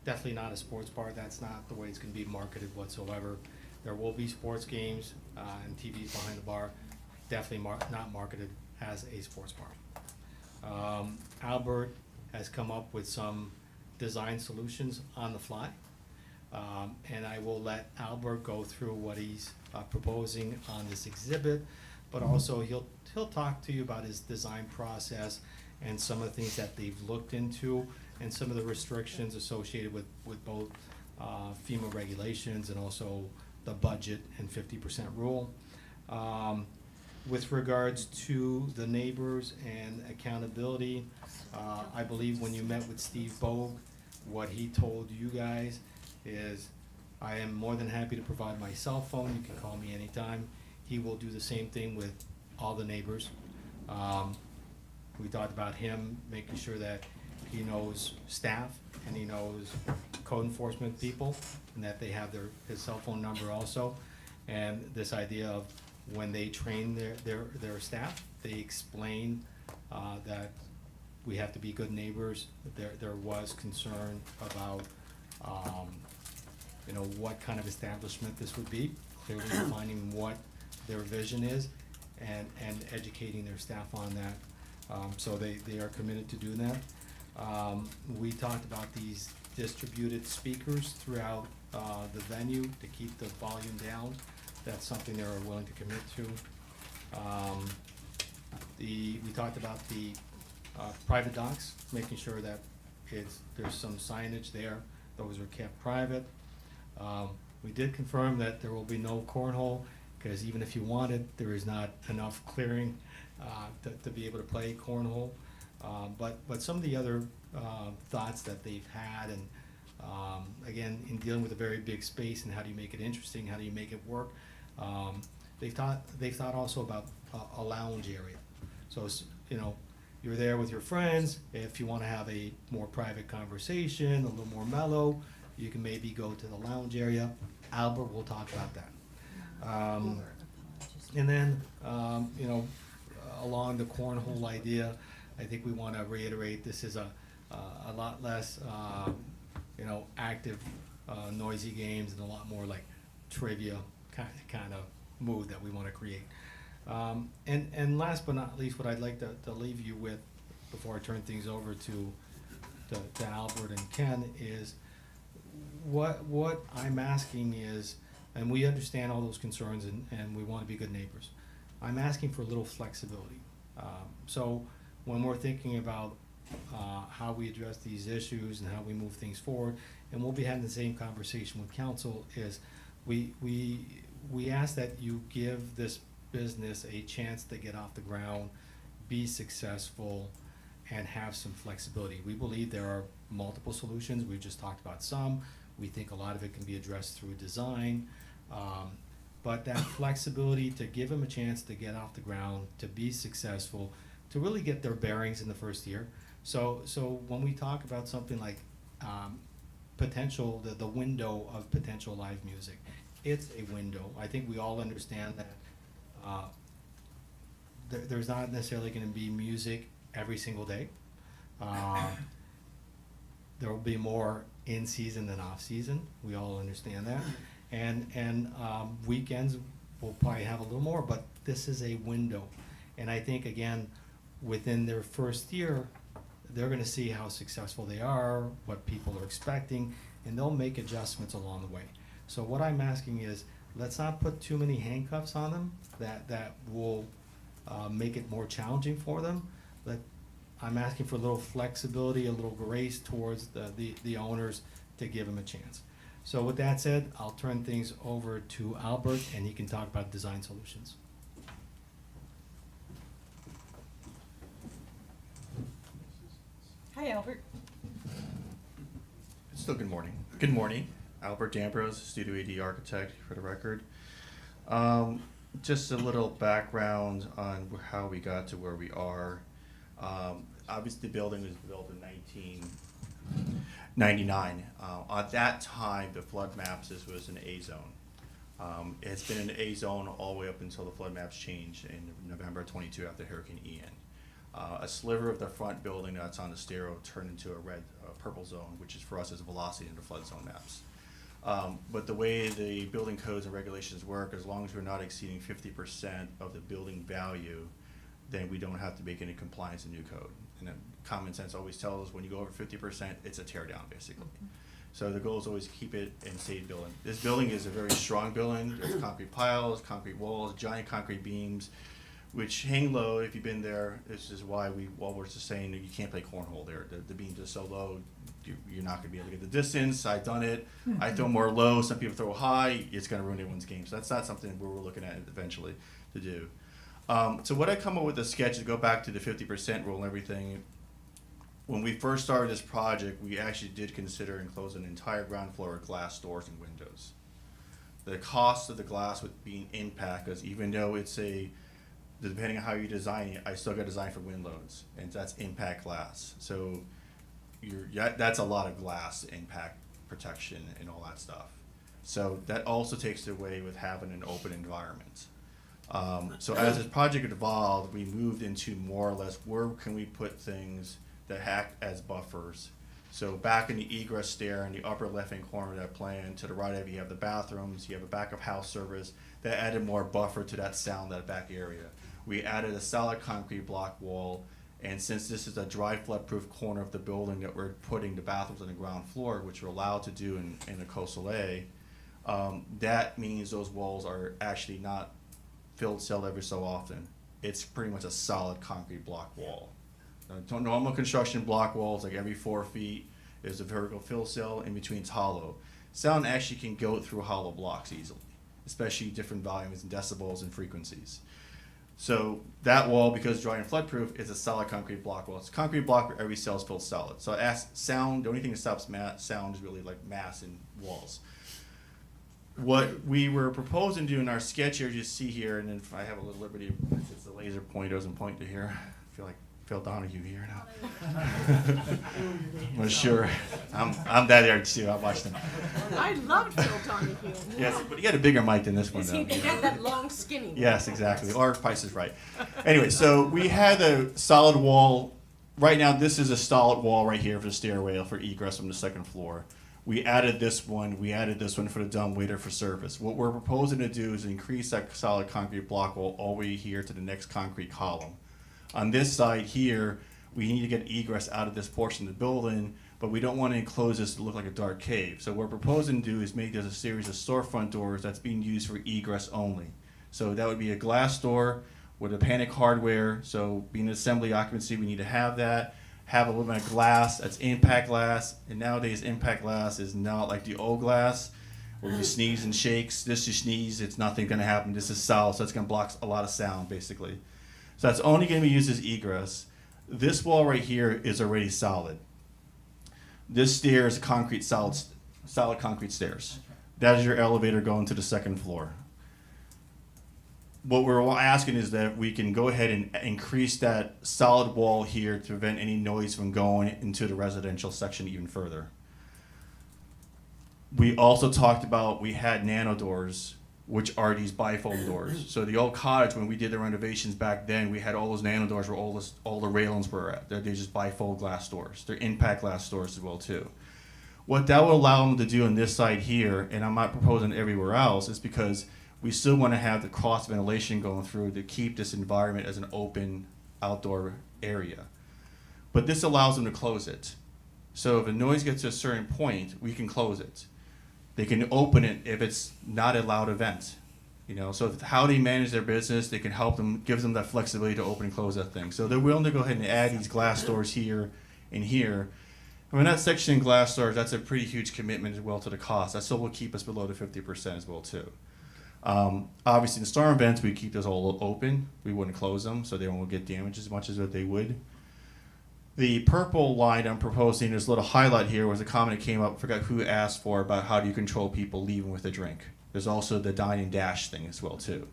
definitely not a sports bar. That's not the way it's going to be marketed whatsoever. There will be sports games and TVs behind the bar. Definitely not marketed as a sports bar. Albert has come up with some design solutions on the fly. And I will let Albert go through what he's proposing on this exhibit, but also he'll talk to you about his design process and some of the things that they've looked into and some of the restrictions associated with both FEMA regulations and also the budget and 50% rule. With regards to the neighbors and accountability, I believe when you met with Steve Bogue, what he told you guys is, I am more than happy to provide my cell phone, you can call me anytime. He will do the same thing with all the neighbors. We talked about him making sure that he knows staff and he knows code enforcement people and that they have his cell phone number also. And this idea of when they train their staff, they explain that we have to be good neighbors. There was concern about what kind of establishment this would be, clearly defining what their vision is and educating their staff on that. So they are committed to doing that. We talked about these distributed speakers throughout the venue to keep the volume down. That's something they're willing to commit to. We talked about the private docks, making sure that there's some signage there. Those are kept private. We did confirm that there will be no cornhole, because even if you wanted, there is not enough clearing to be able to play cornhole. But some of the other thoughts that they've had, and again, in dealing with a very big space and how do you make it interesting, how do you make it work, they've thought also about a lounge area. So you're there with your friends. If you want to have a more private conversation, a little more mellow, you can maybe go to the lounge area. Albert will talk about that. And then, along the cornhole idea, I think we want to reiterate this is a lot less, active, noisy games and a lot more like trivia kind of mood that we want to create. And last but not least, what I'd like to leave you with before I turn things over to Albert and Ken is what I'm asking is, and we understand all those concerns and we want to be good neighbors. I'm asking for a little flexibility. So when we're thinking about how we address these issues and how we move things forward, and we'll be having the same conversation with council, is we ask that you give this business a chance to get off the ground, be successful, and have some flexibility. We believe there are multiple solutions. We've just talked about some. We think a lot of it can be addressed through design. But that flexibility to give them a chance to get off the ground, to be successful, to really get their bearings in the first year. So when we talk about something like potential, the window of potential live music, it's a window. I think we all understand that there's not necessarily going to be music every single day. There will be more in season than off season. We all understand that. And weekends will probably have a little more, but this is a window. And I think, again, within their first year, they're going to see how successful they are, what people are expecting, and they'll make adjustments along the way. So what I'm asking is, let's not put too many handcuffs on them that will make it more challenging for them. I'm asking for a little flexibility, a little grace towards the owners to give them a chance. So with that said, I'll turn things over to Albert, and he can talk about design solutions. Hi, Albert. Still good morning. Good morning. Albert D'Ambrose, Studio AD architect for the record. Just a little background on how we got to where we are. Obviously, the building was built in 1999. At that time, the flood maps, this was an A zone. It's been an A zone all the way up until the flood maps changed in November 22 after Hurricane Ian. A sliver of the front building that's on the stereo turned into a purple zone, which is for us as a velocity in the flood zone maps. But the way the building codes and regulations work, as long as we're not exceeding 50% of the building value, then we don't have to make any compliance in new code. And then common sense always tells us when you go over 50%, it's a tear down basically. So the goal is always keep it in state building. This building is a very strong building. There's concrete piles, concrete walls, giant concrete beams, which hang low. If you've been there, this is why we're just saying that you can't play cornhole there. The beams are so low, you're not gonna be able to get the distance. I've done it. I throw more low, some people throw high, it's gonna ruin everyone's game. So that's not something we're looking at eventually to do. So what I come up with a sketch to go back to the 50% rule and everything. When we first started this project, we actually did consider enclosing an entire ground floor with glass doors and windows. The cost of the glass would be an impact, because even though it's depending on how you design it, I still got to design for wind loads, and that's impact glass. So that's a lot of glass impact protection and all that stuff. So that also takes it away with having an open environment. So as this project evolved, we moved into more or less where can we put things that act as buffers. So back in the egress stair in the upper left-hand corner of that plan, to the right of you have the bathrooms, you have a back of house service, that added more buffer to that sound, that back area. We added a solid concrete block wall, and since this is a dry flood-proof corner of the building that we're putting the bathrooms on the ground floor, which we're allowed to do in a coastal A, that means those walls are actually not filled cell every so often. It's pretty much a solid concrete block wall. Normal construction block walls, like every 4 feet, there's a vertical fill cell, in between it's hollow. Sound actually can go through hollow blocks easily, especially different volumes and decibels and frequencies. So that wall, because dry and flood proof, is a solid concrete block wall. It's a concrete block where every cell is filled solid. So as sound, the only thing that stops sound is really like mass in walls. What we were proposing to do in our sketch here, you see here, and then if I have a little liberty, it's the laser pointers and point to here. I feel like Phil Donahue here now. Well, sure. I'm that there too. I watched him. I loved Phil Donahue. Yes, but he had a bigger mic than this one, though. He had that long, skinny one. Yes, exactly. Or Price is Right. Anyway, so we had a solid wall. Right now, this is a solid wall right here for the stairway for egress from the second floor. We added this one. We added this one for the dumbwaiter for service. What we're proposing to do is increase that solid concrete block wall all the way here to the next concrete column. On this side here, we need to get egress out of this portion of the building, but we don't want to enclose this to look like a dark cave. So what we're proposing to do is make this a series of storefront doors that's being used for egress only. So that would be a glass door with a panic hardware. So being an assembly occupancy, we need to have that. Have a little bit of glass, that's impact glass. And nowadays impact glass is not like the old glass where you sneeze and shakes. This you sneeze, it's nothing gonna happen. This is solid, so it's gonna block a lot of sound basically. So that's only going to be used as egress. This wall right here is already solid. This stair is concrete, solid concrete stairs. That is your elevator going to the second floor. What we're asking is that we can go ahead and increase that solid wall here to prevent any noise from going into the residential section even further. We also talked about, we had nano doors, which are these bifold doors. So the old cottage, when we did the renovations back then, we had all those nano doors where all the railings were at. They're just bifold glass doors. They're impact glass doors as well too. What that will allow them to do on this side here, and I'm not proposing everywhere else, is because we still want to have the cross ventilation going through to keep this environment as an open outdoor area. But this allows them to close it. So if a noise gets to a certain point, we can close it. They can open it if it's not a loud event. You know, so how they manage their business, they can help them, gives them that flexibility to open and close that thing. So they're willing to go ahead and add these glass doors here and here. And when that section glass doors, that's a pretty huge commitment as well to the cost. That still will keep us below the 50% as well too. Obviously, in storm events, we keep those all open. We wouldn't close them, so they won't get damaged as much as what they would. The purple line I'm proposing, there's a little highlight here, was a comment that came up, forgot who asked for, about how do you control people leaving with a drink. There's also the dine and dash thing as well too.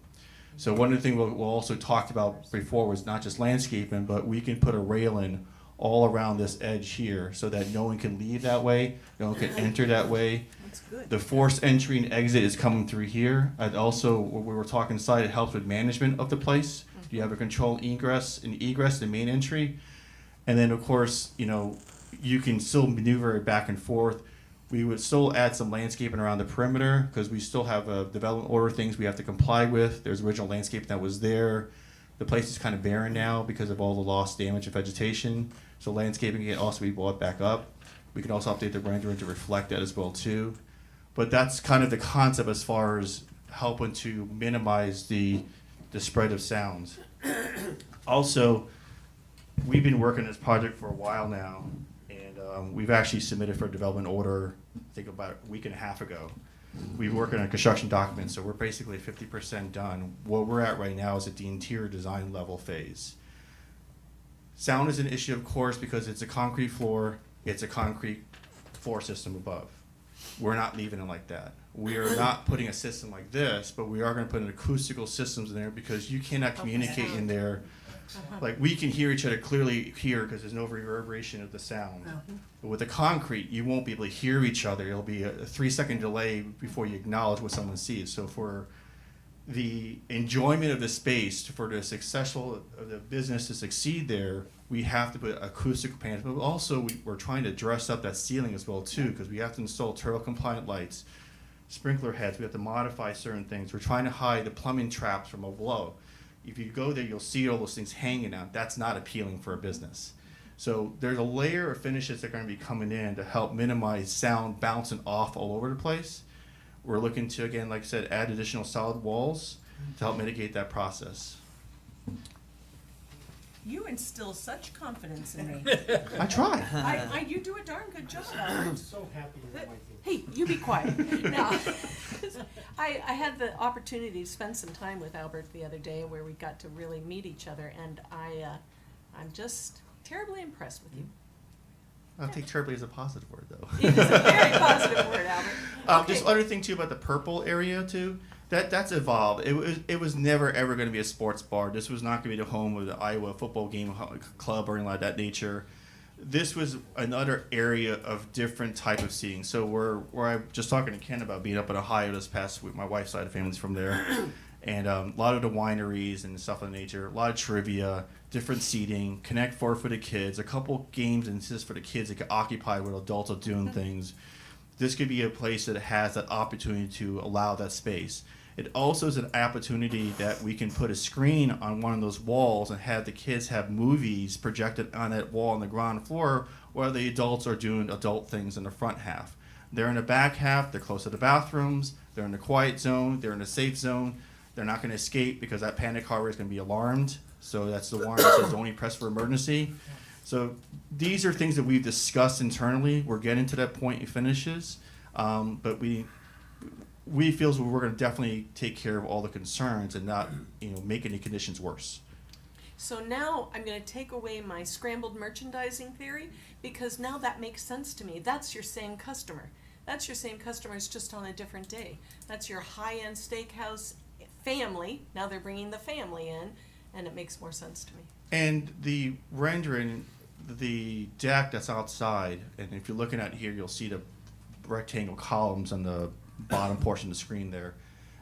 So one of the things we'll also talked about before was not just landscaping, but we can put a railing all around this edge here so that no one can leave that way, no one can enter that way. That's good. The forced entry and exit is coming through here. And also, when we were talking inside, it helps with management of the place. You have a controlled ingress and egress, the main entry. And then, of course, you know, you can still maneuver it back and forth. We would still add some landscaping around the perimeter because we still have development order things we have to comply with. There's original landscape that was there. The place is kind of barren now because of all the lost damage and vegetation. So landscaping can also be brought back up. We can also update the rendering to reflect that as well too. But that's kind of the concept as far as helping to minimize the spread of sounds. Also, we've been working this project for a while now, and we've actually submitted for a development order, I think about a week and a half ago. We've worked on a construction document, so we're basically 50% done. What we're at right now is at the interior design level phase. Sound is an issue, of course, because it's a concrete floor, it's a concrete floor system above. We're not leaving it like that. We are not putting a system like this, but we are going to put an acoustical systems in there because you cannot communicate in there. Like, we can hear each other clearly here because there's no reverberation of the sound. But with the concrete, you won't be able to hear each other. It'll be a 3-second delay before you acknowledge what someone sees. So for the enjoyment of the space, for the successful of the business to succeed there, we have to put acoustic panels. But also, we're trying to dress up that ceiling as well too, because we have to install turtle compliant lights, sprinkler heads. We have to modify certain things. We're trying to hide the plumbing traps from below. If you go there, you'll see all those things hanging out. That's not appealing for a business. So there's a layer of finishes that are going to be coming in to help minimize sound bouncing off all over the place. We're looking to, again, like I said, add additional solid walls to help mitigate that process. You instill such confidence in me. I try. You do a darn good job. I'm so happy you're my team. Hey, you be quiet. Now, I had the opportunity to spend some time with Albert the other day where we got to really meet each other, and I'm just terribly impressed with you. I'll take terribly as a positive word, though. It is a very positive word, Albert. Just other thing, too, about the purple area, too. That's evolved. It was never, ever going to be a sports bar. This was not going to be the home of the Iowa football game club or anything like that nature. This was another area of different type of seating. So where I'm just talking to Ken about being up in Ohio this past week. My wife's side of the family's from there. And a lot of the wineries and stuff of that nature, a lot of trivia, different seating, Connect Four for the kids, a couple games and just for the kids that can occupy where adults are doing things. This could be a place that has that opportunity to allow that space. It also is an opportunity that we can put a screen on one of those walls and have the kids have movies projected on that wall on the ground floor while the adults are doing adult things in the front half. They're in the back half, they're close to the bathrooms, they're in the quiet zone, they're in the safe zone. They're not going to escape because that panic hardware is going to be alarmed. So that's the warning that says only press for emergency. So these are things that we've discussed internally. We're getting to that point in finishes. But we feel we're going to definitely take care of all the concerns and not make any conditions worse. So now I'm going to take away my scrambled merchandising theory because now that makes sense to me. That's your same customer. That's your same customer, it's just on a different day. That's your high-end steakhouse family. Now they're bringing the family in, and it makes more sense to me. And the rendering, the deck that's outside, and if you're looking at here, you'll see the rectangle columns on the bottom portion of the screen there.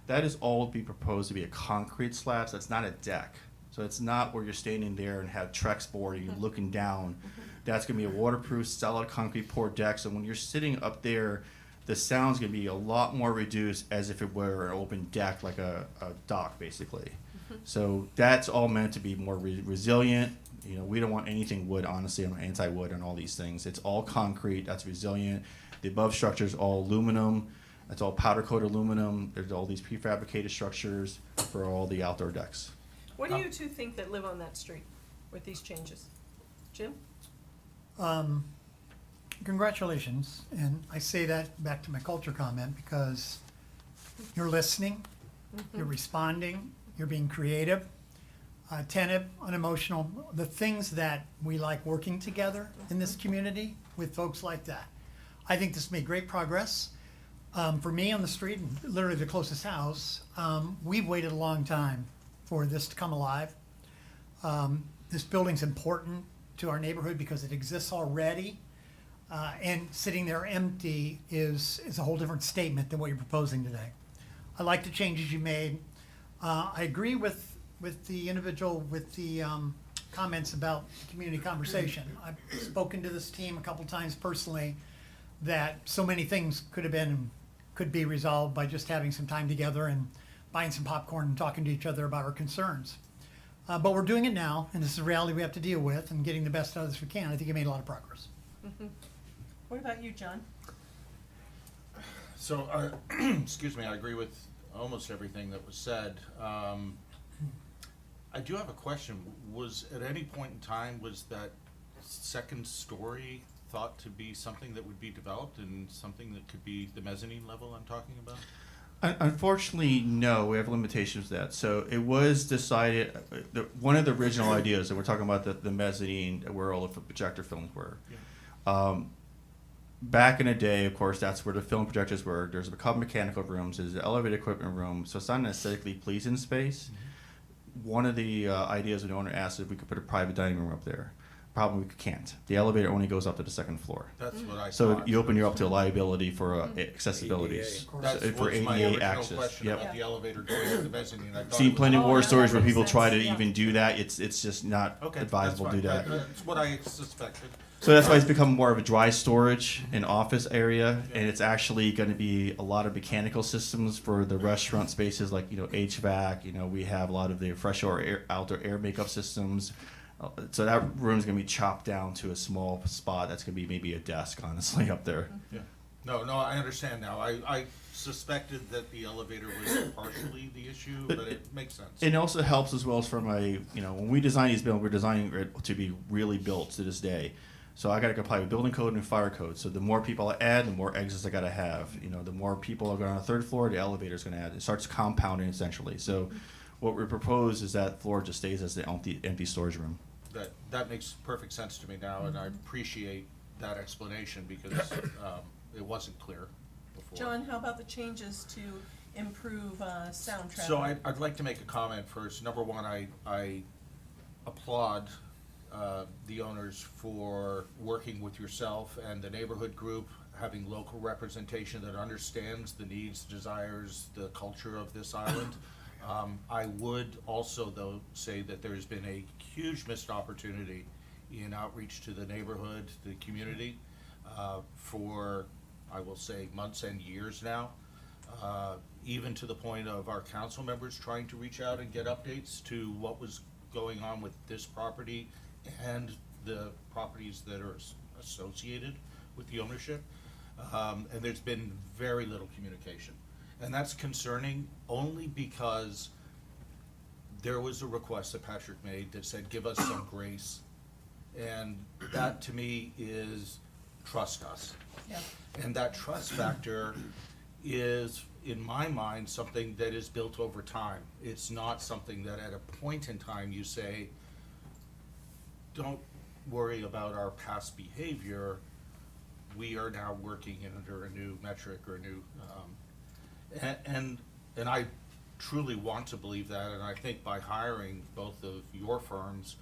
That is all be proposed to be a concrete slab, so it's not a deck. So it's not where you're standing there and have Trex board and you're looking down. That's going to be a waterproof, solid concrete poured deck. So when you're sitting up there, the sound's going to be a lot more reduced as if it were an open deck, like a dock, basically. So that's all meant to be more resilient. We don't want anything wood, honestly. I'm anti-wood on all these things. It's all concrete. That's resilient. The above structure is all aluminum. It's all powder coated aluminum. There's all these prefabricated structures for all the outdoor decks. What do you two think that live on that street with these changes? Jim? Congratulations, and I say that back to my culture comment because you're listening, you're responding, you're being creative, attentive, unemotional, the things that we like working together in this community with folks like that. I think this made great progress. For me on the street, literally the closest house, we've waited a long time for this to come alive. This building's important to our neighborhood because it exists already. And sitting there empty is a whole different statement than what you're proposing today. I like the changes you made. I agree with the individual with the comments about community conversation. I've spoken to this team a couple times personally that so many things could be resolved by just having some time together and buying some popcorn and talking to each other about our concerns. But we're doing it now, and this is a reality we have to deal with, and getting the best out of this we can. I think you made a lot of progress. What about you, John? So, excuse me, I agree with almost everything that was said. I do have a question. Was, at any point in time, was that second story thought to be something that would be developed and something that could be the mezzanine level I'm talking about? Unfortunately, no, we have limitations to that. So it was decided, one of the original ideas, and we're talking about the mezzanine where all the projector films were. Yeah. Back in the day, of course, that's where the film projectors were. There's a couple mechanical rooms, there's an elevated equipment room, so it's not an aesthetically pleasing space. Mm-hmm. One of the ideas the owner asked if we could put a private dining room up there. Problem, we can't. The elevator only goes up to the second floor. That's what I So thought. you open you up to liability for accessibilities. That's So for what's my ADA original access. question Yep. about the elevator going to the mezzanine. I thought Seen it was- plenty of war yeah, stories that where makes people try to sense, yeah. even do that. It's just not Okay, advisable to do that's that. fine. That's what I suspected. So that's why it's become more of a dry storage and office area, and it's actually going to be a lot of mechanical systems for the restaurant spaces, like HVAC. We have a lot of the fresh outdoor air makeup systems. So that room's going to be chopped down to a small spot. That's going to be maybe a desk, honestly, up there. Yeah. No, I understand now. I suspected that the elevator was partially the issue, but it makes sense. It also helps as well as from when we design these buildings, we're designing it to be really built to this day. So I got to comply with building code and fire code. So the more people I add, the more exits I got to have. The more people are going on the third floor, the elevator's going to add. It starts compounding essentially. So what we propose is that floor just stays as the empty storage room. That makes perfect sense to me now, and I appreciate that explanation because it wasn't clear before. John, how about the changes to improve sound travel? So I'd like to make a comment first. Number one, I applaud the owners for working with yourself and the neighborhood group, having local representation that understands the needs, desires, the culture of this island. I would also, though, say that there's been a huge missed opportunity in outreach to the neighborhood, the community, for, I will say, months and years now, even to the point of our council members trying to reach out and get updates to what was going on with this property and the properties that are associated with the ownership. And there's been very little communication. And that's concerning only because there was a request that Patrick made that said, give us some grace. And that to me is trust us. Yeah. And that trust factor is, in my mind, something that is built over time. It's not something that at a point in time you say, don't worry about our past behavior. We are now working under a new metric or a new, and I truly want to believe that, and I think by hiring both of your firms,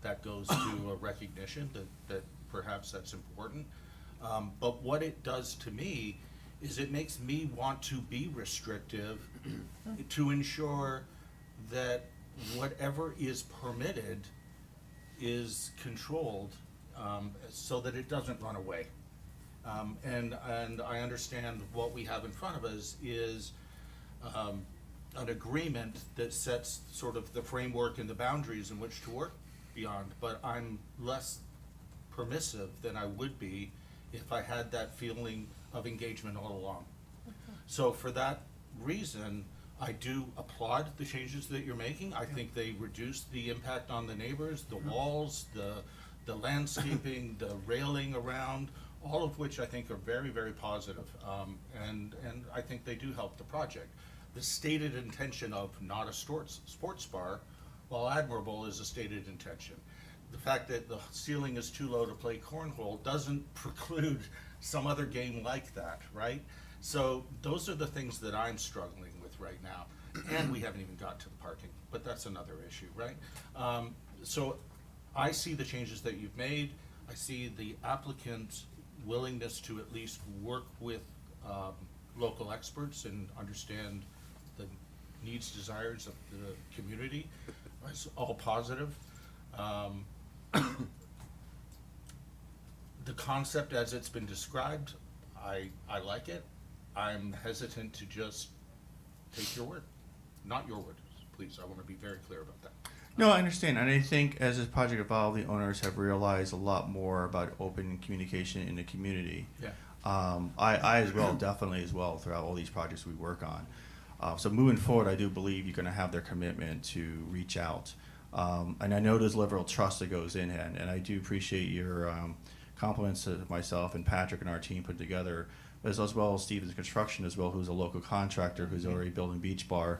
that goes to a recognition that perhaps that's important. But what it does to me is it makes me want to be restrictive to ensure that whatever is permitted is controlled, so that it doesn't run away. And I understand what we have in front of us is an agreement that sets sort of the framework and the boundaries in which to work beyond, but I'm less permissive than I would be if I had that feeling of engagement all along. So for that reason, I do applaud the changes that you're making. I think they reduce the impact on the neighbors, the walls, the landscaping, the railing around, all of which I think are very, very positive. And I think they do help the project. The stated intention of not a sports bar, while admirable, is a stated intention. The fact that the ceiling is too low to play cornhole doesn't preclude some other game like that, right? So those are the things that I'm struggling with right now. And we haven't even got to the parking, but that's another issue, right? So I see the changes that you've made. I see the applicant's willingness to at least work with local experts and understand the needs, desires of the community. It's all positive. The concept as it's been described, I like it. I'm hesitant to just take your word, not your word, please. I want to be very clear about that. No, I understand, and I think as this project evolved, the owners have realized a lot more about open communication in the community. Yeah. I as well, definitely as well, throughout all these projects we work on. So moving forward, I do believe you're going to have their commitment to reach out. And I know there's liberal trust that goes in, and I do appreciate your compliments to myself and Patrick and our team put together, as well as Stevens Construction as well, who's a local contractor who's already building Beach Bar.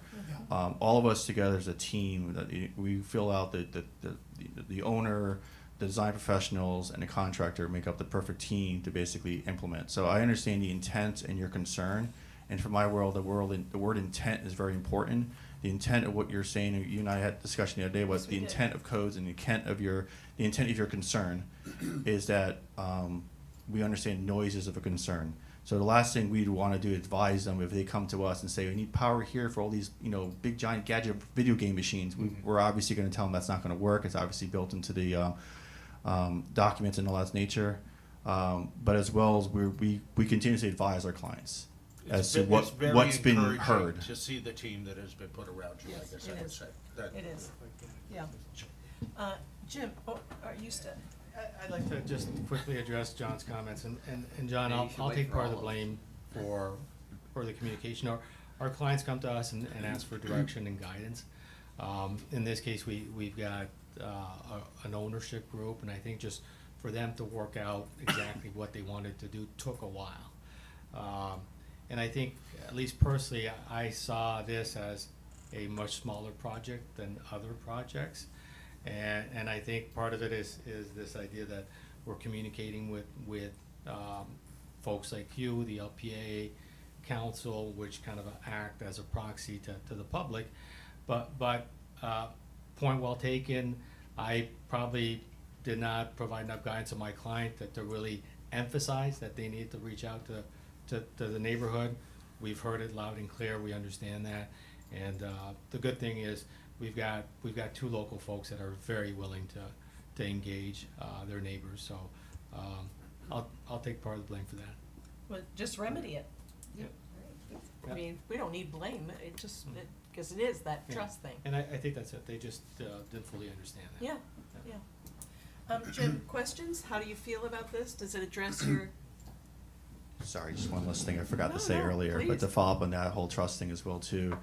All of us together as a team, that we fill out the owner, the design professionals, and the contractor make up the perfect team to basically implement. So I understand the intent and your concern, and for my world, the word intent is very important. The intent of what you're saying, you and I had a discussion the other day, was the intent of codes and the intent of your concern is that we understand noises of a concern. So the last thing we'd want to do is advise them if they come to us and say, we need power here for all these, big giant gadget video game machines. We're obviously going to tell them that's not going to work. It's obviously built into the documents and all that nature. But as well as we continuously advise our clients as to what's been heard. To see the team that has been put around you, I guess I would say. It is, yeah. Jim, are you still? I'd like to just quickly address John's comments, and John, I'll take part of the blame for the communication. Our clients come to us and ask for direction and guidance. In this case, we've got an ownership group, and I think just for them to work out exactly what they wanted to do took a while. And I think, at least personally, I saw this as a much smaller project than other projects. And I think part of it is this idea that we're communicating with folks like you, the LPA council, which kind of act as a proxy to the public. But point well taken. I probably did not provide enough guidance to my client to really emphasize that they need to reach out to the neighborhood. We've heard it loud and clear. We understand that. And the good thing is we've got two local folks that are very willing to engage their neighbors. So I'll take part of the blame for that. Well, just remedy it. Yep. I mean, we don't need blame, it just, because it is that trust thing. And I think that's it. They just didn't fully understand that. Yeah. Jim, questions? How do you feel about this? Does it address your? Sorry, just one last thing I forgot to say No, earlier, but to please. follow up on that whole trust thing as well too.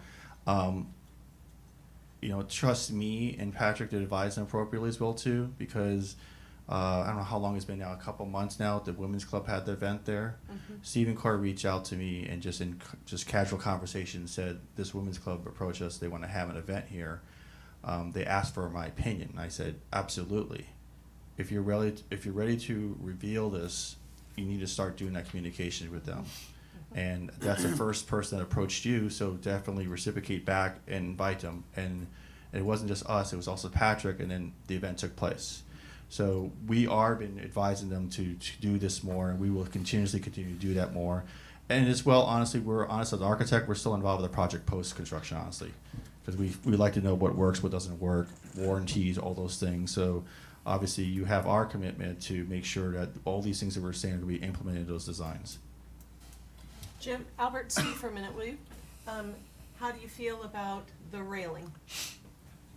Trust me and Patrick to advise them appropriately as well too, because I don't know how long it's been now, a couple months now. The women's club had the event there. Stephen Carr reached out to me and just in casual conversation said, this women's club approached us. They want to have an event here. They asked for my opinion. I said, absolutely. If you're ready to reveal this, you need to start doing that communication with them. And that's the first person that approached you, so definitely reciprocate back and invite them. And it wasn't just us, it was also Patrick, and then the event took place. So we are been advising them to do this more, and we will continue to do that more. And as well, honestly, we're honest as an architect, we're still involved with the project post-construction, honestly. Because we like to know what works, what doesn't work, warranties, all those things. So obviously you have our commitment to make sure that all these things that we're saying are going to be implemented in those designs. Jim, Albert, stay for a minute, will you? How do you feel about the railing?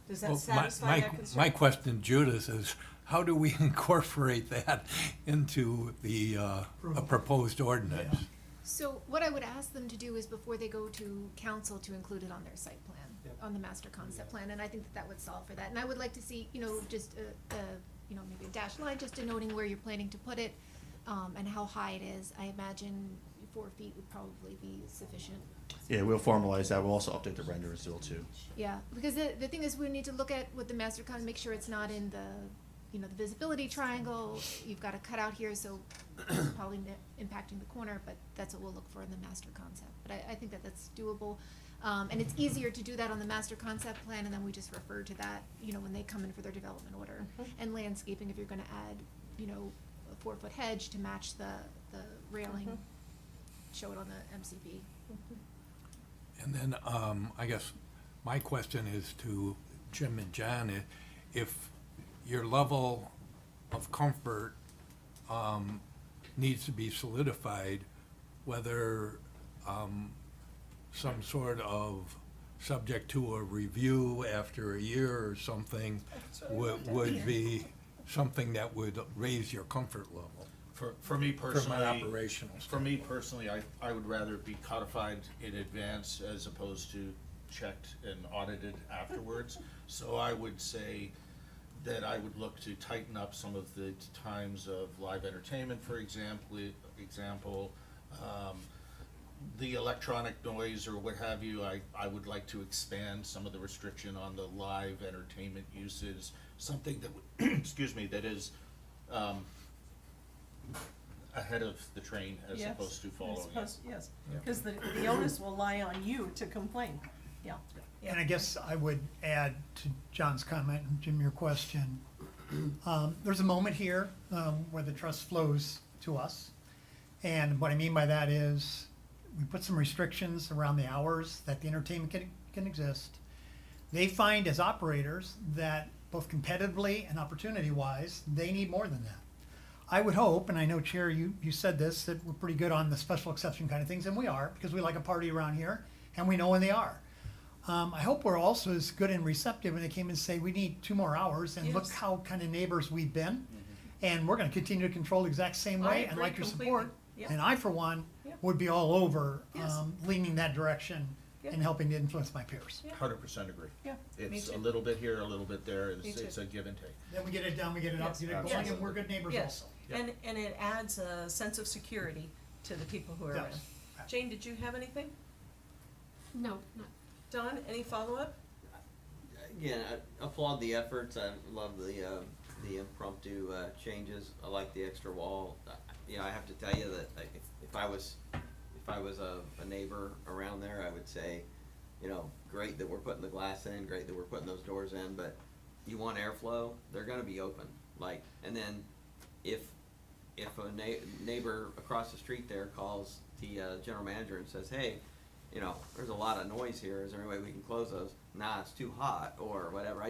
Does that satisfy that concern? My question, Judith, is how do we incorporate that into the a proposed ordinance? So what I would ask them to do is before they go to council to include it on their site plan, on the master concept plan, and I think that would solve for that. And I would like to see, just maybe a dashed line, just denoting where you're planning to put it, and how high it is. I imagine 4 feet would probably be sufficient. Yeah, we'll formalize that. We'll also update the render as well too. Yeah, because the thing is, we need to look at what the master con, make sure it's not in the, the visibility triangle. You've got a cutout here, so probably impacting the corner, but that's what we'll look for in the master concept. But I think that that's doable. And it's easier to do that on the master concept plan, and then we just refer to that, when they come in for their development order. And landscaping, if you're gonna add, a 4-foot hedge to match the railing, show it on the MCP. And then, I guess my question is to Jim and John, if your level of comfort, needs to be solidified, whether, some sort of subject to a review after a year or something would be something that would raise your comfort level. For me personally, From an operational for me personally, I would rather be codified in advance as opposed to checked and audited afterwards. So I would say that I would look to tighten up some of the times of live entertainment, for example, the electronic noise or what have you. I would like to expand some of the restriction on the live entertainment uses, something that would, excuse me, that is, ahead of the train as Yes, opposed to following it. Yes, because the onus will lie on you to complain, yeah. And I guess I would add to John's comment and Jim, your question. There's a moment here where the trust flows to us. And what I mean by that is we put some restrictions around the hours that the entertainment can exist. They find as operators that both competitively and opportunity-wise, they need more than that. I would hope, and I know Chair, you said this, that we're pretty good on the special exception kind of things, and we are, because we like a party around here, and we know when they are. I hope we're also as good and receptive when they came and say, we need 2 more hours, and look Yes. how kind of neighbors we've been. And we're gonna continue to control the exact same I way, and agree like your completely. support. Yeah. And I, for one, Yeah. would be all over Yes. leaning that direction Yeah. and helping to influence my peers. 100% agree. Yeah, me It's a too. little bit here, a little bit there, Me it's too. a give and take. Then we get it done, we get it up, Yes. get it going, Yes. and we're good neighbors Yes, also. and it adds a sense of security to the people who are Yes. around. Jane, did you have anything? No, not. Don, any follow-up? Again, I applaud the efforts. I love the impromptu changes. I like the extra wall. I have to tell you that if I was a neighbor around there, I would say, great that we're putting the glass in, great that we're putting those doors in, but you want airflow, they're gonna be open. And then if a neighbor across the street there calls the general manager and says, hey, there's a lot of noise here, is there any way we can close those? Nah, it's too hot, or whatever.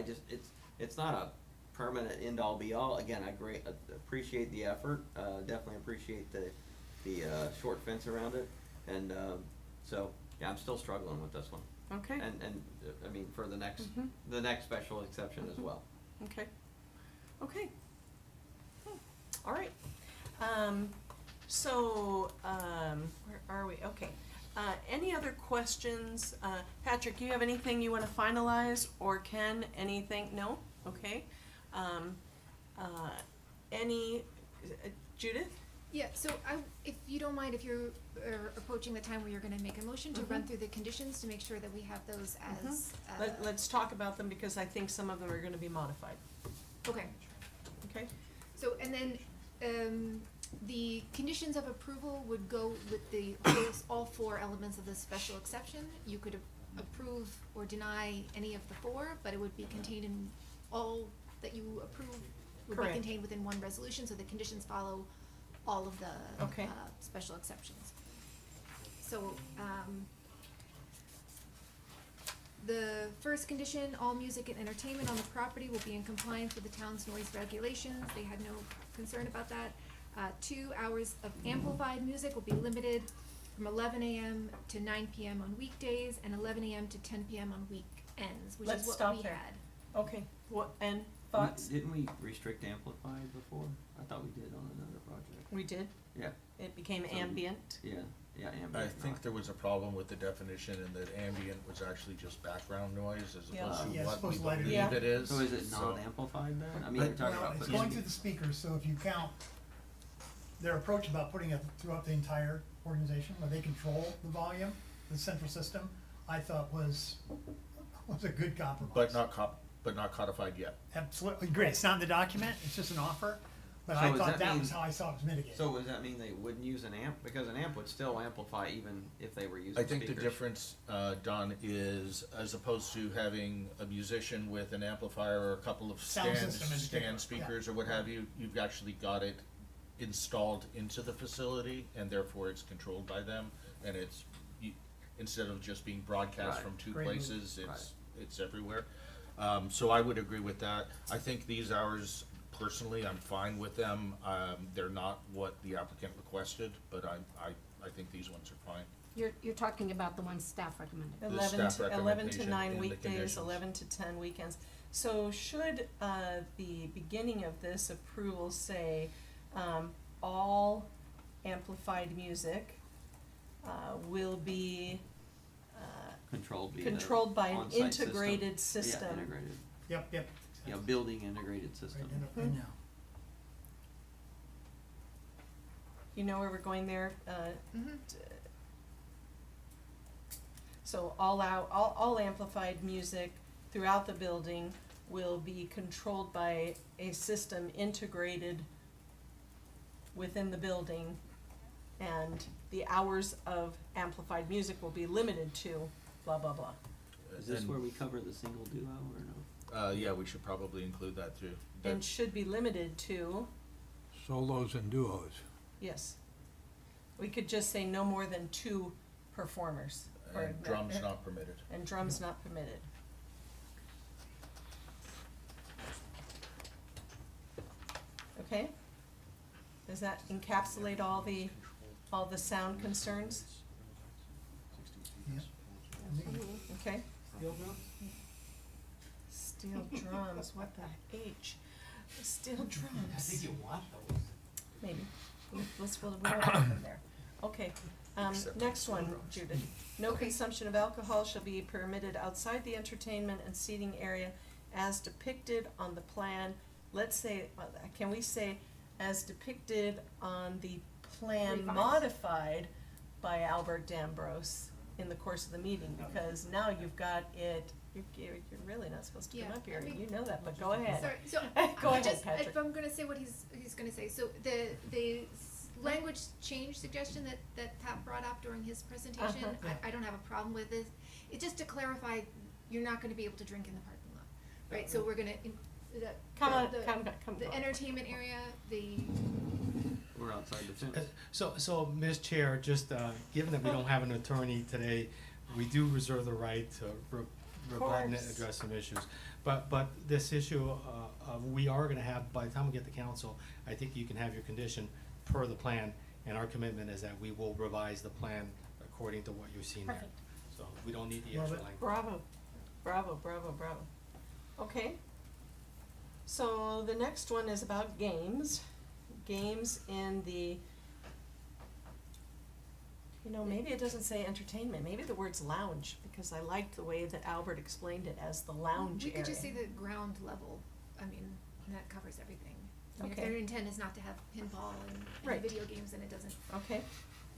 It's not a permanent end-all be-all. Again, I appreciate the effort, definitely appreciate the short fence around it, and so, yeah, I'm still struggling with this one. Okay. And I mean, for the next special exception as well. Okay. Okay. All right. Where are we? Okay. Any other questions? Patrick, you have anything you want to finalize, or Ken, anything? No? Okay. Judith? Yeah, so if you don't mind, if you're approaching the time where you're gonna make a motion to run through the conditions to make sure that we have those as. Let's talk about them, because I think some of them are going to be modified. Okay. Okay? So, and then, the conditions of approval would go with all 4 elements of the special exception. You could approve or deny any of the 4, but it would be contained in all that you approve would be Correct. contained within one resolution, so the conditions follow all of the, Okay. special exceptions. So, the first condition, all music and entertainment on the property will be in compliance with the town's noise regulations. They had no concern about that. 2 hours of amplified music will be limited from 11 a.m. to 9 p.m. on weekdays and 11 a.m. to 10 p.m. on weekends, which Let's is what stop we there. had. Okay. And thoughts? Didn't we restrict amplified before? I thought we did on another project. We did. Yeah. It became So- ambient. Yeah. Yeah, ambient I think noise. there was a problem with the definition and that ambient was actually just background noise as Yeah. opposed to Yeah, it's what we supposed to lighten it. believe it is. So is it So- non-amplified then? I mean, you're talking Well, about it's putting. going through the speakers, so if you count, their approach about putting it throughout the entire organization, where they control the volume, the central system, I thought was a good compromise. But not codified yet. Absolutely, great, it's not in the document, it's just an offer, but So I does thought that that mean- was how I saw it was mitigated. So does that mean they wouldn't use an amp? Because an amp would still amplify even if they were using I think the speakers. difference, Don, is as opposed to having a musician with an amplifier or a couple of Sound system in particular, stand speakers or what have you, you've actually got it installed into the facility and therefore it's controlled by them and it's, instead of just being broadcast Right. from two Great move. places, it's everywhere. So I would agree with that. I think these hours, personally, I'm fine with them. They're not what the applicant requested, but I think these ones are fine. You're talking about the one staff recommended. The 11 staff to recommendation 9 in the weekdays, conditions. 11 to 10 weekends. So should the beginning of this approval say, all amplified music will be controlled by an on-site integrated system? Yeah, integrated. Yep. Yeah, building integrated system. Right now. You know where we're going there? Mhm. So all amplified music throughout the building will be controlled by a system integrated within the building, and the hours of amplified music will be limited to blah, blah, blah. Is this And- where we cover the single duo or no? Yeah, we should probably include that too. And should be limited to, Solos and duos. yes. We could just say no more than 2 performers. or And drums not permitted. And drums not permitted. Okay? Does that encapsulate all the sound concerns? Okay? Steel drums, what the H? Steel drums. I think you want those. Maybe. We'll have them there. Okay, next one, Judith. No consumption of alcohol shall be permitted outside the entertainment and seating area as depicted on the plan. Let's say, can we say as depicted on the plan Revised. modified by Albert Dambrose in the course of the meeting? Because now you've got it, you're really not supposed to come Yeah, up here, I mean- you know that, but go ahead. Sorry, so Go ahead, just, Patrick. if I'm gonna say what he's gonna say, so the language change suggestion that Pat brought up during his presentation, Uh-huh. I don't have a problem with this. It's just to clarify, you're not gonna be able to drink in the parking lot, right? So we're gonna, the entertainment area, We're outside the fence. So, Ms. Chair, just, given that we don't have an attorney today, we do reserve the right to rebut and course. address some issues. But this issue, we are gonna have, by the time we get to council, I think you can have your condition per the plan, and our commitment is that we will revise the plan according to what you're seeing there. Perfect. So we don't need the Love extra it. language. Bravo, bravo, bravo, bravo. Okay. So the next one is about games. Games in the, maybe it doesn't say entertainment, maybe the word's lounge, because I liked the way that Albert explained it as the lounge we area. could just say the ground level, I mean, that covers everything. I mean, if Okay. their intent is not to have pinball Right. and video games, then it doesn't, Okay.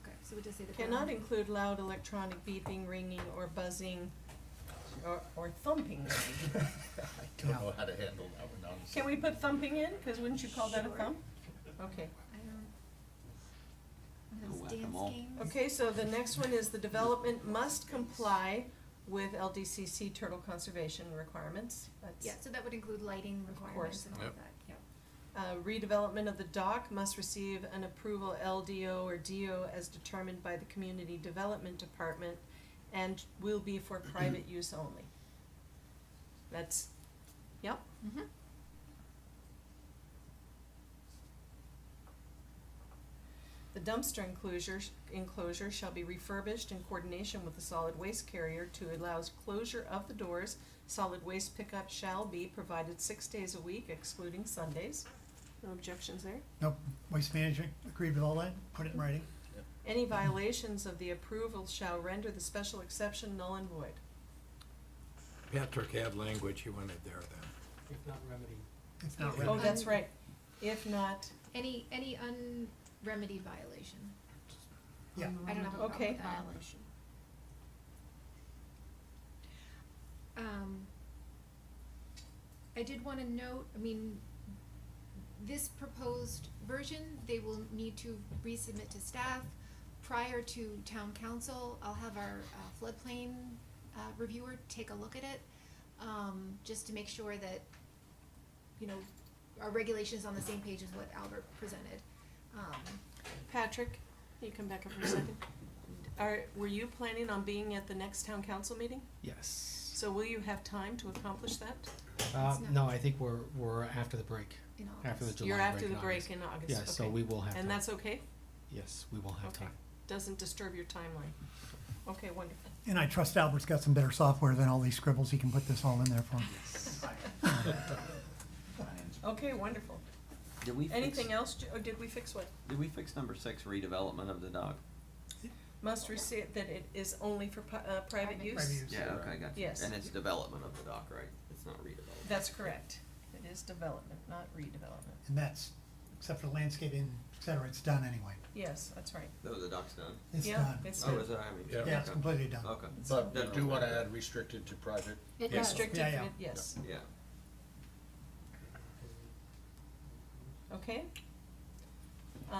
okay, so we just say the Cannot ground. include loud electronic beeping, ringing, or buzzing, or thumping. I don't know how to handle that one, honestly. Can we put thumping in? Cause wouldn't you call that a thump? Okay. I don't. Oh, Those dance whack-a-mole. games. Okay, so the next one is the development must comply with LDCC turtle conservation requirements. That's, Yeah, so that would include lighting course. requirements and all of Yep. that, yep. Redevelopment of the dock must receive an approval LDO or DO as determined by the Community Development Department and will be for private use only. That's, yep. Mm-hmm. The dumpster enclosure shall be refurbished in coordination with the solid waste carrier to allow closure of the doors. Solid waste pickup shall be provided 6 days a week excluding Sundays. No objections there? Nope, Waste Management agreed with all that, put it in writing. Any violations of the approval shall render the special exception null and void. Patrick had language, he wanted there then. If not remedied. It's not Oh, ready. that's right. If not, Any unremedied violation. Yeah. I don't have a problem Okay. with that. Violation. I did wanna note, I mean, this proposed version, they will need to resubmit to staff prior to town council. I'll have our floodplain reviewer take a look at it, just to make sure that, you know, our regulations on the same page as what Albert presented. Patrick, can you come back up for a second? Were you planning on being at the next town council meeting? Yes. So will you have time to accomplish that? No, I think we're after the break. In After the August. July You're break after the in break August. in August, Yes, so okay. we will have time. And that's okay? Yes, we will have Okay. time. Doesn't disturb your timeline? Okay, wonderful. And I trust Albert's got some better software than all these scribbles. He can put this all in there for me. Okay, wonderful. Did we Anything else, or did we fix what? Did we fix number 6, redevelopment of the dock? Must receive, that it is only for private use? Private use. Yeah, okay, gotcha. Yes. And it's development of the dock, right? It's not redevelopment. That's correct. It is development, not redevelopment. And that's, except for landscaping, et cetera, it's done anyway. Yes, that's right. Oh, the dock's done? It's Yeah, done. it's Oh, done. is it? I mean. Yeah. Yeah, it's completely done. Okay. But Then you do I'll- wanna add restricted to private. It does. Restricted, Yeah, yeah. yes. Yeah. Okay?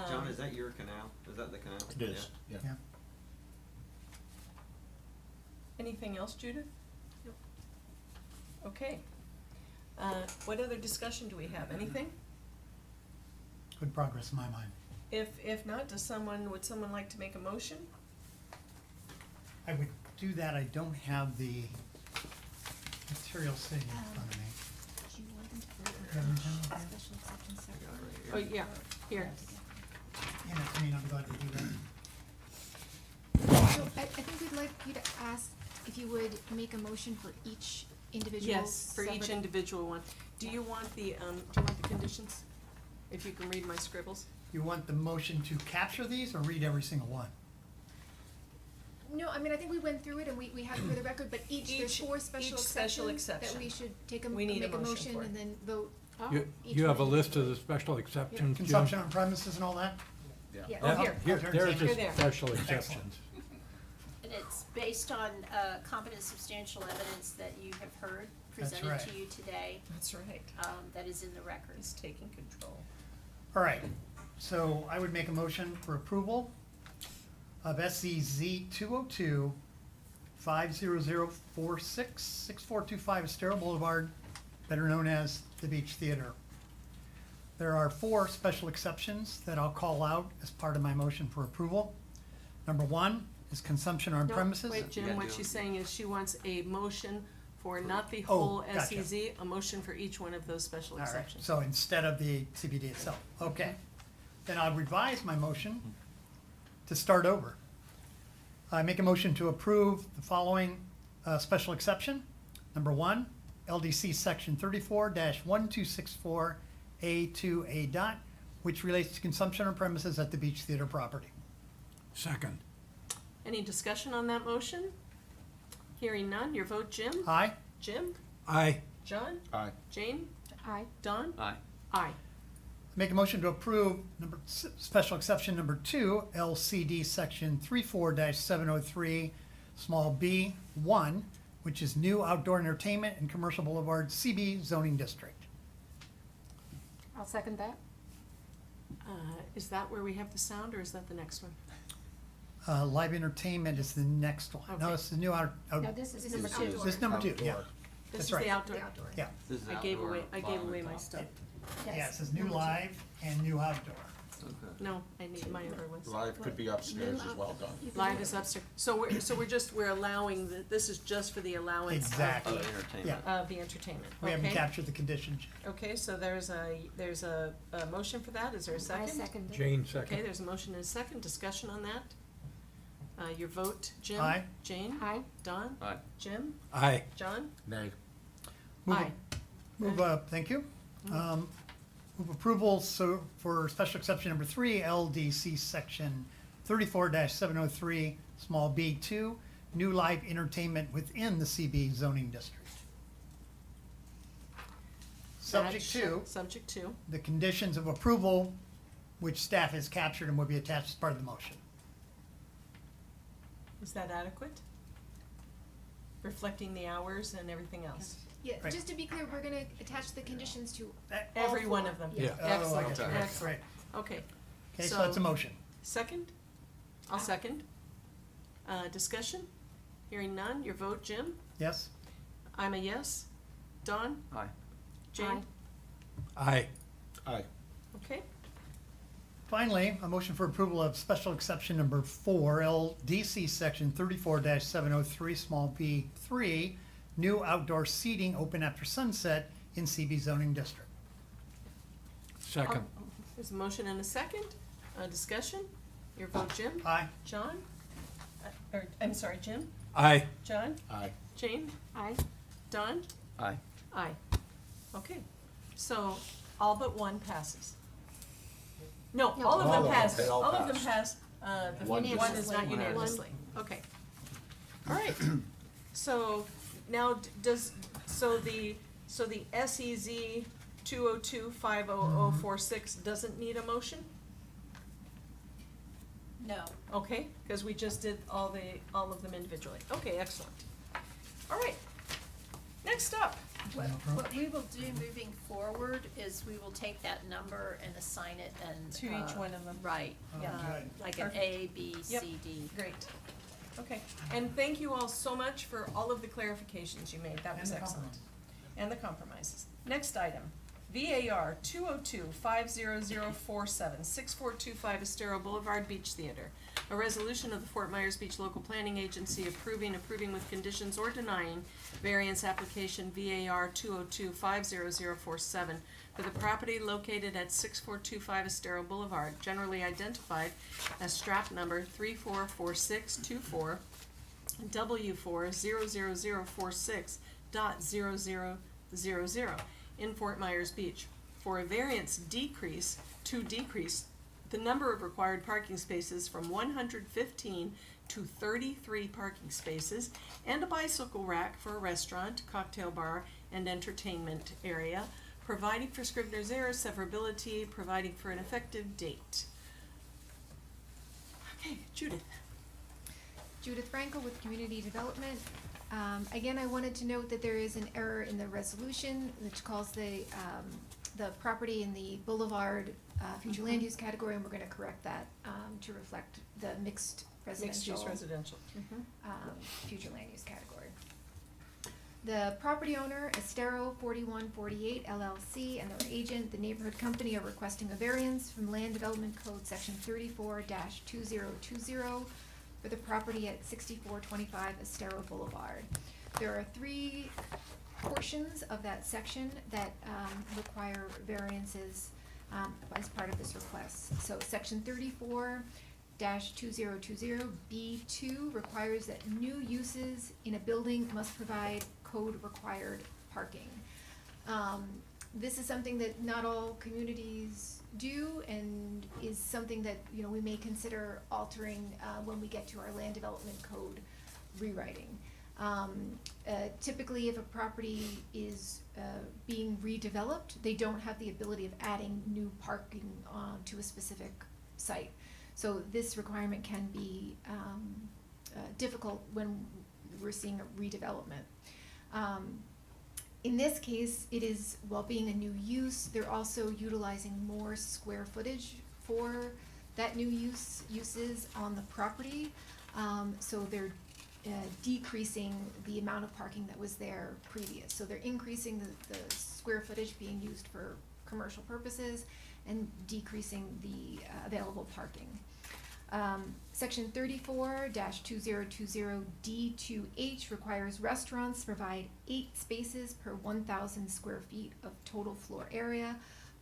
John, is that your canal? Is that the canal? It is, yeah. Yeah. Anything else, Judith? Okay. What other discussion do we have? Anything? Good progress in my mind. If not, would someone like to make a motion? I would do that. I don't have the material sitting in front of me. Do you want them to vote Yeah, on we each can. special exception separately? Oh, yeah, here. Yeah, I mean, I'm glad to do that. So I think we'd like you to ask if you would make a motion for each individual Yes, for each separate- individual one. Do you want the conditions? If you can read my scribbles? You want the motion to capture these or read every single one? No, I mean, I think we went through it and we have it for the record, but there's Each- 4 special each special exceptions that we exception. should take We need a make a motion motion for it. and then vote. Oh, each You have a one list of the individually. special exceptions, Jim? Consumption on premises and all that? Yeah. Oh, here. There's Here the there. special exceptions. And it's based on competent substantial evidence that you have heard That's presented right. to you today, That's right. that is in the record. He's taking control. All right, so I would make a motion for approval of SCZ 202 50046 6425 Estero Boulevard, better known as the Beach Theater. There are 4 special exceptions that I'll call out as part of my motion for approval. Number 1 is consumption on No, premises. wait, You Jim, gotta what do she's them. saying is she wants a motion for not the Oh, whole gotcha. SEZ, a motion for each one of those special All right, exceptions. so instead of the CBD itself, okay. Then I'll revise my motion to start over. I make a motion to approve the following special exception. Number 1, LDC section 34-1264A2A dot, which relates to consumption on premises at the Beach Theater property. Second. Any discussion on that motion? Hearing none, your vote, Jim? Aye? Jim? Aye. John? Aye. Jane? Aye. Don? Aye. Aye. Make a motion to approve special exception number 2, LCD section 34-703, small b, 1, which is new outdoor entertainment and commercial boulevard CB zoning district. I'll second that. Is that where we have the sound, or is that the next one? Live entertainment is the next one. No, Okay. it's the new No, this is number 2. This is number 2, yeah. This That's is right. the outdoor? Yeah, This is I gave outdoor, away bottom and my top. stuff. yeah, it says new live and new outdoor. Okay. No, I need my other ones. Live could be upstairs as well, Don. Live is upstairs. So we're allowing, this is just for the allowance Exactly. Of entertainment. Yeah. of the entertainment, We haven't okay? captured the conditions. Okay, so there's a motion for that. Is there a I second? second it. Jane, Okay, second. there's a motion and a second. Discussion on that? Your vote, Jim? Aye. Jane? Aye. Don? Aye. Jim? Aye. John? Nay. Move- Aye. Move up, thank you. Move approval, so for special exception number 3, LDC section 34-703, small b2, new live entertainment within the CB zoning district. Subject to Subject to. the conditions of approval, which staff has captured and will be attached as part of the motion. Is that adequate? Reflecting the hours and everything else? Yeah, Right. just to be clear, we're gonna attach the conditions to all Every one four. of them? Yeah. Oh, I Excellent, got you. excellent. Right. Okay. Okay, so that's a motion. Second? I'll second. Discussion? Hearing none, your vote, Jim? Yes? I'm a yes. Don? Aye. Jane? Aye. Aye. Okay. Finally, a motion for approval of special exception number 4, LDC section 34-703, small b3, new outdoor seating open after sunset in CB zoning district. Second. There's a motion and a second. Discussion? Your vote, Jim? Aye. John? I'm sorry, Jim? Aye. John? Aye. Jane? Aye. Don? Aye. Aye. Okay, so all but one passes. No, all of them pass. They all All of them pass. pass. The One one is not Unanimously. unanimously. Okay. All right. So now so the SEZ 202-50046 doesn't need a motion? No. Okay, because we just did all of them individually. Okay, excellent. All right. Next up. What we will do moving forward is we will take that number and assign it and. To each one of them. Right, Oh, yeah, good. like an Perfect. A, B, Yep. C, D. Great. Okay, and thank you all so much for all of the clarifications you made, that was And the excellent. compromise. And the compromises. Next item, VAR 202-50047, 6425 Estero Boulevard Beach Theater. A resolution of the Fort Myers Beach Local Planning Agency approving with conditions or denying variance application VAR 202-50047 for the property located at 6425 Estero Boulevard, generally identified as strap number 344624 W40046.0000 in Fort Myers Beach for a variance decrease the number of required parking spaces from 115 to 33 parking spaces and a bicycle rack for a restaurant, cocktail bar, and entertainment area, providing for Scrivener's error, severability, providing for an effective date. Okay, Judith. Judith Frankel with Community Development. Again, I wanted to note that there is an error in the resolution which calls the property in the Boulevard future land use category, and we're gonna correct that to reflect the mixed residential. Mixed-use residential. Future land use category. The property owner, Estero 4148 LLC, and their agent, the neighborhood company, are requesting a variance from Land Development Code Section 34-2020 for the property at 6425 Estero Boulevard. There are 3 portions of that section that require variances as part of this request. So section 34-2020 B2 requires that new uses in a building must provide code required parking. This is something that not all communities do and is something that, you know, we may consider altering when we get to our land development code rewriting. Typically, if a property is being redeveloped, they don't have the ability of adding new parking to a specific site. So this requirement can be difficult when we're seeing a redevelopment. In this case, it is, while being a new use, they're also utilizing more square footage for that new uses on the property. So they're decreasing the amount of parking that was there previous. So they're increasing the square footage being used for commercial purposes and decreasing the available parking. Section 34-2020 D2H requires restaurants to provide 8 spaces per 1,000 square feet of total floor area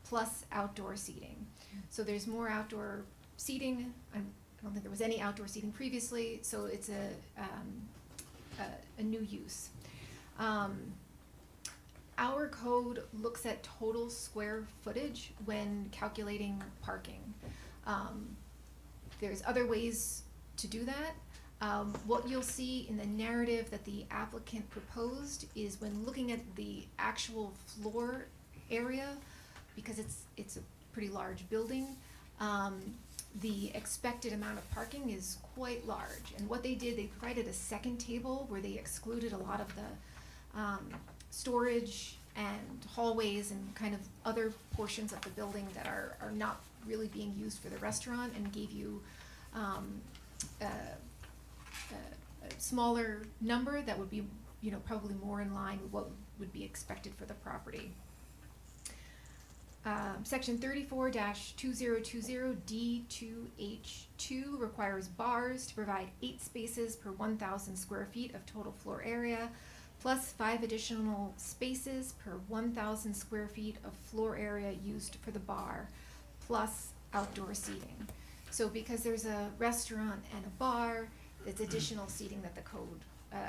plus outdoor seating. So there's more outdoor seating. I don't think there was any outdoor seating previously, so it's a new use. Our code looks at total square footage when calculating parking. there's other ways to do that. What you'll see in the narrative that the applicant proposed is when looking at the actual floor area, because it's a pretty large building, the expected amount of parking is quite large. And what they did, they provided a second table where they excluded a lot of the storage and hallways and kind of other portions of the building that are not really being used for the restaurant, and gave you a smaller number that would be, you know, probably more in line with what would be expected for the property. Section 34-2020 D2H2 requires bars to provide 8 spaces per 1,000 square feet of total floor area, plus 5 additional spaces per 1,000 square feet of floor area used for the bar, plus outdoor seating. So because there's a restaurant and a bar, it's additional seating that the code,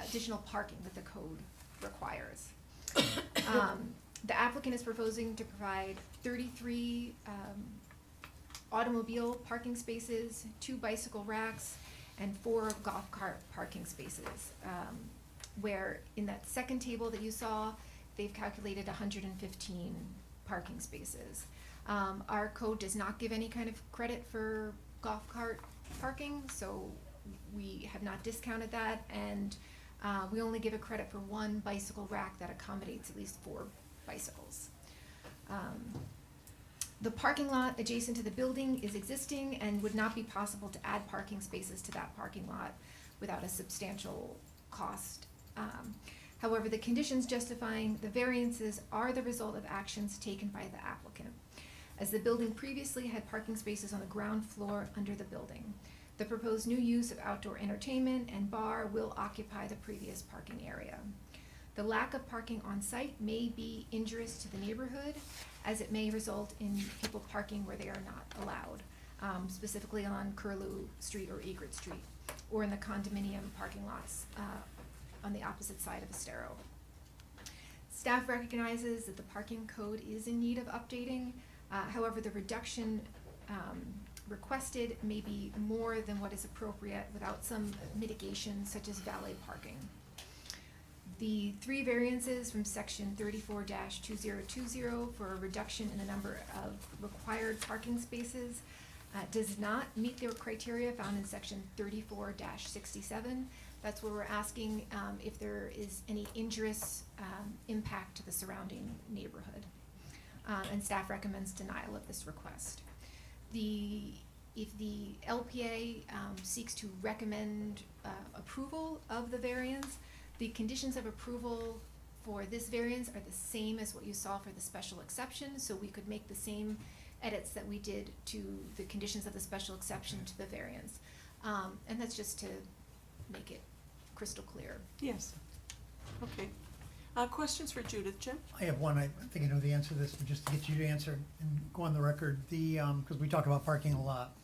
additional parking that the code requires. The applicant is proposing to provide 33 automobile parking spaces, 2 bicycle racks, and 4 golf cart parking spaces. Where in that second table that you saw, they've calculated 115 parking spaces. Our code does not give any kind of credit for golf cart parking, so we have not discounted that, and we only give a credit for 1 bicycle rack that accommodates at least 4 bicycles. The parking lot adjacent to the building is existing and would not be possible to add parking spaces to that parking lot without a substantial cost. However, the conditions justifying the variances are the result of actions taken by the applicant, as the building previously had parking spaces on the ground floor under the building. The proposed new use of outdoor entertainment and bar will occupy the previous parking area. The lack of parking on site may be injurious to the neighborhood, as it may result in people parking where they are not allowed, specifically on Curlew Street or Egret Street, or in the condominium parking lots on the opposite side of Estero. Staff recognizes that the parking code is in need of updating. However, the reduction requested may be more than what is appropriate without some mitigation, such as valet parking. The 3 variances from section 34-2020 for a reduction in the number of required parking spaces does not meet the criteria found in section 34-67. That's where we're asking if there is any injurious impact to the surrounding neighborhood. And staff recommends denial of this request. If the LPA seeks to recommend approval of the variance, the conditions of approval for this variance are the same as what you saw for the special exception, so we could make the same edits that we did to the conditions of the special exception to the variance. And that's just to make it crystal clear. Yes. Okay. Questions for Judith, Jim? I have one. I think I know the answer to this, but just to get you to answer and go on the record, because we talk about parking a lot.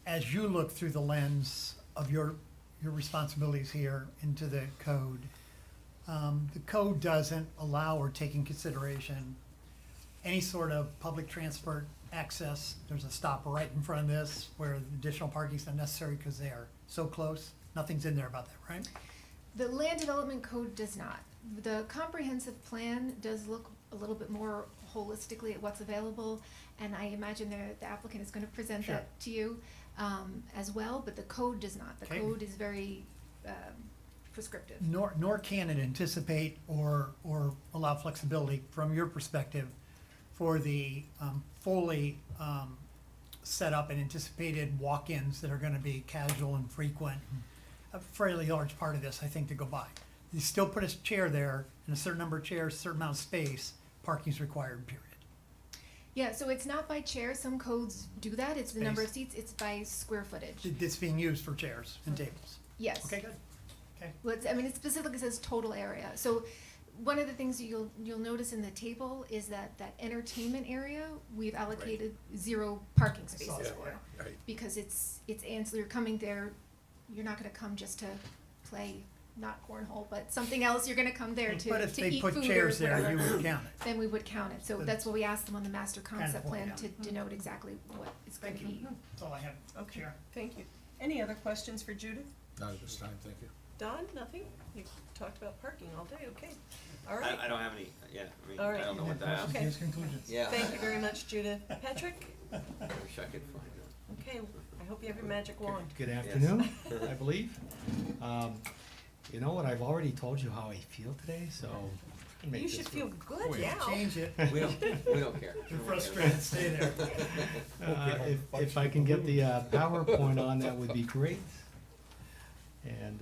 As you look through the lens of your responsibilities here into the code doesn't allow or take in consideration any sort of public transport access. There's a stop right in front of this where additional parking is not necessary because they are so close. Nothing's in there about that, right? The land development code does not. The comprehensive plan does look a little bit more holistically at what's available, and I imagine the applicant is going to present Sure. that to you as well, but the code does not. The Okay. code is very prescriptive. Nor can it anticipate or allow flexibility from your perspective for the fully set up and anticipated walk-ins that are gonna be casual and frequent. A fairly large part of this, I think, to go by. You still put a chair there, and a certain number of chairs, certain amount of space, parking's required, period. Yeah, so it's not by chair. Some codes do that. It's the number of Space. seats. It's by square footage. It's being used for chairs and tables. Yes. Okay, good. Okay. Well, it specifically says total area. So one of the things you'll notice in the table is that entertainment area, we've allocated 0 parking spaces that, for. right. Because it's ancillary. You're coming there, you're not gonna come just to play not cornhole, but something else, you're gonna come there to But if to they eat put food chairs or there, whatever, you would count it. then we would count it. So But that's what we asked them on the master concept point, plan, to yeah. denote exactly what it's gonna Thank you. be. That's all I have. Okay, Chair. thank you. Any other questions for Judith? Not at this time, thank you. Don, nothing? You talked about parking all day, okay. All right. I don't have any, yeah, I mean, All right. I don't know what to ask. Okay. Conclusions. Yeah. Thank you very much, Judith. Patrick? I wish I could find it. Okay, I hope you have your magic wand. Good afternoon, I believe. You know what, I've already told you how I feel today, so. I can make You this should feel real- good now. Change it. We don't care. You're frustrated, stay there. If I can get the PowerPoint on, that would be great. And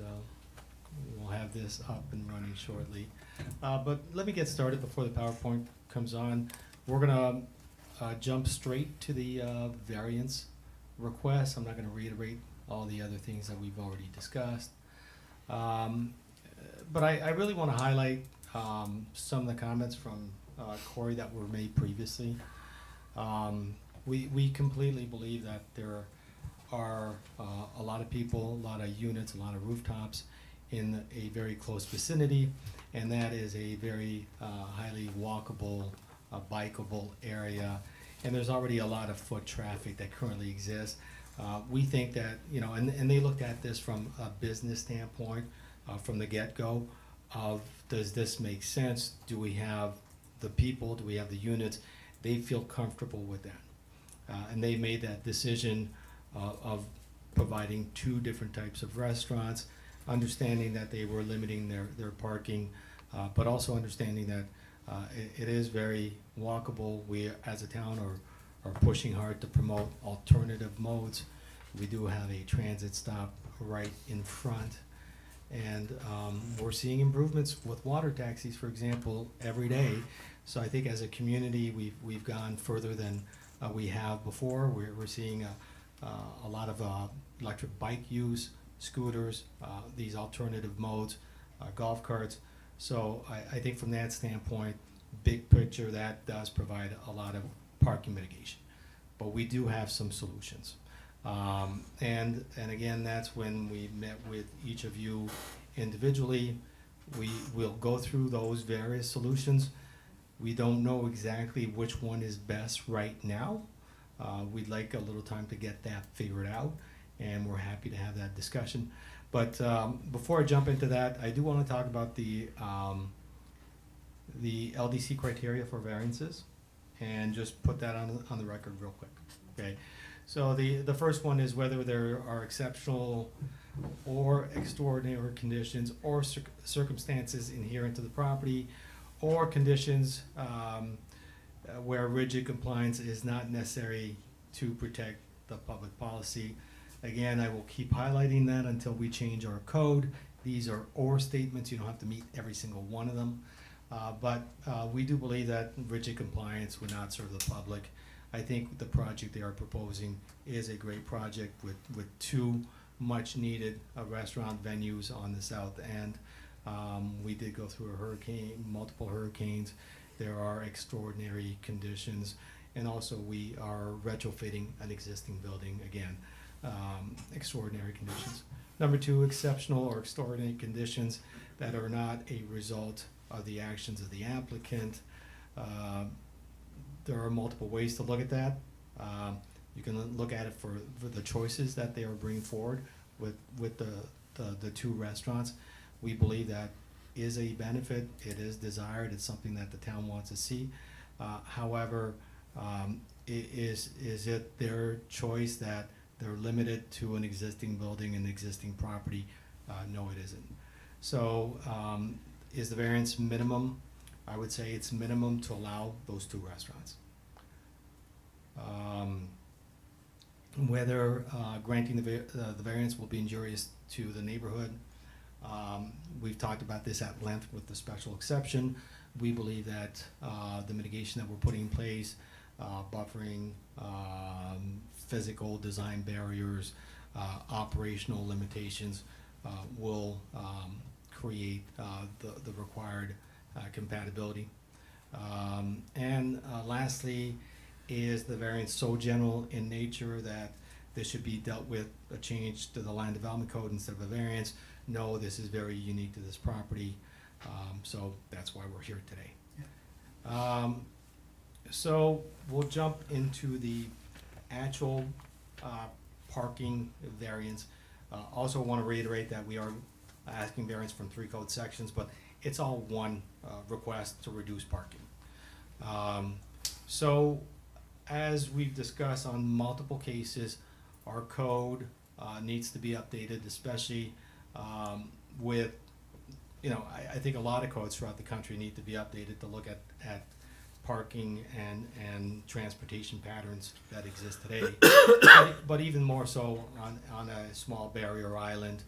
we'll have this up and running shortly. But let me get started before the PowerPoint comes on. We're gonna jump straight to the variance request. I'm not gonna reiterate all the other things that we've already discussed. But I really wanna highlight some of the comments from Corey that were made previously. We completely believe that there are a lot of people, a lot of units, a lot of rooftops in a very close vicinity, and that is a very highly walkable, bikeable area. And there's already a lot of foot traffic that currently exists. We think that, you know, and they looked at this from a business standpoint, from the get-go of, does this make sense? Do we have the people, do we have the units? They feel comfortable with that. And they made that decision of providing 2 different types of restaurants, understanding that they were limiting their parking, but also understanding that it is very walkable. We, as a town, are pushing hard to promote alternative modes. We do have a transit stop right in front. And we're seeing improvements with water taxis, for example, every day. So I think as a community, we've gone further than we have before. We're seeing a lot of electric bike use, scooters, these alternative modes, golf carts. So I think from that standpoint, big picture, that does provide a lot of parking mitigation. But we do have some solutions. And again, that's when we met with each of you individually. We will go through those various solutions. We don't know exactly which one is best right now. We'd like a little time to get that figured out, and we're happy to have that discussion. But before I jump into that, I do want to talk about the LDC criteria for variances, and just put that on the record real quick. Okay, so the first one is whether there are exceptional or extraordinary conditions or circumstances inherent to the property, or conditions where rigid compliance is not necessary to protect the public policy. Again, I will keep highlighting that until we change our code. These are or statements, you don't have to meet every single one of them. But we do believe that rigid compliance would not serve the public. I think the project they are proposing is a great project with 2 much needed restaurant venues on the south end. We did go through a hurricane, multiple hurricanes. There are extraordinary conditions, and also we are retrofitting an existing building again. Extraordinary conditions. Number 2, exceptional or extraordinary conditions that are not a result of the actions of the applicant. There are multiple ways to look at that. You can look at it for the choices that they are bringing forward with the 2 restaurants. We believe that is a benefit. It is desired. It's something that the town wants to see. However, is it their choice that they're limited to an existing building and existing property? No, it isn't. So is the variance minimum? I would say it's minimum to allow those 2 restaurants. Whether granting the variance will be injurious to the neighborhood, we've talked about this at length with the special exception. We believe that the mitigation that we're putting in place, buffering, physical design barriers, operational limitations, will create the required compatibility. And lastly, is the variance so general in nature that this should be dealt with a change to the land development code instead of a variance. No, this is very unique to this property, so that's why we're here today. So we'll jump into the actual parking variance. Also want to reiterate that we are asking variance from 3 code sections, but it's all one request to reduce parking. So as we've discussed on multiple cases, our code needs to be updated, especially with, you know, I think a lot of codes throughout the country need to be updated to look at parking and transportation patterns that exist today. But even more so on a small barrier island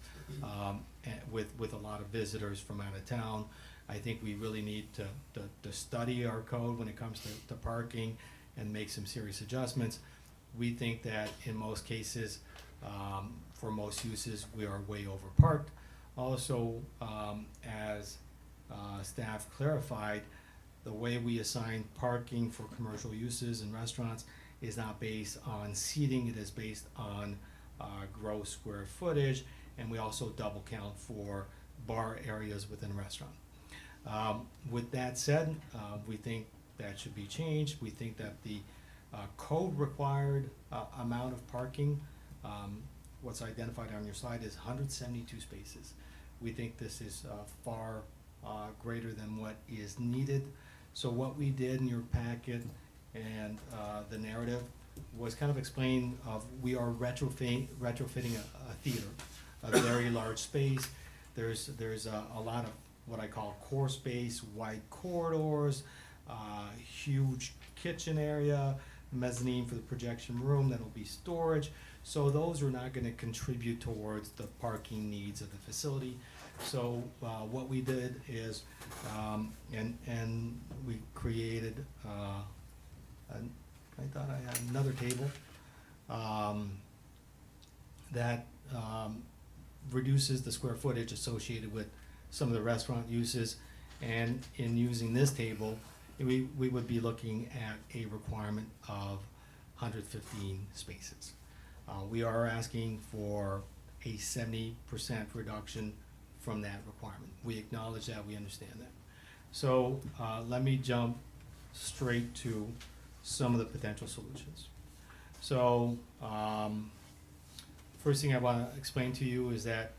with a lot of visitors from out of town. I think we really need to study our code when it comes to parking and make some serious adjustments. We think that in most cases, for most uses, we are way over parked. Also, as staff clarified, the way we assign parking for commercial uses and restaurants is not based on seating, it is based on gross square footage, and we also double count for bar areas within a restaurant. With that said, we think that should be changed. We think that the code required amount of parking, what's identified on your slide is 172 spaces. We think this is far greater than what is needed. So what we did in your packet and the narrative was kind of explain of we are retrofitting a theater, a very large space. There's a lot of what I call core space, wide corridors, huge kitchen area, mezzanine for the projection room, that'll be storage. So those are not gonna contribute towards the parking needs of the facility. So what we did is, and we created, I thought I had another table that reduces the square footage associated with some of the restaurant uses. And in using this table, we would be looking at a requirement of 115 spaces. We are asking for a 70% reduction from that requirement. We acknowledge that, we understand that. So let me jump straight to some of the potential solutions. So first thing I want to explain to you is that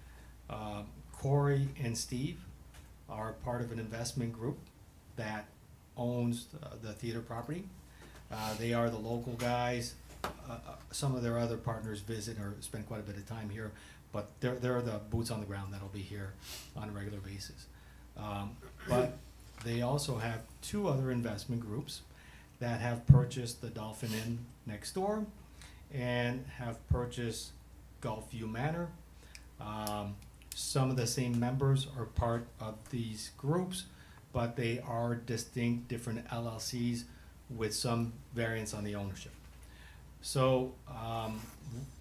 Corey and Steve are part of an investment group that owns the theater property. They are the local guys. Some of their other partners visit or spend quite a bit of time here, but they're the boots on the ground that'll be here on a regular basis. But they also have 2 other investment groups that have purchased the Dolphin Inn next door and have purchased Gulfview Manor. Some of the same members are part of these groups, but they are distinct, different LLCs with some variance on the ownership. So,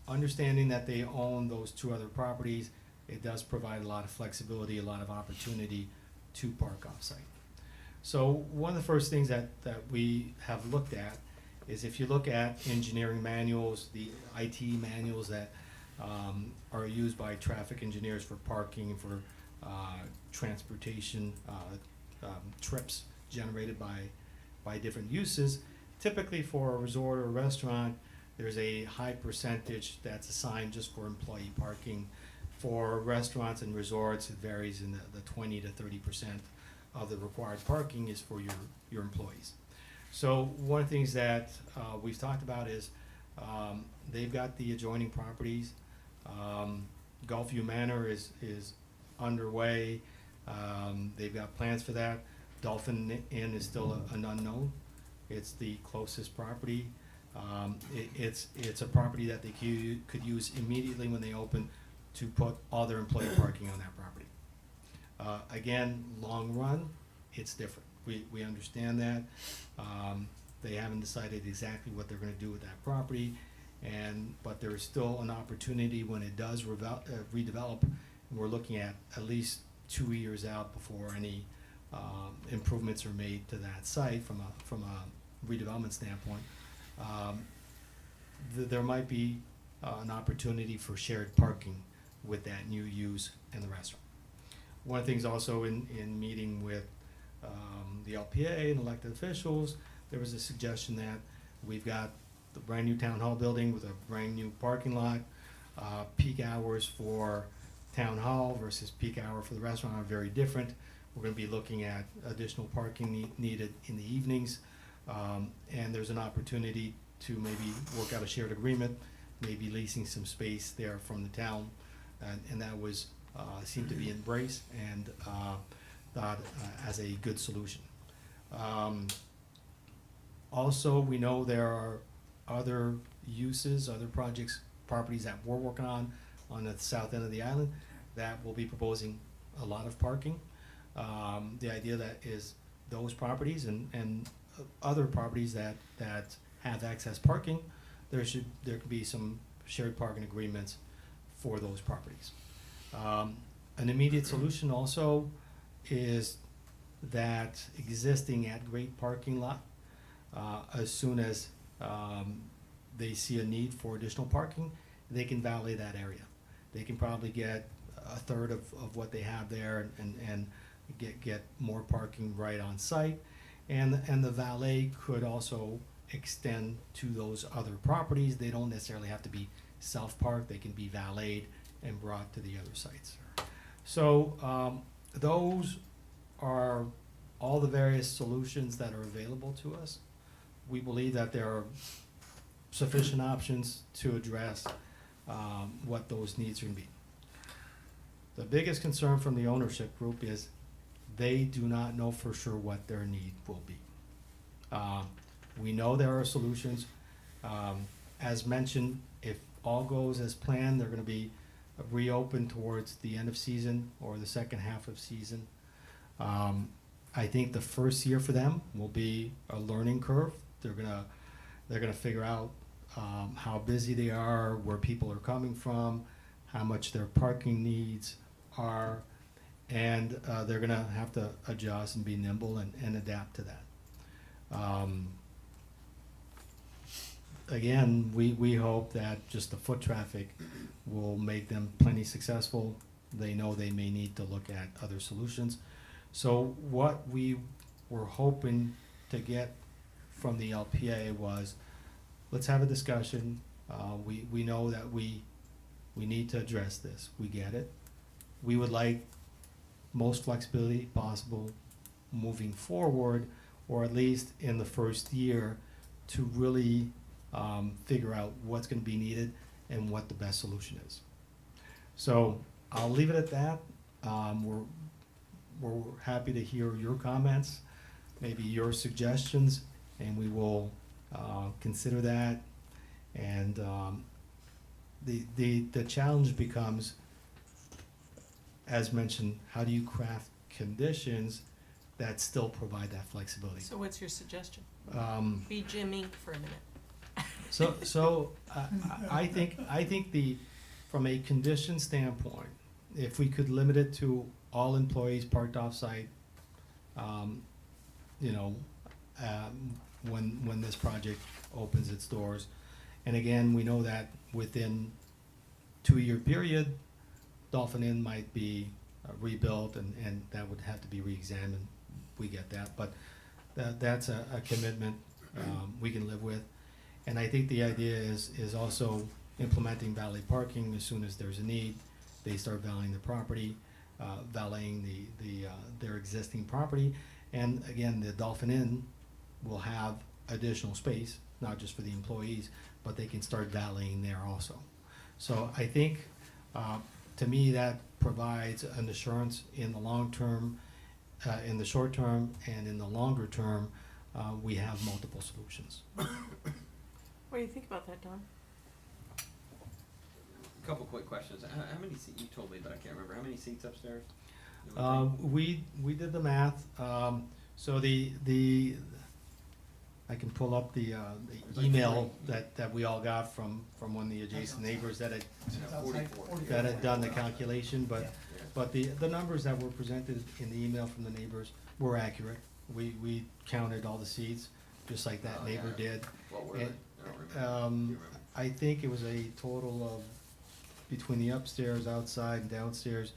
understanding that they own those 2 other properties, it does provide a lot of flexibility, a lot of opportunity to park off-site. So one of the first things that we have looked at is if you look at engineering manuals, the IT manuals that are used by traffic engineers for parking, for transportation trips generated by different uses. Typically for a resort or a restaurant, there's a high percentage that's assigned just for employee parking. For restaurants and resorts, it varies in the 20 to 30% of the required parking is for your employees. So one of the things that we've talked about is they've got the adjoining properties. Gulfview Manor is underway. They've got plans for that. Dolphin Inn is still an unknown. It's the closest property. It's a property that they could use immediately when they open to put all their employee parking on that property. Again, long run, it's different. We understand that. They haven't decided exactly what they're gonna do with that property, but there is still an opportunity when it does redevelop, and we're looking at least 2 years out before any improvements are made to that site from a redevelopment standpoint. There might be an opportunity for shared parking with that new use in the restaurant. One of the things also in meeting with the LPA and elected officials, there was a suggestion that we've got the brand new town hall building with a brand new parking lot. Peak hours for town hall versus peak hour for the restaurant are very different. We're gonna be looking at additional parking needed in the evenings. And there's an opportunity to maybe work out a shared agreement, maybe leasing some space there from the town. And that was, seemed to be embraced and thought as a good solution. Also, we know there are other uses, other projects, properties that we're working on the south end of the island that will be proposing a lot of parking. The idea that is those properties and other properties that have access parking, there could be some shared parking agreements for those properties. An immediate solution also is that existing at-grade parking lot, as soon as they see a need for additional parking, they can valet that area. They can probably get a third of what they have there and get more parking right on site. And the valet could also extend to those other properties. They don't necessarily have to be self-parked. They can be valeted and brought to the other sites. So those are all the various solutions that are available to us. We believe that there are sufficient options to address what those needs are going to be. The biggest concern from the ownership group is they do not know for sure what their need will be. We know there are solutions. As mentioned, if all goes as planned, they're going to be reopened towards the end of season or the second half of season. I think the first year for them will be a learning curve. They're gonna figure out how busy they are, where people are coming from, how much their parking needs are, and they're gonna have to adjust and be nimble and adapt to that. Again, we hope that just the foot traffic will make them plenty successful. They know they may need to look at other solutions. So what we were hoping to get from the LPA was, let's have a discussion. We know that we need to address this. We get it. We would like most flexibility possible moving forward, or at least in the first year, to really figure out what's going to be needed and what the best solution is. So I'll leave it at that. We're happy to hear your comments, maybe your suggestions, and we will consider that. And the challenge becomes, as mentioned, how do you craft conditions that still provide that flexibility? So what's your suggestion? Be Jim Inc. for a minute. So I think from a condition standpoint, if we could limit it to all employees parked off-site, when this project opens its doors. And again, we know that within 2-year period, Dolphin Inn might be rebuilt and that would have to be re-examined. We get that, but that's a commitment we can live with. And I think the idea is also implementing valet parking as soon as there's a need. They start valeting the property, valeting their existing property. And again, the Dolphin Inn will have additional space, not just for the employees, but they can start valeting there also. So I think, to me, that provides an assurance in the long term, in the short term, and in the longer term, we have multiple solutions. What do you think about that, Don? Couple quick questions. How many seats, you told me, but I can't remember. How many seats upstairs? We did the math. So I can pull up the email that we all got from one of the adjacent neighbors that had done the calculation, but the numbers that were presented in the email from the neighbors were accurate. We counted all the seats, just like that neighbor did. What were they? I don't remember. I think it was a total of, between the upstairs, outside, and downstairs,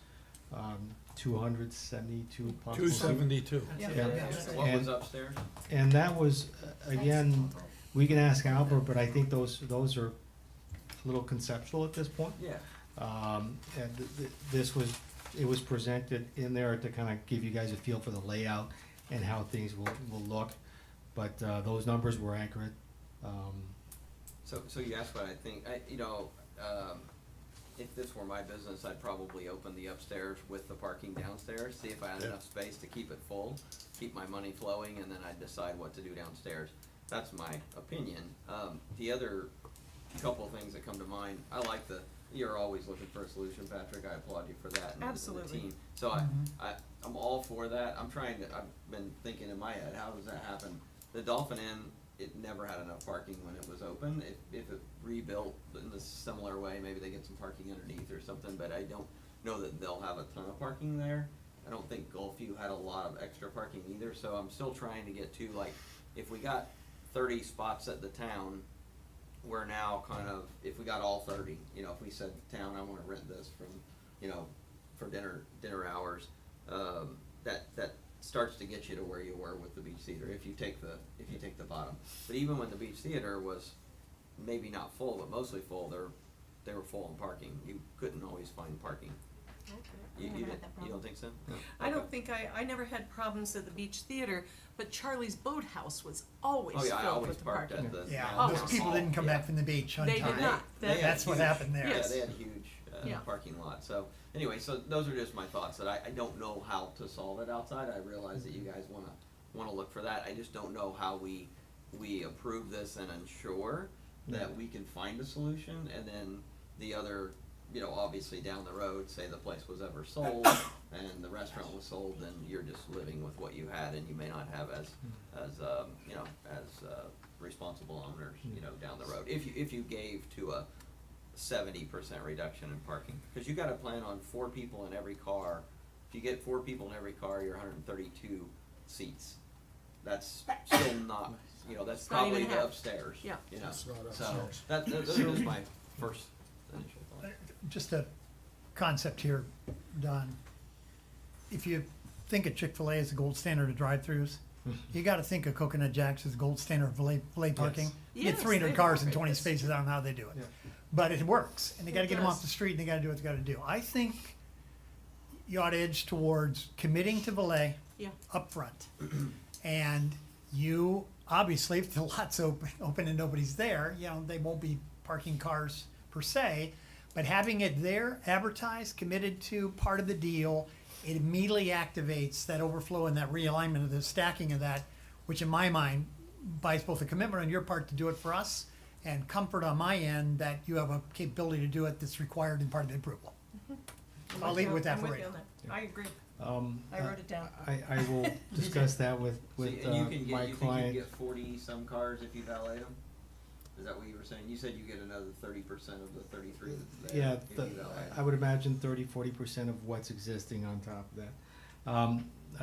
272 possible. 272. Yeah. What was And- upstairs? And that was, again, we can ask Albert, but I think those are a little conceptual at this point. Yeah. And it was presented in there to kind of give you guys a feel for the layout and how things will look. But those numbers were accurate. So you asked what I think, if this were my business, I'd probably open the upstairs with the parking downstairs, see if I had enough space to keep it full, keep my money flowing, and then I'd decide what to do downstairs. That's my opinion. The other couple of things that come to mind, you're always looking for a solution, Patrick, I applaud you for that. And the Absolutely. team. So I'm all for that. I've been thinking in my head, how does that happen? The Dolphin Inn, it never had enough parking when it was open. If it rebuilt in a similar way, maybe they get some parking underneath or something, but I don't know that they'll have a ton of parking there. I don't think Gulfview had a lot of extra parking either, so I'm still trying to get to, like, if we got 30 spots at the town, we're now kind of, if we got all 30, if we said, town, I wanna rent this from, for dinner hours, that starts to get you to where you were with the Beach Theater, if you take the bottom. But even when the Beach Theater was maybe not full, but mostly full, they were full in parking. You couldn't always find parking. You don't think so? No? I don't think I never had problems at the Beach Theater, but Charlie's Boathouse was always Oh, yeah, I filled always with the parked parking. at the. Yeah, Oh. those people didn't come back from the beach on They time. did not. That's what happened there. Yes. Yeah, they had huge Yeah. parking lot. So anyway, so those are just my thoughts that I don't know how to solve it outside. I realize that you guys wanna look for that. I just don't know how we approve this and ensure that we can find a solution, and then the other, obviously down the road, say the place was ever sold and the restaurant was sold, then you're just living with what you had, and you may not have as responsible owners, down the road. If you gave to a 70% reduction in parking, because you gotta plan on 4 people in every car. If you get 4 people in every car, you're 132 seats. That's still not, that's Not even probably the half. upstairs. Yeah. That's not So, upstairs. those are just my first initial thoughts. Just a concept here, Don. If you think of Chick-fil-A as the gold standard of drive-throughs, you gotta think of Coconut Jack's as the gold standard of valet parking. You get Yes, 300 they cars are. and 20 Yes. spaces, I don't know how they do it. Yeah. But it works, and they gotta It get them off does. the street, and they gotta do what they gotta do. I think you ought to edge towards committing to valet Yeah. upfront. And you, obviously, if the lot's open and nobody's there, they won't be parking cars per se, but having it there, advertised, committed to, part of the deal, it immediately activates that overflow and that realignment of the stacking of that, which in my mind buys both a commitment on your part to do it for us and comfort on my end that you have a capability to do it that's required in part of the approval. I'll leave it with that I'm for with right you now. on that. I agree. I wrote it down. I will discuss that with So, and you can my you think client. you get 40 some cars if you valet them? Is that what you were saying? You said you get another 30% of the 33 that's there Yeah, if you valet I would imagine 30-40% of what's existing on top of that.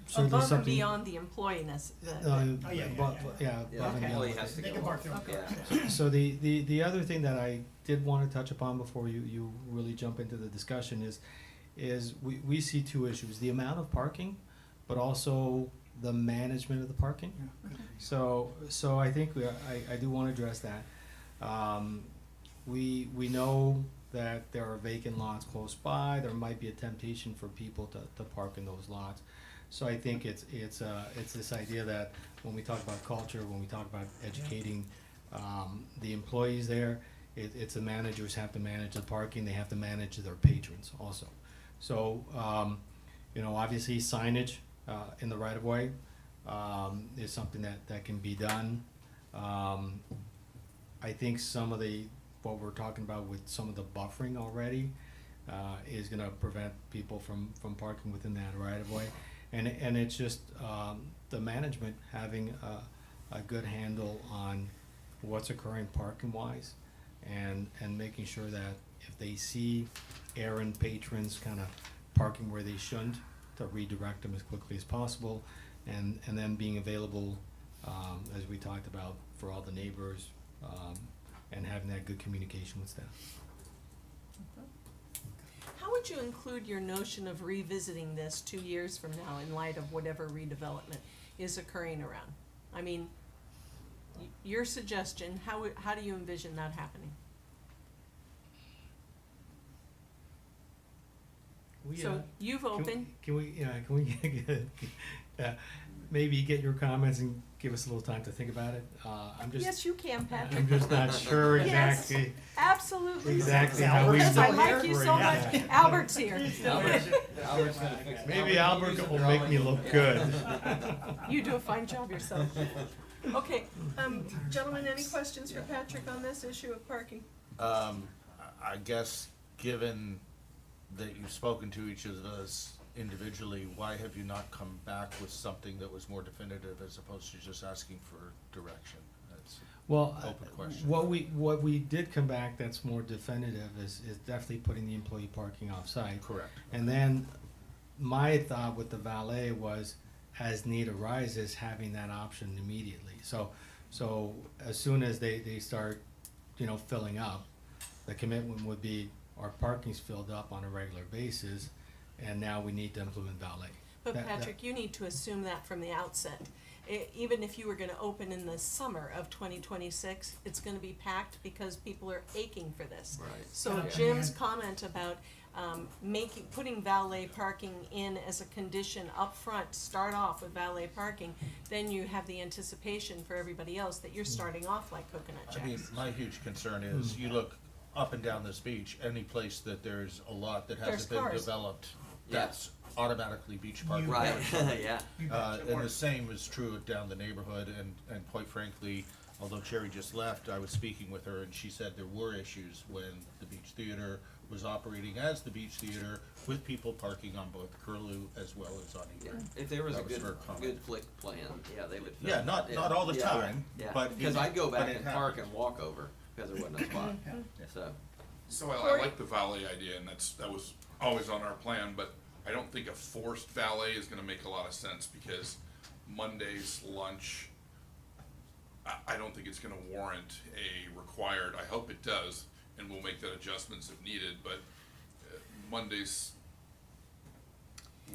Certainly Above and something. beyond the employeeness. yeah. above and Yeah, beyond employee what- has to They go can park off. their own Yeah. So the other thing that I did want to touch upon before you really jump into the discussion is we see 2 issues: the amount of parking, but also the management of the parking. So I think I do want to address that. We know that there are vacant lots close by. There might be a temptation for people to park in those lots. So I think it's this idea that when we talk about culture, when we talk about educating the employees there, it's the managers have to manage the parking. They have to manage their patrons also. So obviously signage in the right of way is something that can be done. I think some of what we're talking about with some of the buffering already is going to prevent people from parking within that right of way, and it's just the management having a good handle on what's occurring parking wise, and making sure that if they see errant patrons kind of parking where they shouldn't, to redirect them as quickly as possible, and then being available as we talked about for all the neighbors and having that good communication with staff. How would you include your notion of revisiting this 2 years from now in light of whatever redevelopment is occurring around? I mean, your suggestion, how do you envision that happening? So you've opened. Can we maybe get your comments and give us a little time to think about it? I'm just. Yes, you can, Patrick. I'm just not sure Yes, exactly. absolutely. Exactly how we. Because I like you so much. Albert's here. Albert's gonna fix it. Maybe Albert will make me look good. You do a fine job yourself. Okay, gentlemen, any questions for Patrick on this issue of parking? I guess, given that you've spoken to each of us individually, why have you not come back with something that was more definitive as opposed to just asking for direction? That's Well, an open question. what we did come back that's more definitive is definitely putting the employee parking off-site. Correct. And then my thought with the valet was, as need arises, having that option immediately. So as soon as they start, filling up, the commitment would be our parking's filled up on a regular basis, and now we need to implement valet. But That- Patrick, you need to assume that from the outset. Even if you were gonna open in the summer of 2026, it's gonna be packed because people are aching for this. Right. So Yeah. Jim's comment about putting valet parking in as a condition up front, start off with valet parking, then you have the anticipation for everybody else that you're starting off like Coconut I mean, Jacks. my huge concern is, you look up and down this beach, any place that there's a lot that There's hasn't been cars. developed, Yeah. that's automatically beach parking. Right, yeah. And the same is true down the neighborhood, and quite frankly, although Cherry just left, I was speaking with her, and she said there were issues when the Beach Theater was operating as the Beach Theater, with people parking on both Curlew as well as on Yeah, Eagle. if there was a That good, her comment. good flick plan, yeah, they would. Yeah, not all the Yeah, time, yeah. but Because it- I'd go but back it and park happens. and walk over, because there wasn't a spot, so. So I like the valet idea, and that was always on our plan, but I don't think a forced valet is gonna make a lot of sense, because Monday's lunch, I don't think it's gonna warrant a required, I hope it does, and we'll make that adjustments if needed, but Monday's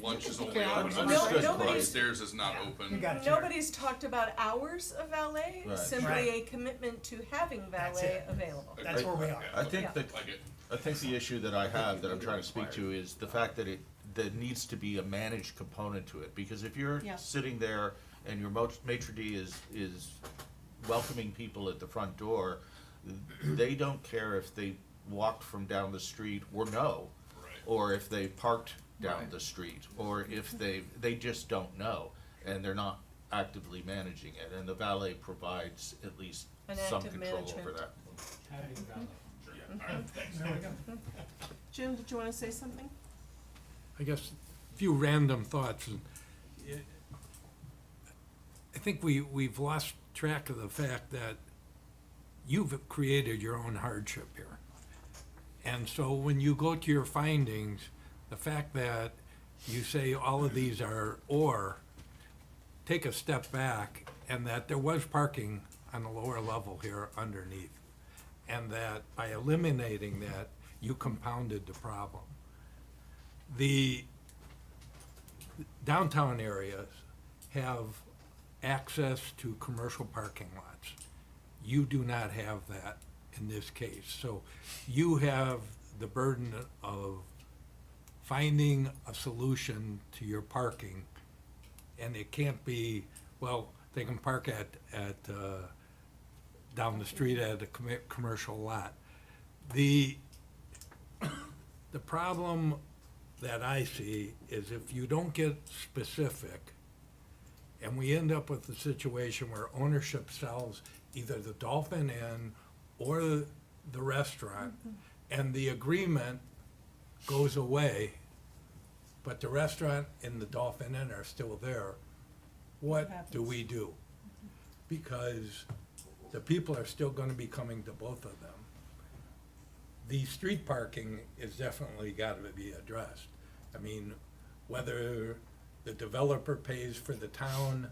lunch is only Okay, open on no- Thursday, nobody's- stairs is not open. You got it. Nobody's talked about hours of valet, Right. simply Right. a commitment to having That's valet it. available. That's where we are. I think Yeah. that, Like it. I think the issue that I have, that I'm trying to speak to, is the fact that there needs to be a managed component to it, because if you're Yeah. sitting there and your maitre d' is welcoming people at the front door, they don't care if they walked from down the street or no, Right. or if they parked down Right. the street, or if they just don't know, and they're not actively managing it, and the valet provides at least An some active control over management. that. Sure, yeah, all right, thanks. There we go. Jim, did you wanna say something? I guess a few random thoughts. I think we've lost track of the fact that you've created your own hardship here. And so when you go to your findings, the fact that you say all of these are or, take a step back, and that there was parking on the lower level here underneath. And that by eliminating that, you compounded the problem. The downtown areas have access to commercial parking lots. You do not have that in this case. So you have the burden of finding a solution to your parking. And it can't be, well, they can park at down the street at a commercial lot. The problem that I see is if you don't get specific, and we end up with a situation where ownership sells either the Dolphin Inn or the restaurant, and the agreement goes away, but the restaurant and the Dolphin Inn are still there, what do we do? Because the people are still gonna be coming to both of them. The street parking is definitely gotta be addressed. I mean, whether the developer pays for the town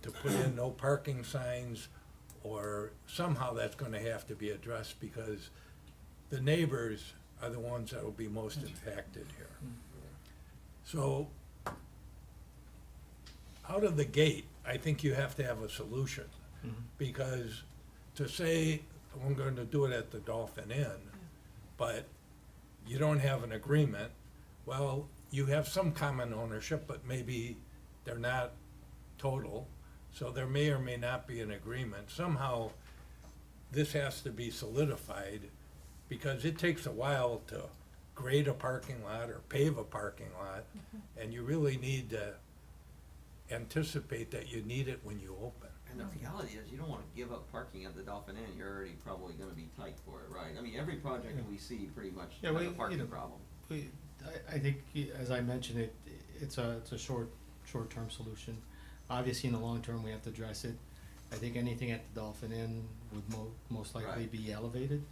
to put in no parking signs, or somehow that's gonna have to be addressed, because the neighbors are the ones that will be most impacted here. So, out of the gate, I think you have to have a solution, because to say, I'm gonna do it at the Dolphin Inn, but you don't have an agreement, well, you have some common ownership, but maybe they're not total, so there may or may not be an agreement. Somehow, this has to be solidified, because it takes a while to grade a parking lot or pave a parking lot, and you really need to anticipate that you need it when you open. And the reality is, you don't wanna give up parking at the Dolphin Inn, you're already probably gonna be tight for it, right? I mean, every project that we see pretty much Yeah, has we- a you parking know, problem. I think, as I mentioned, it's a short-term solution. Obviously, in the long term, we have to address it. I think anything at the Dolphin Inn would most likely Right. be elevated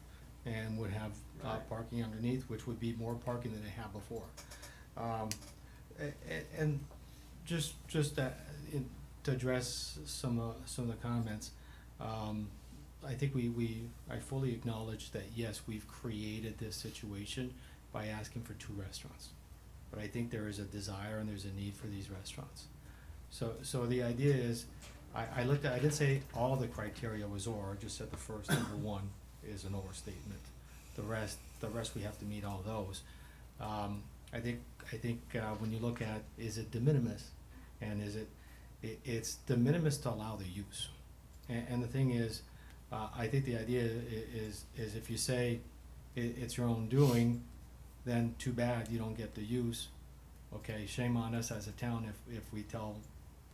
and would have Right. parking underneath, which would be more parking than they have before. And just to address some of the comments, I think I fully acknowledge that, yes, we've created this situation by asking for 2 restaurants. But I think there is a desire and there's a need for these restaurants. So the idea is, I didn't say all the criteria was or, I just said the first number 1 is an or statement. The rest we have to meet all those. I think when you look at, is it de minimis? And it's de minimis to allow the use. And the thing is, I think the idea is if you say it's your own doing, then too bad you don't get the use. Okay, shame on us as a town if we tell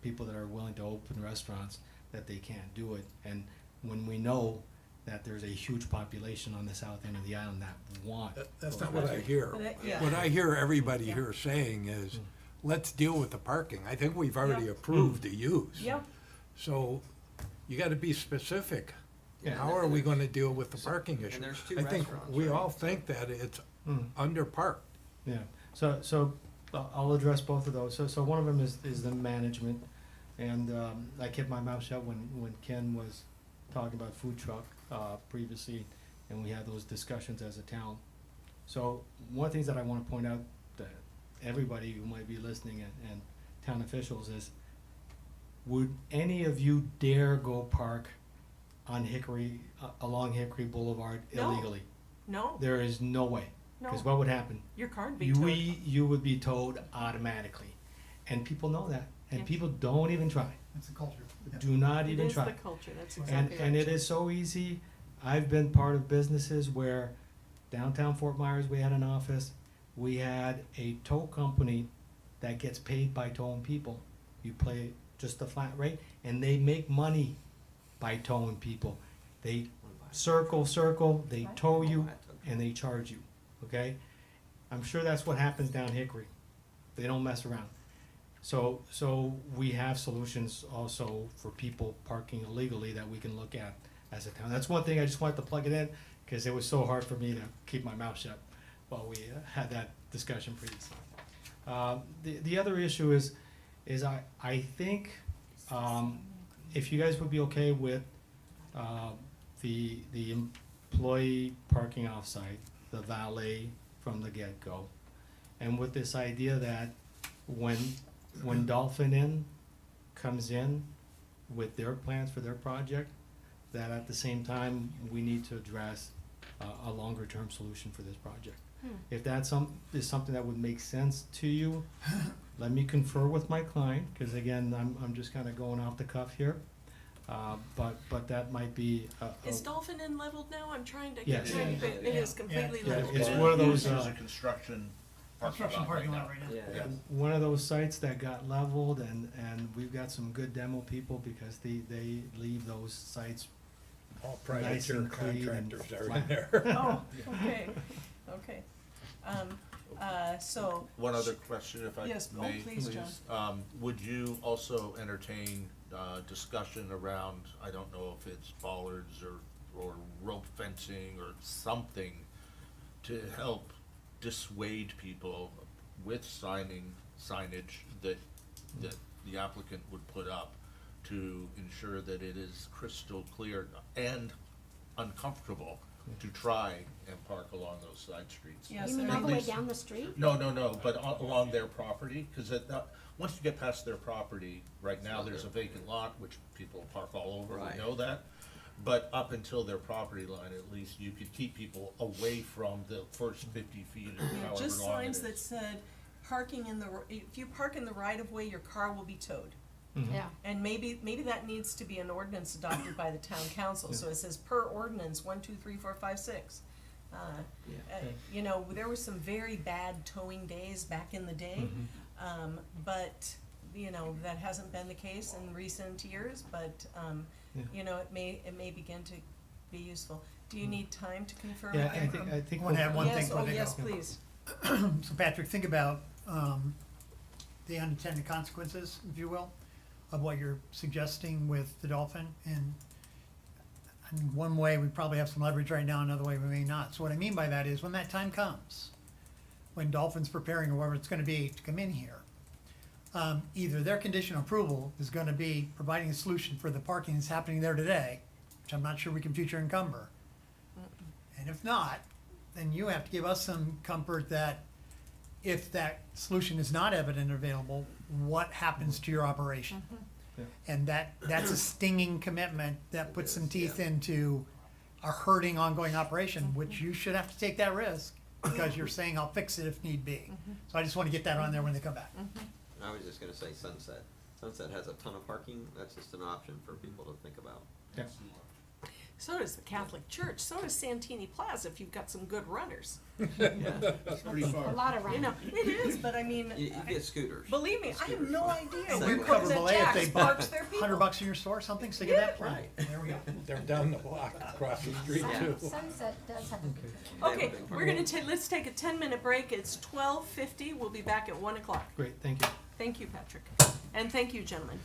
people that are willing to open restaurants that they can't do it. And when we know that there's a huge population on the south end of the island that want. That's not what I hear. Yeah. What I hear everybody here saying is, let's deal with the parking. I think we've already approved the use. Yep. So, you gotta be specific. Yeah. How are we gonna deal with the parking issue? And there's 2 I think restaurants, we right? all think that it's underparked. Yeah, so I'll address both of those. So one of them is the management. And I kept my mouth shut when Ken was talking about food truck previously, and we had those discussions as a town. So one of the things that I wanna point out that everybody who might be listening and town officials is, would any of you dare go park on along Hickory Boulevard No. illegally? No, There is no way. Cause no, what would happen? your card be You, towed. you would be towed automatically. And people know that. And Yeah. people don't even try. It's a culture. Yeah. Do not It even is try. the culture, that's And, exactly right. and it is so easy. I've been part of businesses where downtown Fort Myers, we had an office. We had a tow company that gets paid by towing people. You pay just a flat rate, and they make money by towing people. They circle, they tow you, and they charge you, okay? I'm sure that's what happens down Hickory. They don't mess around. So we have solutions also for people parking illegally that we can look at as a town. That's one thing I just wanted to plug it in, cause it was so hard for me to keep my mouth shut while we had that discussion previously. The other issue is I think, if you guys would be okay with, the employee parking offsite, the valet from the get-go, and with this idea that when Dolphin Inn comes in with their plans for their project, that at the same time, we need to address a longer-term solution for this project. If that is something that would make sense to you, let me confer with my client, cause again, I'm just kinda going off the cuff here. But that might be Is Dolphin Inn leveled now? I'm trying to Yes. get, it is completely Yeah, leveled. it's one of those, There's a construction Construction parking lot right now. Yeah. one of those sites that got leveled, and we've got some good demo people because they leave those sites. All private Nice care and clean and contractors are in flat. there. Oh, okay. So. One other question, if I may. Yes, oh, please, John. Would you also entertain, discussion around, I don't know if it's bollards or rope fencing or something to help dissuade people with signage that the applicant would put up to ensure that it is crystal clear and uncomfortable to try and park along those side streets. Yes, You mean and all the way least- down the street? No, but along their property, because once you get past their property, right now, there's a vacant lot, which people park all over, Right. we know that. But up until their property line, at least, you could keep people away from the first 50 feet or Yeah, however just long it signs is. that said, parking in the, if you park in the right of way, your car will be towed. Yeah. And maybe that needs to be an ordinance adopted by the town council, so it says per ordinance, 1, 2, 3, 4, 5, 6. You know, there were some very bad towing days back in the day, but, you know, that hasn't been the case in recent years, but, you know, it may begin to be useful. Do you need time to confirm? Yeah, I think. I wanna add one thing Yes, before oh, they yes, go. please. So Patrick, think about the unintended consequences, if you will, of what you're suggesting with the Dolphin. And one way, we probably have some leverage right now, another way we may not. So what I mean by that is when that time comes, when Dolphin's preparing or whoever it's gonna be to come in here, either their condition of approval is gonna be providing a solution for the parking that's happening there today, which I'm not sure we can future encumber. And if not, then you have to give us some comfort that if that solution is not evident or available, what happens to your operation? And that's a stinging commitment that puts some teeth into a hurting ongoing operation, which you should have to take that risk because you're saying I'll fix it if need be. So I just want to get that on there when they come back. I was just gonna say Sunset. Sunset has a ton of parking. That's just an option for people to think about. Yeah. So does the Catholic Church, so does Santini Plaza if you've got some good runners. That's pretty A far. lot of You know, it is, but I mean, You get scooters. believe me, I have no idea Segway. where Cover Cosette belay if Jack's they bought parks their people. $100 in your store or something, so you get that plan. There we go. They're down the block across the street too. Sunset does have a good. Okay, we're gonna let's take a 10-minute break. It's 12:50. We'll be back at 1 o'clock. Great, thank you. Thank you, Patrick. And thank you, gentlemen.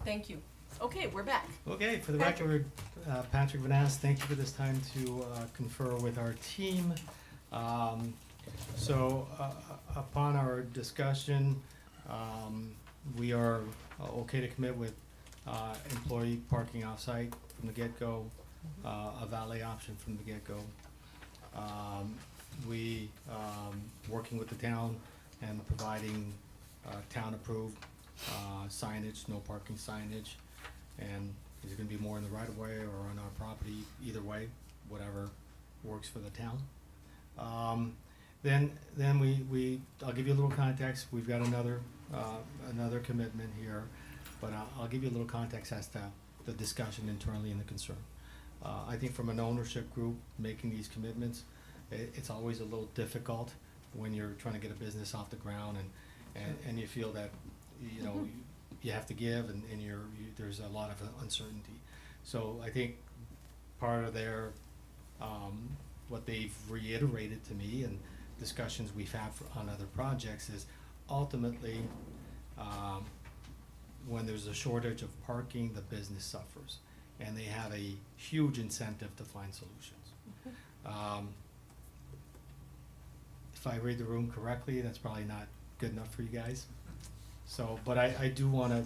Thank you. Okay, we're back. Okay, for the Patrick. record, Patrick Vanass, thank you for this time to confer with our team. So upon our discussion, we are okay to commit with employee parking off-site from the get-go, a valet option from the get-go. We, working with the town and providing town-approved signage, no parking signage. And is it gonna be more in the right of way or on our property, either way, whatever works for the town. Then I'll give you a little context, we've got another commitment here, but I'll give you a little context as to the discussion internally and the concern. I think from an ownership group, making these commitments, it's always a little difficult when you're trying to get a business off the ground and you feel that, you know, you have to give and there's a lot of uncertainty. So I think part of their, what they've reiterated to me and discussions we've had on other projects is ultimately, when there's a shortage of parking, the business suffers. And they have a huge incentive to find solutions. If I read the room correctly, that's probably not good enough for you guys. So, but I did wanna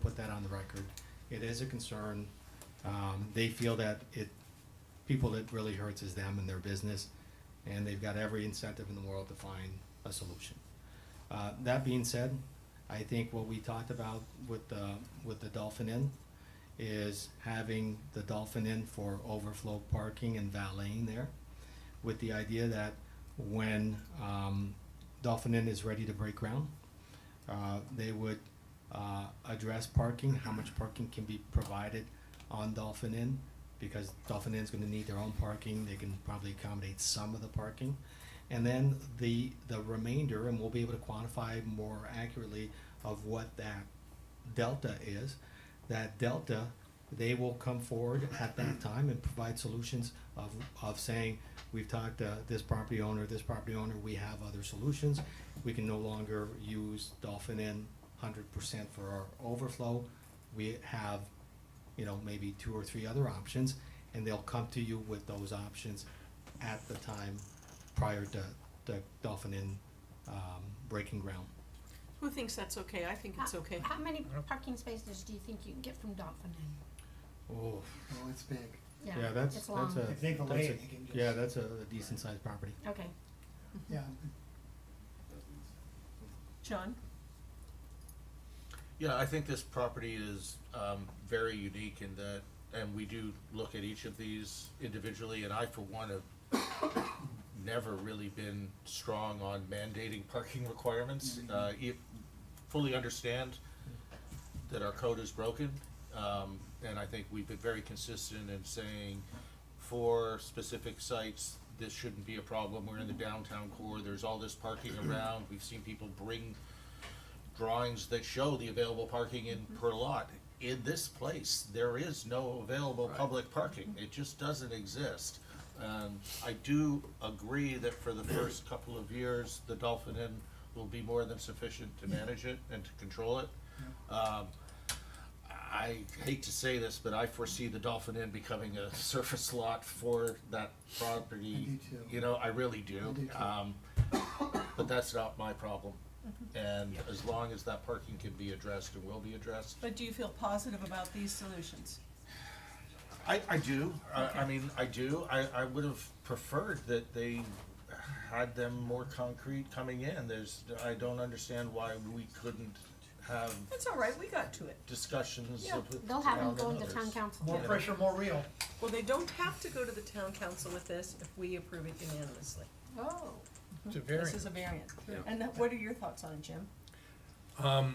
put that on the record. It is a concern. They feel that people it really hurts is them and their business, and they've got every incentive in the world to find a solution. That being said, I think what we talked about with the Dolphin Inn is having the Dolphin Inn for overflow parking and valeting there, with the idea that when Dolphin Inn is ready to break ground, they would address parking, how much parking can be provided on Dolphin Inn, because Dolphin Inn's gonna need their own parking, they can probably accommodate some of the parking. And then the remainder, and we'll be able to quantify more accurately of what that delta is, that delta, they will come forward at that time and provide solutions of saying, we've talked to this property owner, we have other solutions. We can no longer use Dolphin Inn 100% for our overflow. We have, you know, maybe 2 or 3 other options, and they'll come to you with those options at the time prior to the Dolphin Inn breaking ground. Who thinks that's okay? I think it's okay. How many parking spaces do you think you can get from Dolphin Inn? Oh, Oh, it's big. yeah, that's it's long. If they delay it, they can just. yeah, that's a decent sized property. Okay. Yeah, John? Yeah, I think this property is very unique in that, and we do look at each of these individually, and I, for one, have never really been strong on mandating parking requirements. Fully understand that our code is broken, and I think we've been very consistent in saying for specific sites, this shouldn't be a problem. We're in the downtown core, there's all this parking around, we've seen people bring drawings that show the available parking in per lot. In this place, there is no available public parking, it just doesn't exist. I do agree that for the first couple of years, the Dolphin Inn will be more than sufficient to manage it and to control it. I hate to say this, but I foresee the Dolphin Inn becoming a surface lot for that property. I do too. You know, I really do. I do too. But that's not my problem. And as long as that parking can be addressed and will be addressed. But do you feel positive about these solutions? I do. I mean, I do. I would have preferred that they had them more concrete coming in. I don't understand why we couldn't have That's all right, we got to it. discussions Yeah, of They'll have them town go and into town others. council. more pressure, more real. Well, they don't have to go to the town council with this if we approve it unanimously. Oh. It's a This variance. is a variant. And what are your thoughts on it, Jim? I'm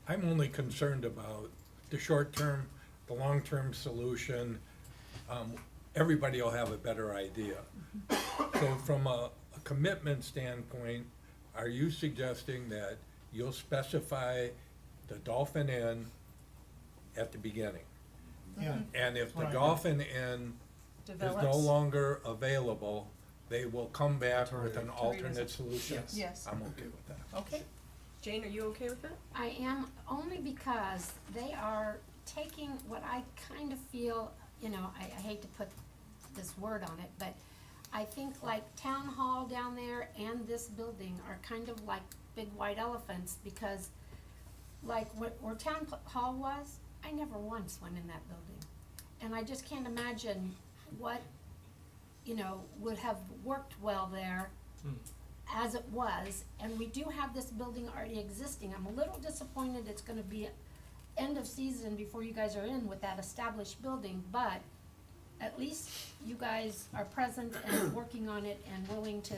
only concerned about the short term, the long-term solution. Everybody will have a better idea. So from a commitment standpoint, are you suggesting that you'll specify the Dolphin Inn at the beginning? Yeah. And if the Right. Dolphin Inn is no Develops. longer available, they will come back with an Revisit. alternate solution? Yes. I'm okay with that. Okay. Jane, are you okay with that? I am, only because they are taking what I kind of feel, you know, I hate to put this word on it, but I think like town hall down there and this building are kind of like big white elephants, because like where town hall was, I never once went in that building. And I just can't imagine what, you know, would have worked well there as it was. And we do have this building already existing. I'm a little disappointed it's gonna be end of season before you guys are in with that established building, but at least you guys are present and working on it and willing to,